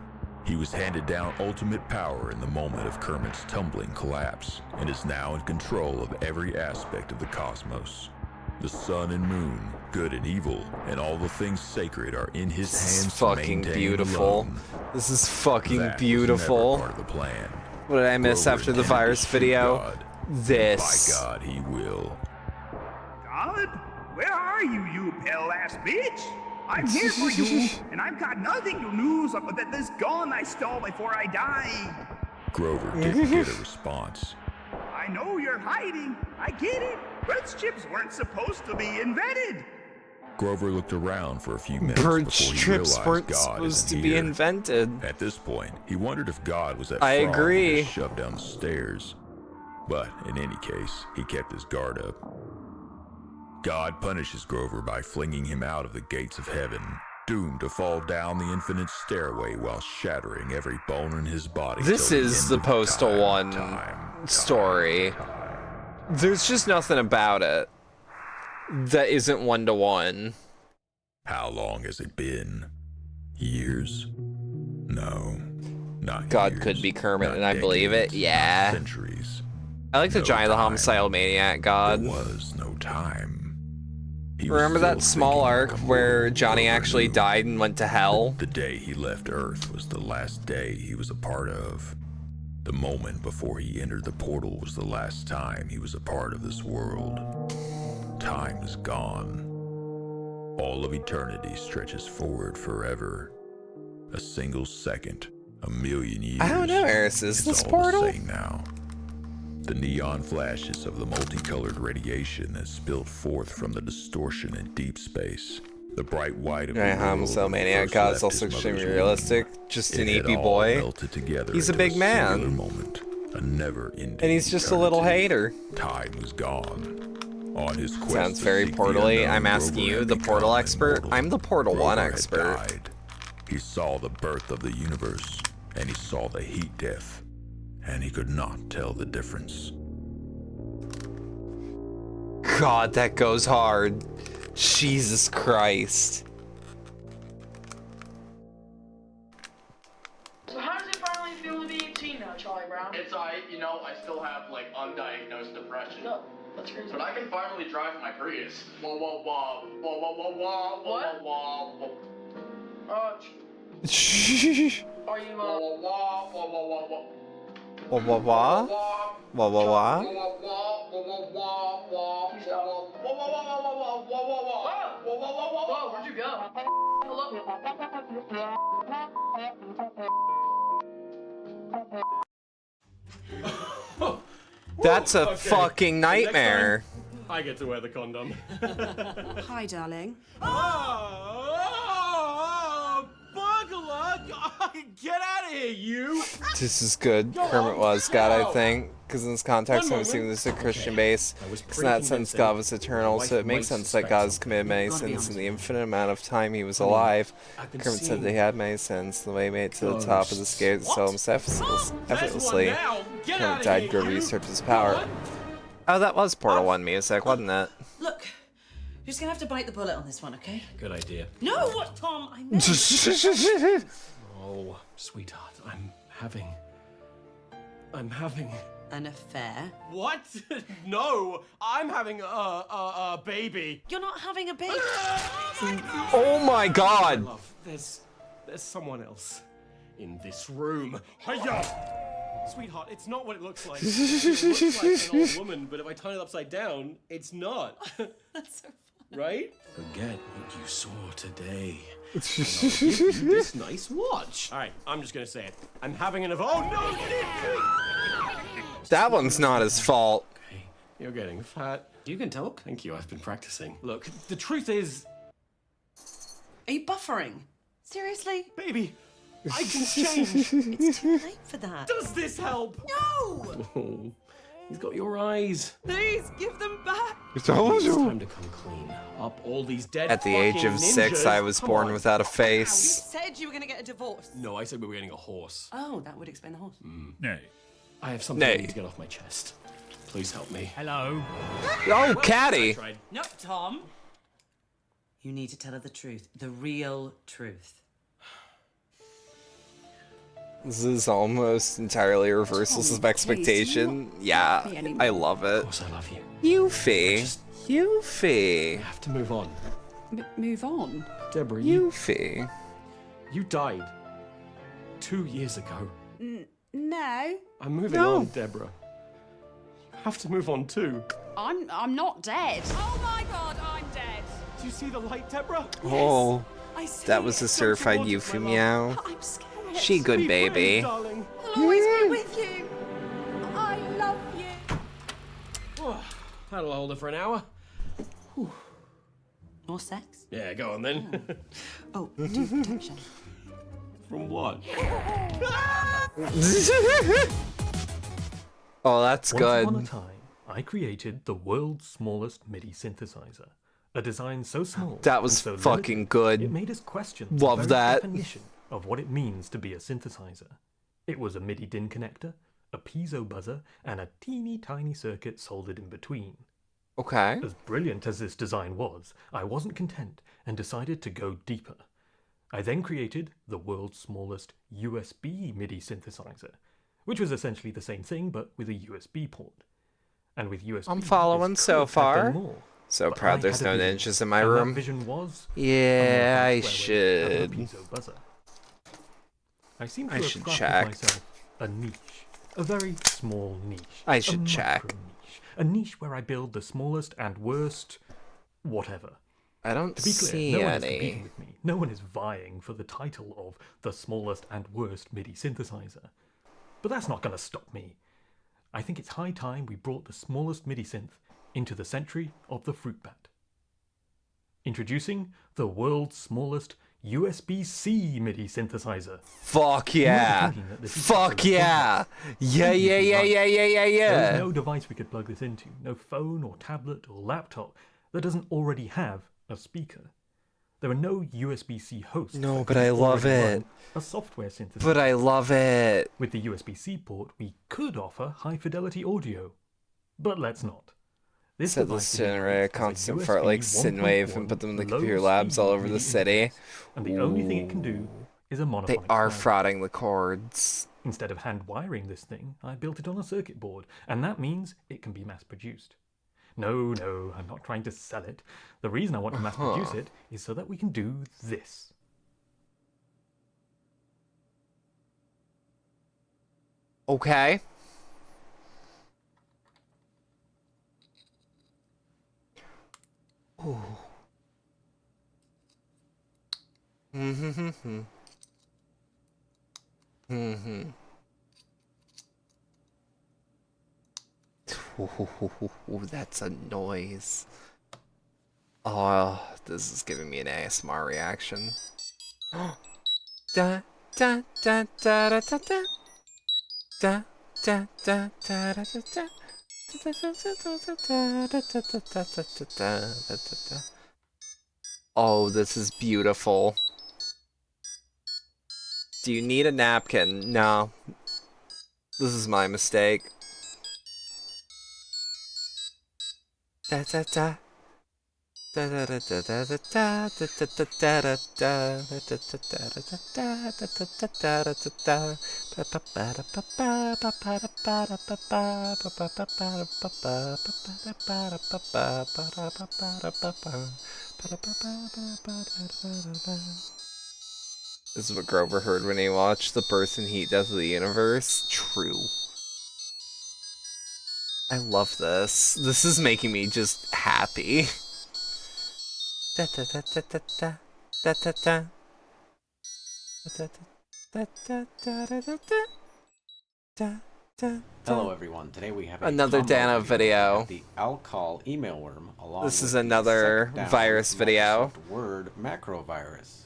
He was handed down ultimate power in the moment of Kermit's tumbling collapse, and is now in control of every aspect of the cosmos. The sun and moon, good and evil, and all the things sacred are in his This is hands. fucking to maintain beautiful. alone. This is fucking That was beautiful. never part of the plan. What did I miss Grover after the intended to virus shoot video? God. This. By God, he will. God? Where are you, you pale-ass bitch? I'm here for you, and I've got nothing to lose but this gun I stole before I died. Grover didn't get a response. I know you're hiding. I get it. Bird chips weren't supposed to be invented. Grover looked around for a few minutes Bird before he strips realized weren't God supposed isn't to be here. invented. At this point, he wondered if God was that I frog agree. he just shoved down the stairs. But in any case, he kept his guard up. God punishes Grover by flinging him out of the gates of heaven, doomed to fall down the infinite stairway while shattering every bone in his body. This till is end the of Postal One story. There's just nothing about it that isn't one-to-one. How long has it been? Years? No, not God years. could be Kermit, Not and I believe it. decades, Yeah. not centuries. I like the No Giant the time. Homicidal Maniac God. There was no time. He was Remember that still small thinking arc like a where mortal Johnny Grover actually knew. died and went to hell? The day he left Earth was the last day he was a part of. The moment before he entered the portal was the last time he was a part of this world. Time is gone. All of eternity stretches forward forever. A single second, a million years. I don't know, Eris, is It's this all Portal? the same now. The neon flashes of the multicolored radiation that spilled forth from the distortion in deep space. The bright white of the Giant world Homicidal when he Maniac first God left is also his extremely mother's realistic. womb. Just It an had EP all boy. melted together He's a into big singular man. moment, a never-ending And he's just a little eternity. hater. Time was gone. On his quest Sounds to very seek the Portal-y. unknown, I'm asking Grover you, had the Portal become expert. immortal. I'm the Portal One Grover had expert. died. He saw the birth of the universe, and he saw the heat death, and he could not tell the difference. God, that goes hard. Jesus Christ. So how does it finally feel to be 18 now, Charlie Brown? It's alright, you know, I still have like undiagnosed depression. No, that's crazy. But I can finally drive my Prius. Whoa, whoa, whoa, whoa, whoa, whoa, whoa, What? whoa, whoa, whoa. Are you, Whoa, whoa, whoa, whoa, whoa, whoa. Wah wah wah? Wah wah wah? Whoa, where'd you go? Hello? That's a fucking nightmare. I get to wear the condom. Hi, darling. Oh, burglar! Get out of here, you! This is good. Kermit was God, I think. Because in this context, I'm assuming this is a Christian base. Because in that sense, God was eternal, so it makes sense that God has committed many sins in the infinite amount of time he was alive. Kermit said that he had many sins. The way he made it to the top of the scales so effortlessly. Kermit died, Grover usurped his power. Oh, that was Portal 1 music, wasn't it? Look, you're just gonna have to bite the bullet on this one, okay? Good idea. No, what, Tom? I meant. Oh, sweetheart, I'm having An affair? What? No, I'm having a baby. You're not having a baby. Oh my god! Love, there's someone else in this room. Hiya! Sweetheart, it's not what it looks like. It looks like an old woman, but if I turn it upside down, it's not. That's so funny. Right? Forget what you saw today. And I'll give you this nice watch. All right, I'm just gonna say it. I'm having an oh no! That one's not his fault. Okay, you're getting fat. You can talk. Thank you. I've been practicing. Look, the truth is, Are you buffering? Seriously? baby, I can change. It's too late for that. Does this help? No! Oh, he's got your eyes. Please give them back. It's time to come clean up all these dead. At the age of 6, I was born without a You face. said you were gonna get a divorce. No, I said we were getting a horse. Oh, that would explain the horse. Nay. I have something I Nay. need to get off my chest. Please help me. Hello. Oh, Caddy! No, Tom. You need to tell her the truth. The real truth. This is almost entirely reversals of expectation. Yeah, I love it. Of course I love you. Yuffie. Yuffie. I have to move on. Move on. Deborah, Yuffie. you died 2 years ago. No. I'm moving on, Deborah. You have to move on too. I'm not dead. Oh my god, I'm dead. Do you see the light, Deborah? Oh, I see that was a it. certified Yuffie meow. I'm scared. She good Be brave, baby. darling. I'll always be with you. I love you. Oh, that'll hold her for an hour. Whew. More sex? Yeah, go on then. Oh, do protection. From what? Oh, that's good. Once upon a time, I created the world's smallest MIDI synthesizer. A design so small That was and so fucking limited, good. It made us question Love the very that. definition of what it means to be a synthesizer. It was a MIDI DIN connector, a piezo buzzer, and a teeny tiny circuit soldered in between. Okay. As brilliant as this design was, I wasn't content and decided to go deeper. I then created the world's smallest USB MIDI synthesizer, which was essentially the same thing but with a USB port. And with USB, I'm following so far. More, So but proud I there's had a no vision, ninjas in my and room. That vision was Yeah, I a should. piezo buzzer. I seem to I have should crafted check. myself a niche, a very small niche. I a should check. micro niche, a niche where I build the smallest and worst, whatever. I don't To be clear, see no one is any. competing with me. No one is vying for the title of the smallest and worst MIDI synthesizer. But that's not going to stop me. I think it's high time we brought the smallest MIDI synth into the century of the fruit bat. Introducing the world's smallest USB-C MIDI synthesizer. Fuck You might be yeah. thinking that this is Fuck so yeah. complex. Yeah, yeah, yeah, yeah, yeah, yeah, There yeah. is no device we could plug this into, no phone or tablet or laptop that doesn't already have a speaker. There are no USB-C hosts. No, that but can I love already it. run a software synthesizer. But I love it. With the USB-C port, we could offer high-fidelity audio, but let's not. This Said device this is generate a equipped as a constant USB fart like Synwave and put them in the computer labs all over the city. And the only thing it can do is a They monophonic are sound. frauding the chords. Instead of hand wiring this thing, I built it on a circuit board, and that means it can be mass-produced. No, I'm not trying to sell it. The reason I want to mass-produce it is so that we can do this. Okay. Ooh. Mm-hmm. Mm-hmm. Ooh, that's a noise. Oh, this is giving me an ASMR reaction. Da da da da da da da. Da da da da da da da. Oh, this is beautiful. Do you need a napkin? No. This is my mistake. Da da da. Da da da da da da da da da da da This is what Grover heard when he watched The Birth and Heat Death of the Universe. True. I love this. This is making me just happy. Da da da da da da da da da da da da da da da da da. Hello everyone, today we have Another Dano video. The Alcol email worm along This with is the another second down virus video. Microsoft Word macro virus.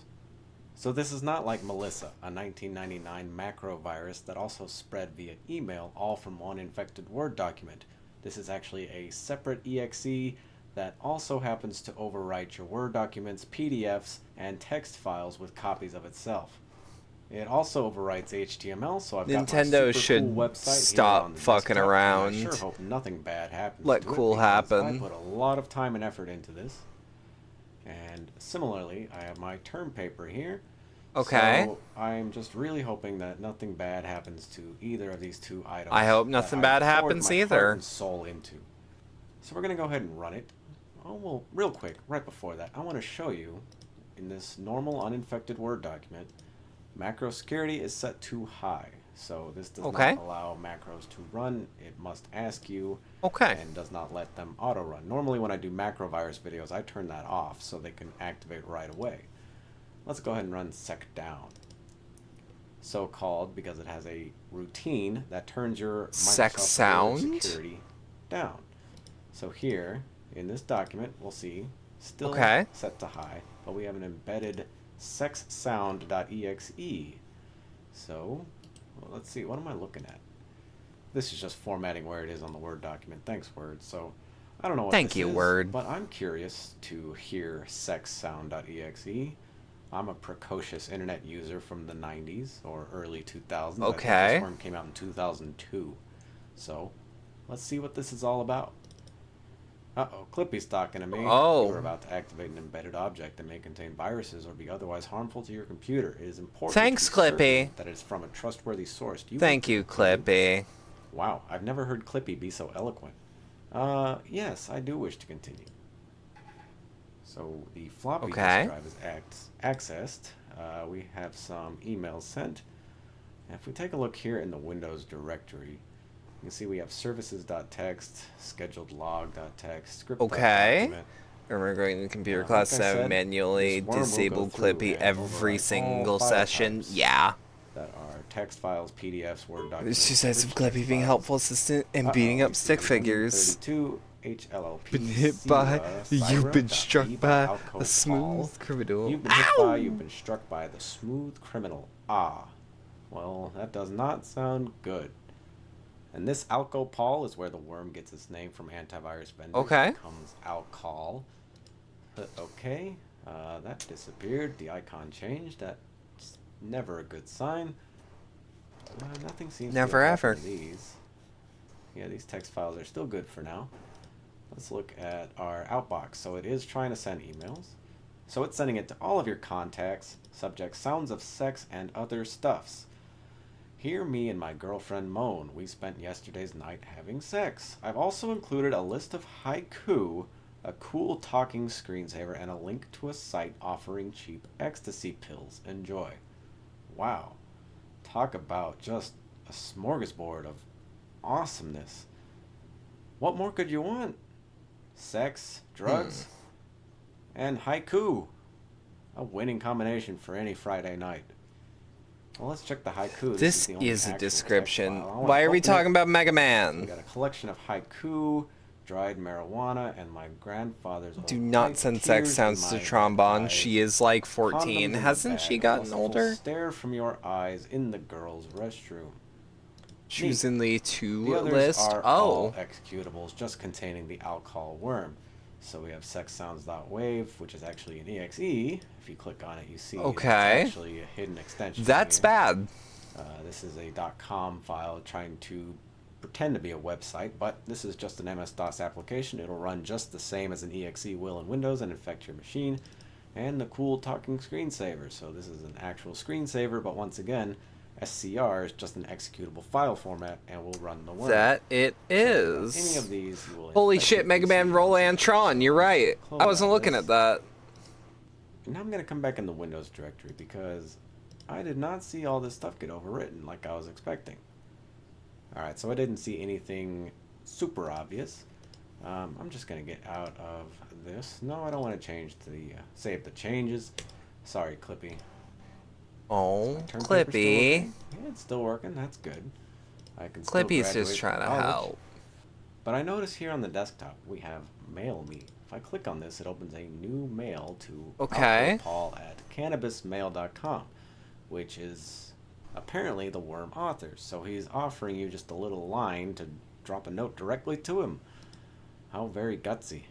So this is not like Melissa, a 1999 macro virus that also spread via email, all from one infected Word document. This is actually a separate exe that also happens to overwrite your Word documents, PDFs, and text files with copies of itself. It also overwrites HTML, so I've got my Nintendo super should cool website stop here on the fucking desktop, around. and I sure hope nothing bad happens Let to it cool because happen. I put a lot of time and effort into this. And similarly, I have my term paper here. Okay. So I'm just really hoping that nothing bad happens to either of these two items. I hope that nothing I've bad poured happens my either. heart and soul into. So we're gonna go ahead and run it. Oh well, real quick, right before that, I want to show you in this normal uninfected Word document, macro security is set to high. So this does Okay. not allow macros to run. It must ask you. Okay. And does not let them auto run. Normally when I do macro virus videos, I turn that off so they can activate right away. Let's go ahead and run sec down. So called because it has a routine that turns your Sec Microsoft sound? Word security down. So here in this document, we'll see still Okay. set to high, but we have an embedded sexsound.exe. So well, let's see, what am I looking at? This is just formatting where it is on the Word document. Thanks, Word. So I don't know what Thank this you, is, Word. but I'm curious to hear sexsound.exe. I'm a precocious internet user from the 90s or early 2000s. I think Okay. this worm came out in 2002. So let's see what this is all about. Uh-oh, Clippy's talking to me. Oh. You are about to activate an embedded object that may contain viruses or be otherwise harmful to your computer. It is important Thanks, to be certain Clippy. that it is from a trustworthy source. Do you Thank want to you, continue? Clippy. Wow, I've never heard Clippy be so eloquent. Yes, I do wish to continue. So the floppy Okay. disk drive is accessed. We have some emails sent. And if we take a look here in the Windows directory, you can see we have services.txt, scheduled log.txt, script. Okay. Remember going to computer class like I to said, manually this worm will disable go through Clippy and every overwrite single all file session. types Yeah. that are text files, PDFs, Word documents. It's just as rich if Clippy text being a files. helpful assistant and beating up stick figures. 32 HLLP, Been hit by, you've been struck by a smooth criminal. You've been hit by, you've been struck by the smooth criminal. Ah. Well, that does not sound good. And this alcopol is where the worm gets its name from antivirus vendors. Okay. It becomes alcol. Okay. That disappeared. The icon changed. That's never a good sign. Nothing seems Never to have ever. happened to these. Yeah, these text files are still good for now. Let's look at our outbox. So it is trying to send emails. So it's sending it to all of your contacts, subject sounds of sex and other stuffs. Hear me and my girlfriend moan. We spent yesterday's night having sex. I've also included a list of haiku, a cool talking screensaver, and a link to a site offering cheap ecstasy pills. Enjoy. Wow. Talk about just a smorgasbord of awesomeness. What more could you want? Sex, drugs, and haiku. A winning combination for any Friday night. Well, let's check the haiku. This the only is a actual text description. file. I wanna Why are we open talking it. about Mega We Man? got a collection of haiku, dried marijuana, and my grandfather's Do old not pipe, send sex tears in sounds to my trombone. eyes, She is like condoms 14. in the Hasn't she bag, gotten lustful older? Stare from your eyes in the girls' restroom. She's in the to The others list. are Oh. all executables just containing the alcohol worm. So we have sexsounds.wave, which is actually an exe. If you click on it, you see Okay. it's actually a hidden extension. That's here. bad. This is a .com file trying to pretend to be a website, but this is just an MS-DOS application. It'll run just the same as an exe will in Windows and infect your machine. And the cool talking screensaver. So this is an actual screensaver, but once again, SCR is just an executable file format and will run the worm. That it is. Any of these, you will Holy infect shit, your Mega PC. Man Rolantron. You're right. Close I wasn't out looking this. at that. Now I'm going to come back in the Windows directory because I did not see all this stuff get overwritten like I was expecting. Alright, so I didn't see anything super obvious. I'm just going to get out of this. No, I don't want to change to the save the changes. Sorry, Clippy. Oh, Turn paper's still Clippy. working? Yeah, it's still working. That's good. I can still Clippy's graduate just from trying to college. help. But I notice here on the desktop we have Mail Me. If I click on this, it opens a new mail to Okay. Paul at cannabismail.com, which is apparently the worm author. So he's offering you just a little line to drop a note directly to him. How very gutsy.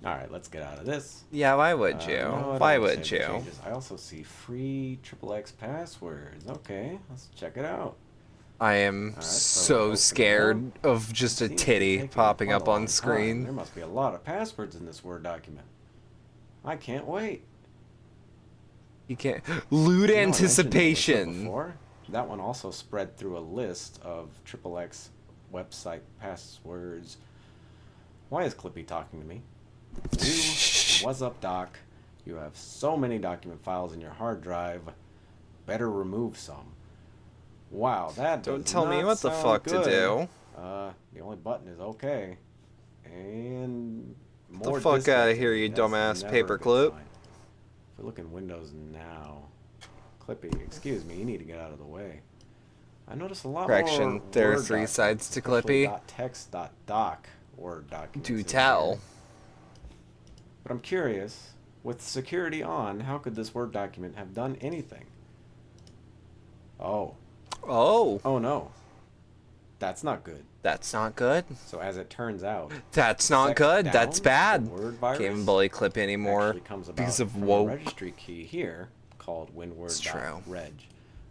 Alright, let's get out of this. Yeah, why would you? No, I don't Why wanna would save the you? changes. I also see free XXX passwords. Okay, let's check it out. I am Alright, so open it scared up. of just a Seems to be titty taking popping quite a up long on time. screen. There must be a lot of passwords in this Word document. I can't wait. You can't. Lewd You know, I mentioned Melissa anticipation. before. That one also spread through a list of XXX website passwords. Why is Clippy talking to me? What's up, Doc? You have so many document files in your hard drive. Better remove some. Wow, that Don't does tell me not what the sound fuck good. to do. The only button is okay. And Get the more fuck disk out of here, activity. you That's dumbass never a good paperclip. sign. If we look in Windows now, Clippy, excuse me, you need to get out of the way. I notice a lot Correction, more there are Word 3 sides to especially Clippy. .text.doc Word documents. Do in tell. here. But I'm curious, with security on, how could this Word document have done anything? Oh. Oh. Oh no. That's not good. That's not good. So as it turns out, That's not good. That's bad. Word virus Can't even bully Clippy anymore actually comes about because of from a woke. registry key here called It's true. winword.reg,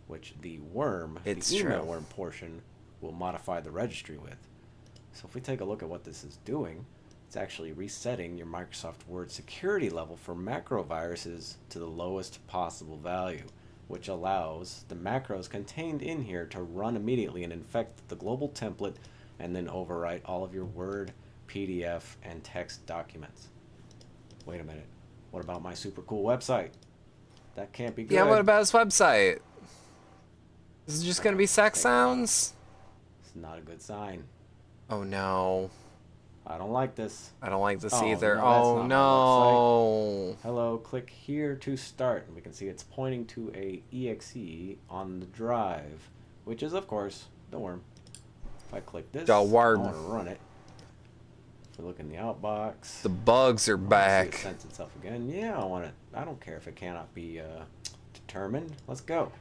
which the worm, It's the email true. worm portion, will modify the registry with. So if we take a look at what this is doing, it's actually resetting your Microsoft Word security level for macro viruses to the lowest possible value, which allows the macros contained in here to run immediately and infect the global template and then overwrite all of your Word, PDF, and text documents. Wait a minute. What about my super cool website? That can't be good. Yeah, what about his website? Is it just gonna be sex sounds? It's not a good sign. Oh no. I don't like this. I don't like this Oh, either. no, that's Oh not my no. website. Hello, click here to start. And we can see it's pointing to a exe on the drive, which is, of course, the worm. If I click this, The worm. I want to run it. If we look in the outbox, The bugs are I wanna see back. it sense itself again. Yeah, I want it. I don't care if it cannot be determined. Let's go.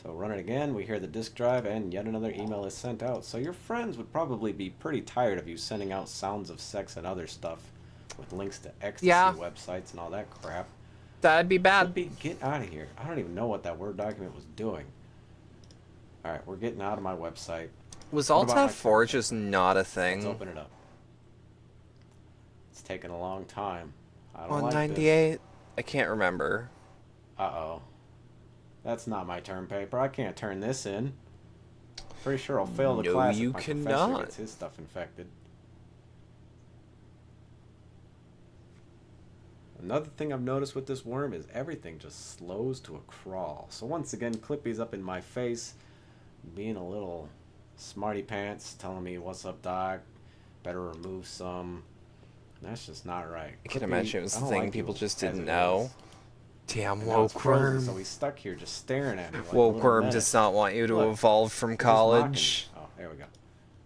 So run it again. We hear the disk drive, and yet another email is sent out. So your friends would probably be pretty tired of you sending out sounds of sex and other stuff with links to ecstasy websites and all that crap. That'd be bad. Get out of here. I don't even know what that Word document was doing. All right, we're getting out of my website. Was What Alt about my F4 just not a Let's thing? open it up. It's taken a long time. I don't like this. 198? I can't remember. Uh-oh. That's not my term paper. I can't turn this in. Pretty sure I'll fail the No, class you if my professor cannot. gets his stuff infected. Another thing I've noticed with this worm is everything just slows to a crawl. So once again, Clippy's up in my face, being a little smarty pants, telling me, what's up, doc? Better remove some. That's just not right. I can Clippy, imagine it was I the don't thing like people you just as didn't it know. is. Damn And now it's woke frozen, worm. so he's stuck here just staring at me like a Woke little worm menace. does not want you to Look, evolve from he's just mocking me. college. Oh, there we go.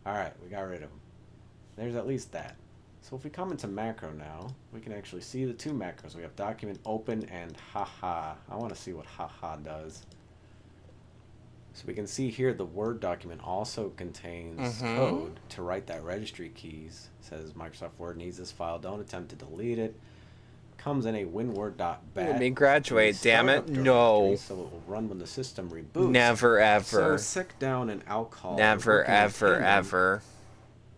Alright, we got rid of him. There's at least that. So if we come into macro now, we can actually see the two macros. We have document open and haha. I want to see what haha does. So we can see here the Word document also contains code to write that registry keys. It says Microsoft Word needs this file. Don't attempt to delete it. Comes in a winword.bat. Let me graduate, damn it. startup No. directory, so it will run when the system reboots. Never So ever. sick down and alcohol. Never working in ever tandem. ever.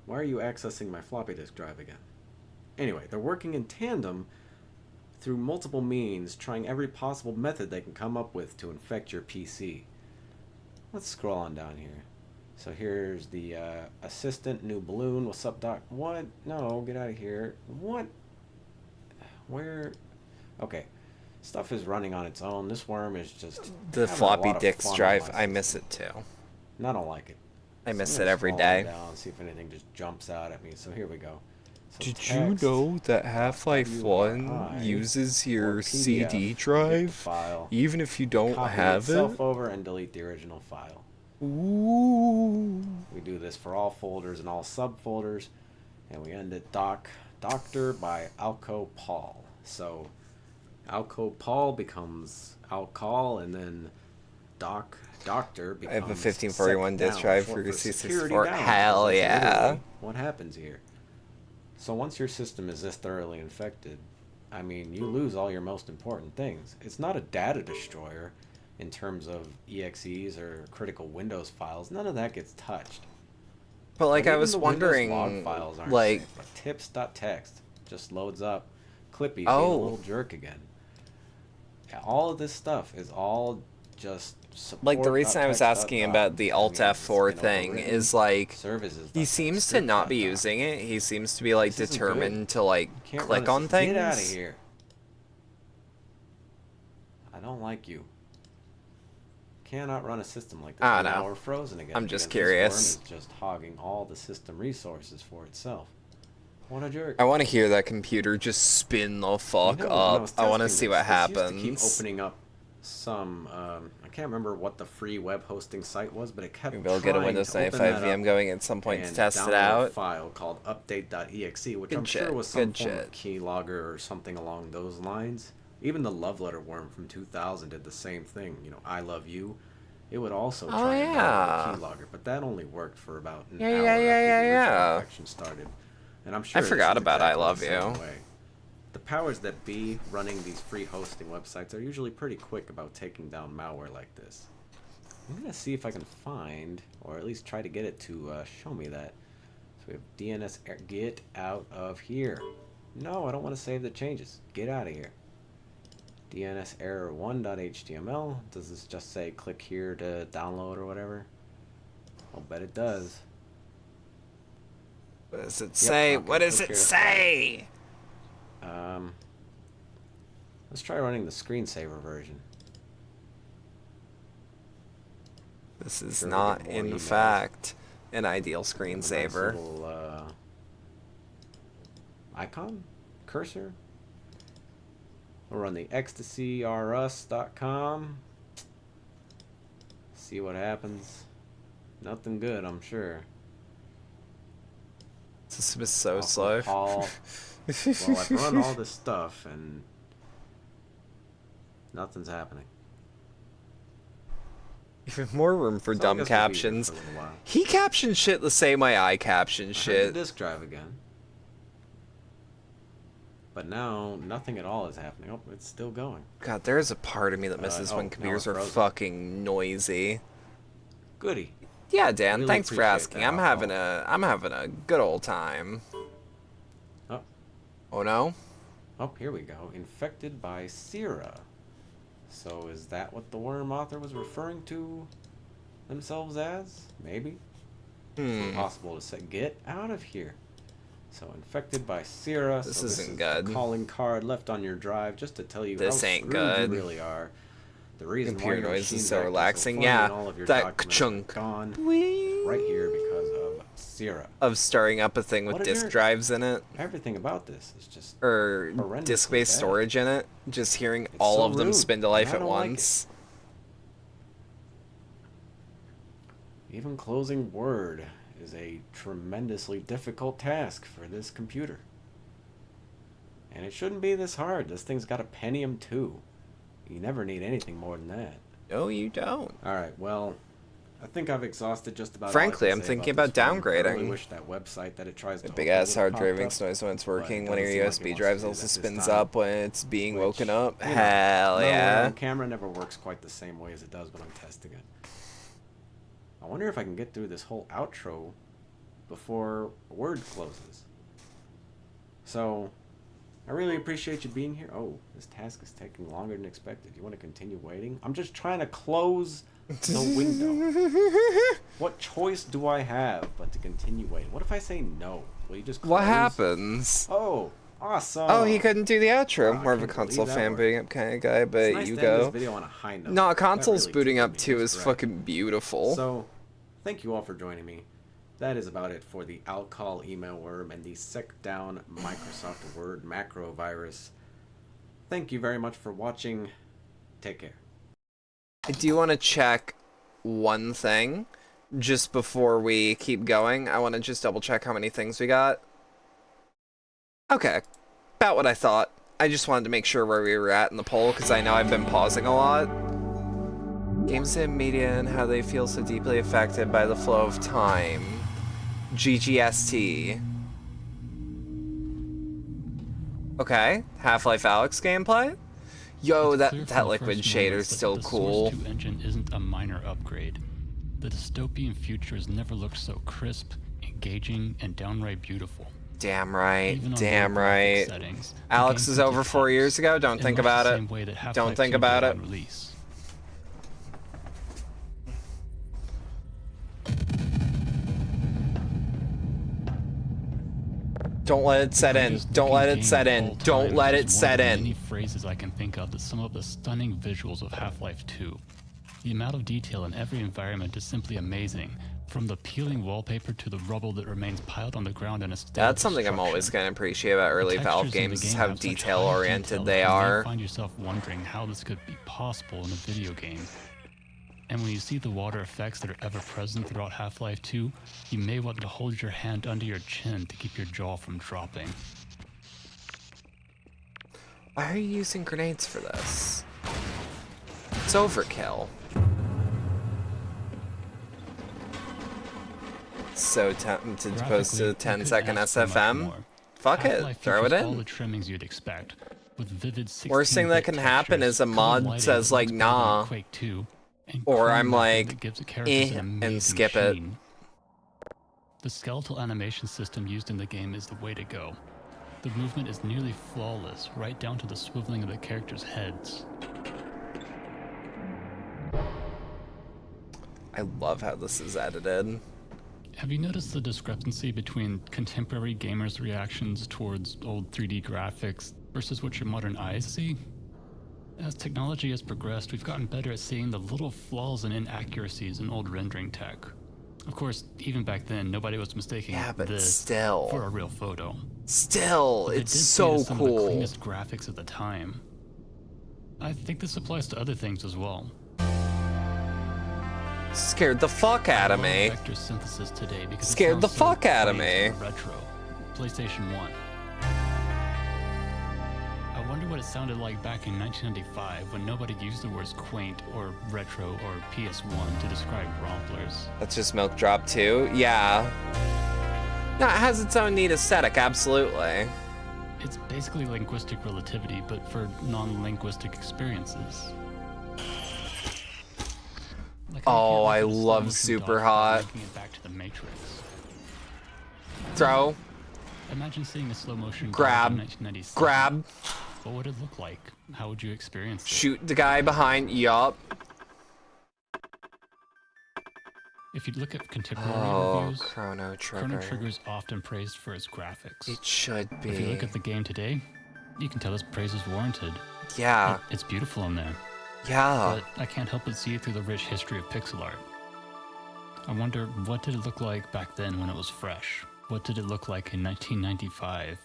Why are you accessing my floppy disk drive again? Anyway, they're working in tandem through multiple means, trying every possible method they can come up with to infect your PC. Let's scroll on down here. So here's the assistant, new balloon. What's up, doc? What? No, get out of here. What? Where? Okay. Stuff is running on its own. This worm is just The having a floppy lot of disk fun on drive, my I system. miss it too. And I don't like it. I So miss I'm it gonna every scroll on day. down, see if anything just jumps out at me. So here we go. So Did text, you know that Half-Life 1 WRI, uses or your PDF, CD get the drive, file, even if you don't copy have it? itself over and delete the original file. Ooh. We do this for all folders and all subfolders, and we end at Doctor by Alco Paul. So Alco Paul becomes Alcol, and then Doctor becomes. I have a 1541 sec disk down, drive short for security C64. down, Hell because that's yeah. literally what happens here. So once your system is this thoroughly infected, I mean, you lose all your most important things. It's not a data destroyer in terms of EXEs or critical Windows files. None of that gets touched. But like I even was the Windows wondering, log files aren't like, safe. Tips.txt just loads up. Clippy being Oh. a little jerk again. Yeah, all of this stuff is all just like the reason I was asking about the Alt F4 thing is like he seems to not be using it. He seems to be like This isn't good. determined to like Can't run click a on s- things. Get out of here. I don't like you. Cannot run a system like this. Oh, Now no. we're frozen again. I'm just because curious. This worm is just hogging all the system resources for itself. What a jerk. I want to hear that computer just spin the fuck You know, when I up. was I want to testing see this, what this used to happens. keep opening up some, I can't remember what the free web hosting site was, but it kept Maybe I'll get a trying Windows to open 95 that up VM going at some point to and test it download a out. file called update.exe, which Good I'm sure shit, was some good form shit. of keylogger or something along those lines. Even the Love Letter worm from 2000 did the same thing. You know, I Love You. It would also try and download yeah. a keylogger, but that only worked for about an Yeah, hour yeah, after yeah, the yeah, original yeah. infection started. And I'm sure I forgot this is about I exactly Love the same You. way. The powers that be running these free hosting websites are usually pretty quick about taking down malware like this. I'm gonna see if I can find, or at least try to get it to show me that. So we have DNS error. Get out of here. No, I don't want to save the changes. Get out of here. DNS error 1.html. Does this just say click here to download or whatever? I'll bet it does. What does it say? okay, What does click it here to say? Let's try running the screensaver version. This is Sure, we not, get more in emails. fact, an ideal Nice screensaver. little, icon? Cursor? We'll run the ecstasyrs.com. See what happens. Nothing good, I'm sure. This is so Also slow. Paul. Well, I've run all this stuff and nothing's happening. Even more room for So I dumb guess we'll be here captions. for a little while. He captions shit the same way I caption I heard shit. the disk drive again. But now, nothing at all is happening. Oh, it's still going. God, there's a part of me that misses oh, when now computers we're are frozen. fucking noisy. Goody. Yeah, Dan, Really thanks for appreciate asking. that, I'm having a good old time. Oh. Oh no? Oh, here we go. Infected by Sierra. So is that what the worm author was referring to themselves as? Maybe? It's impossible to say. Get out of here. So infected by Sierra. This so isn't is good. The calling card left on your drive just to tell you This how ain't screwed good. you really are. The reason why Computer your noise is machine's so acting relaxing. funny Yeah, and all of your that documents chunk. are gone right here because of Sierra. Of starting up a thing with What a disk jerk. drives in it. Everything about this is just Or horrendously disk-based bad. storage in it. Just hearing all so of them rude, spin to and life I at don't like it. once. Even closing Word is a tremendously difficult task for this computer. And it shouldn't be this hard. This thing's got a Pentium 2. You never need anything more than that. No, you don't. Alright, well, I think I've exhausted just about Frankly, all I I'm can say thinking about about this one. I downgrading. really wish that website that it tries to The big open ass would've hard popped drive up, makes noise when it's but it working. When your doesn't seem like USB it drive wants to do also that this spins time. up when it's being Which, woken up. you know, Hell no, yeah. on camera never works quite the same way as it does when I'm testing it. I wonder if I can get through this whole outro before Word closes. So, I really appreciate you being here. Oh, this task is taking longer than expected. You want to continue waiting? I'm just trying to close the window. What choice do I have but to continue waiting? What if I say no? Will you just close? What happens? Oh, awesome. Oh, he couldn't do the outro. Wow, I More of a can't console believe that fan worked. booting up kind of guy, but It's nice you to end this go. video on a high note. No, That console's really booting tickled up me too just is right. fucking beautiful. So, thank you all for joining me. That is about it for the alcohol email worm and the sec-down Microsoft Word macro virus. Thank you very much for watching. Take care. I do want to check one thing just before we keep going. I want to just double check how many things we got. Okay, about what I thought. I just wanted to make sure where we were at in the poll because I know I've been pausing a lot. Games and media and how they feel so deeply affected by the flow of time. GGST. Okay, Half-Life Alyx gameplay? Yo, that liquid shader's still cool. The Source 2 engine isn't a minor upgrade. The dystopian futures never looked so crisp, engaging, and downright beautiful. Damn right, Even on damn low graphics right. settings, the Alex game is over 4 years ago, don't in think much about the it. same way that Don't Half-Life think 2 about did it. on release. Don't let it set in. Don't let it set in. Don't let it set Many in. phrases I can think of that sum up the stunning visuals of Half-Life 2. The amount of detail in every environment is simply amazing, from the peeling wallpaper to the rubble that remains piled on the ground in a state That's of something I'm destruction. always going to appreciate about early The Valve textures in the games is game how have such high detail-oriented detail they that you may are. find yourself wondering how this could be possible in a video game. And when you see the water effects that are ever present throughout Half-Life 2, you may want to hold your hand under your chin to keep your jaw from dropping. Why are you using grenades for this? It's overkill. So tempted to post a 10-second SFM. Fuck it, throw it all the in. trimmings you'd expect, with vivid Worst thing that can happen is a mod says like nah, Quake 2, and or chrome I'm mapping like that gives the characters an and amazing skip sheen. The skeletal animation system used in the game is the way to go. The movement is nearly flawless, right down to the swiveling of the characters' heads. I love how this is edited. Have you noticed the discrepancy between contemporary gamers' reactions towards old 3D graphics versus what your modern eyes see? As technology has progressed, we've gotten better at seeing the little flaws and inaccuracies in old rendering tech. Of course, even back then, nobody was mistaking this for a real photo. Still, But they it's did so see some of the cool. cleanest graphics at the time. I think this applies to other things as well. Scared the fuck out of me. Vector synthesis today because Scared the fuck out of me. Retro, PlayStation 1. I wonder what it sounded like back in 1995 when nobody used the words quaint or retro or PS1 to describe romplers. That's just Milk Drop 2? Yeah. No, it has its own neat aesthetic, absolutely. It's basically linguistic relativity, but for non-linguistic experiences. Oh, I love Super Hot. It back to the Matrix. Throw. Imagine seeing a slow motion Grab. in 1997. Grab. What would it look like? How would you experience it? Shoot the guy behind. Yup. If you look at contemporary reviews, Chrono Trigger. Chrono Trigger is often praised for its graphics. It should be. If you look at the game today, you can tell its praise is warranted. Yeah. It's beautiful in there. Yeah. But I can't help but see it through the rich history of pixel art. I wonder, what did it look like back then when it was fresh? What did it look like in 1995?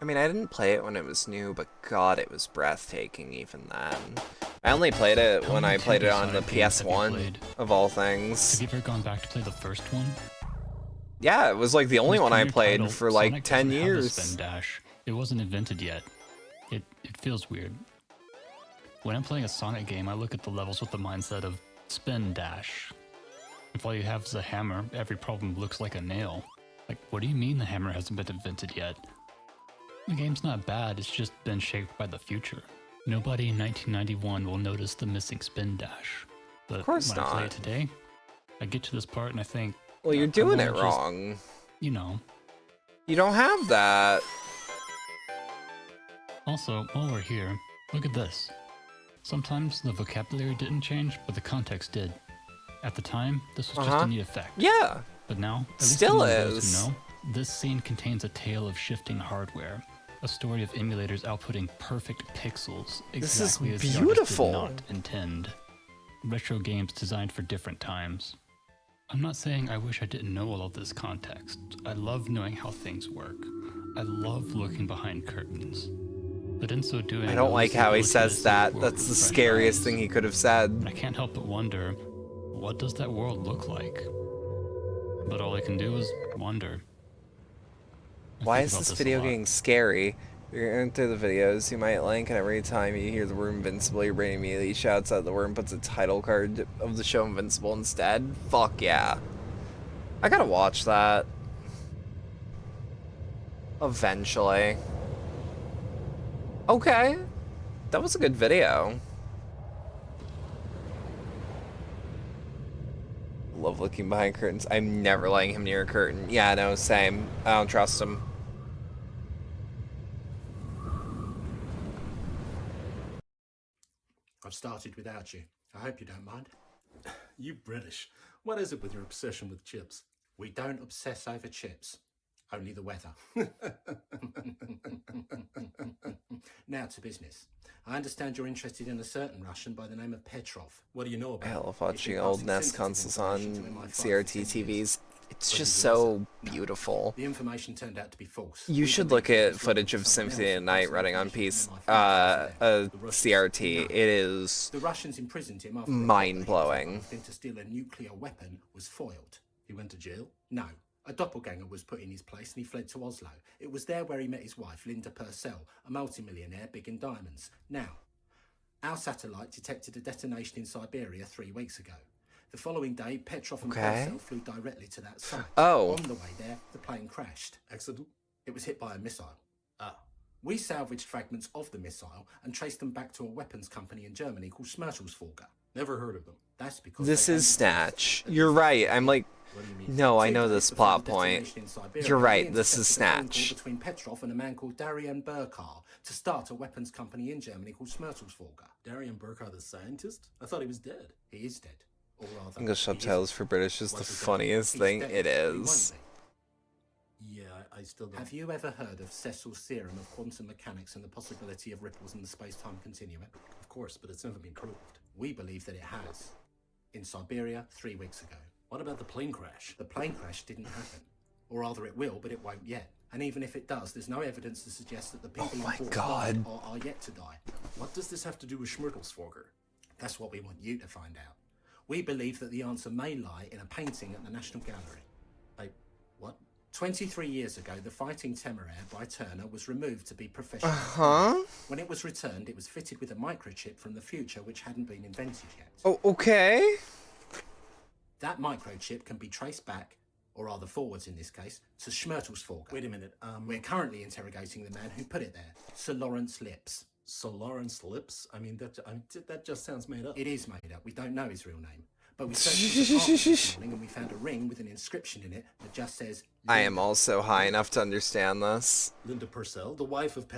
I mean, I didn't play it when it was new, but God, it was breathtaking even then. I only played it when I played it on the PS1, of all things. Have you ever gone back to play the first one? Yeah, it was like the only one I played Title, for like Sonic 10 doesn't have the years. spin dash. It wasn't invented yet. It feels weird. When I'm playing a Sonic game, I look at the levels with the mindset of spin dash. If all you have is a hammer, every problem looks like a nail. Like, what do you mean the hammer hasn't been invented yet? The game's not bad, it's just been shaped by the future. Nobody in 1991 will notice the missing spin dash. But Of course when I play not. it today, I get to this part and I think, Well, you're I doing wanna it just, wrong. You know. You don't have that. Also, while we're here, look at this. Sometimes the vocabulary didn't change, but the context did. At the time, this was just a neat effect. Yeah. But now, at least Still among those is. who know, this scene contains a tale of shifting hardware, a story of emulators outputting perfect pixels This is exactly as the beautiful. artist did not intend. Retro games designed for different times. I'm not saying I wish I didn't know all of this context. I love knowing how things work. I love looking behind curtains. But in so doing, I don't like also how he go to says this that. world That's the with fresh scariest eyes. thing he could have said. I can't help but wonder, what does that world look like? But all I can do is wonder. Why think is about this this a video lot. getting scary? You're going through the videos, you might link, and every time you hear the word Invincible, your brain immediately shouts out the word and puts a title card of the show Invincible instead. Fuck yeah. I gotta watch that. Eventually. Okay. That was a good video. Love looking behind curtains. I'm never letting him near a curtain. Yeah, no, same. I don't trust him. I've started without you. I hope you don't mind. You British. What is it with your obsession with chips? We don't obsess over chips. Only the weather. Now to business. I understand you're interested in a certain Russian by the name of Petrov. What do you know about I him? love watching He's been old passing NES sensitive consoles on information to MI5 for CRT 10 years. TVs. It's But just he's so innocent. No. beautiful. The information turned out to be false. You We should believe look that he at was footage working of for someone Symphony else of who the Night passed running on information PC, from MI5 a the Russians. CRT. No. It is The Russians imprisoned him after mind-blowing. him to steal a nuclear weapon was foiled. He went to jail? No. A doppelganger was put in his place and he fled to Oslo. It was there where he met his wife, Linda Purcell, a multimillionaire big in diamonds. Now, our satellite detected a detonation in Siberia 3 weeks ago. The following day, Petrov and Okay. Purcell flew directly to that site. Oh. On the way there, the plane crashed. Accident? It was hit by a missile. Ah. We salvaged fragments of the missile and traced them back to a weapons company in Germany called Schmerzelsfolger. Never heard of them. That's because This is Snatch. You're right. I'm like, no, I know this plot point. You're right. This is Snatch. Between Petrov and a man called Darian Burkar to start a weapons company in Germany called Schmerzelsfolger. Darian Burkar, the scientist? I thought he was dead. He is dead. Or rather, English he isn't. subtitles for British is the Once again, funniest he's thing dead, it but he won't is. be. Yeah, I still don't. Have you ever heard of Cecil's theorem of quantum mechanics and the possibility of ripples in the space-time continuum? Of course, but it's never been proved. We believe that it has. In Siberia 3 weeks ago. What about the plane crash? The plane crash didn't happen. Or rather it will, but it won't yet. And even if it does, there's no evidence to suggest that the people Oh my on board God. died or are yet to die. What does this have to do with Schmerzelsfolger? That's what we want you to find out. We believe that the answer may lie in a painting at the National Gallery. What? 23 years ago, the Fighting Temeraire by Turner was removed to be professional. Uh-huh. When it was returned, it was fitted with a microchip from the future which hadn't been invented yet. Oh, okay. That microchip can be traced back, or rather forwards in this case, to Schmerzelsfolger. Wait a minute. We're currently interrogating the man who put it there, Sir Lawrence Lips. Sir Lawrence Lips? I mean, that just sounds made up. It is made up. We don't know his real name. But we searched his apartment this morning and we found a ring with an inscription in it that just says... I am also high enough to understand this. Linda Purcell, the wife of Petrov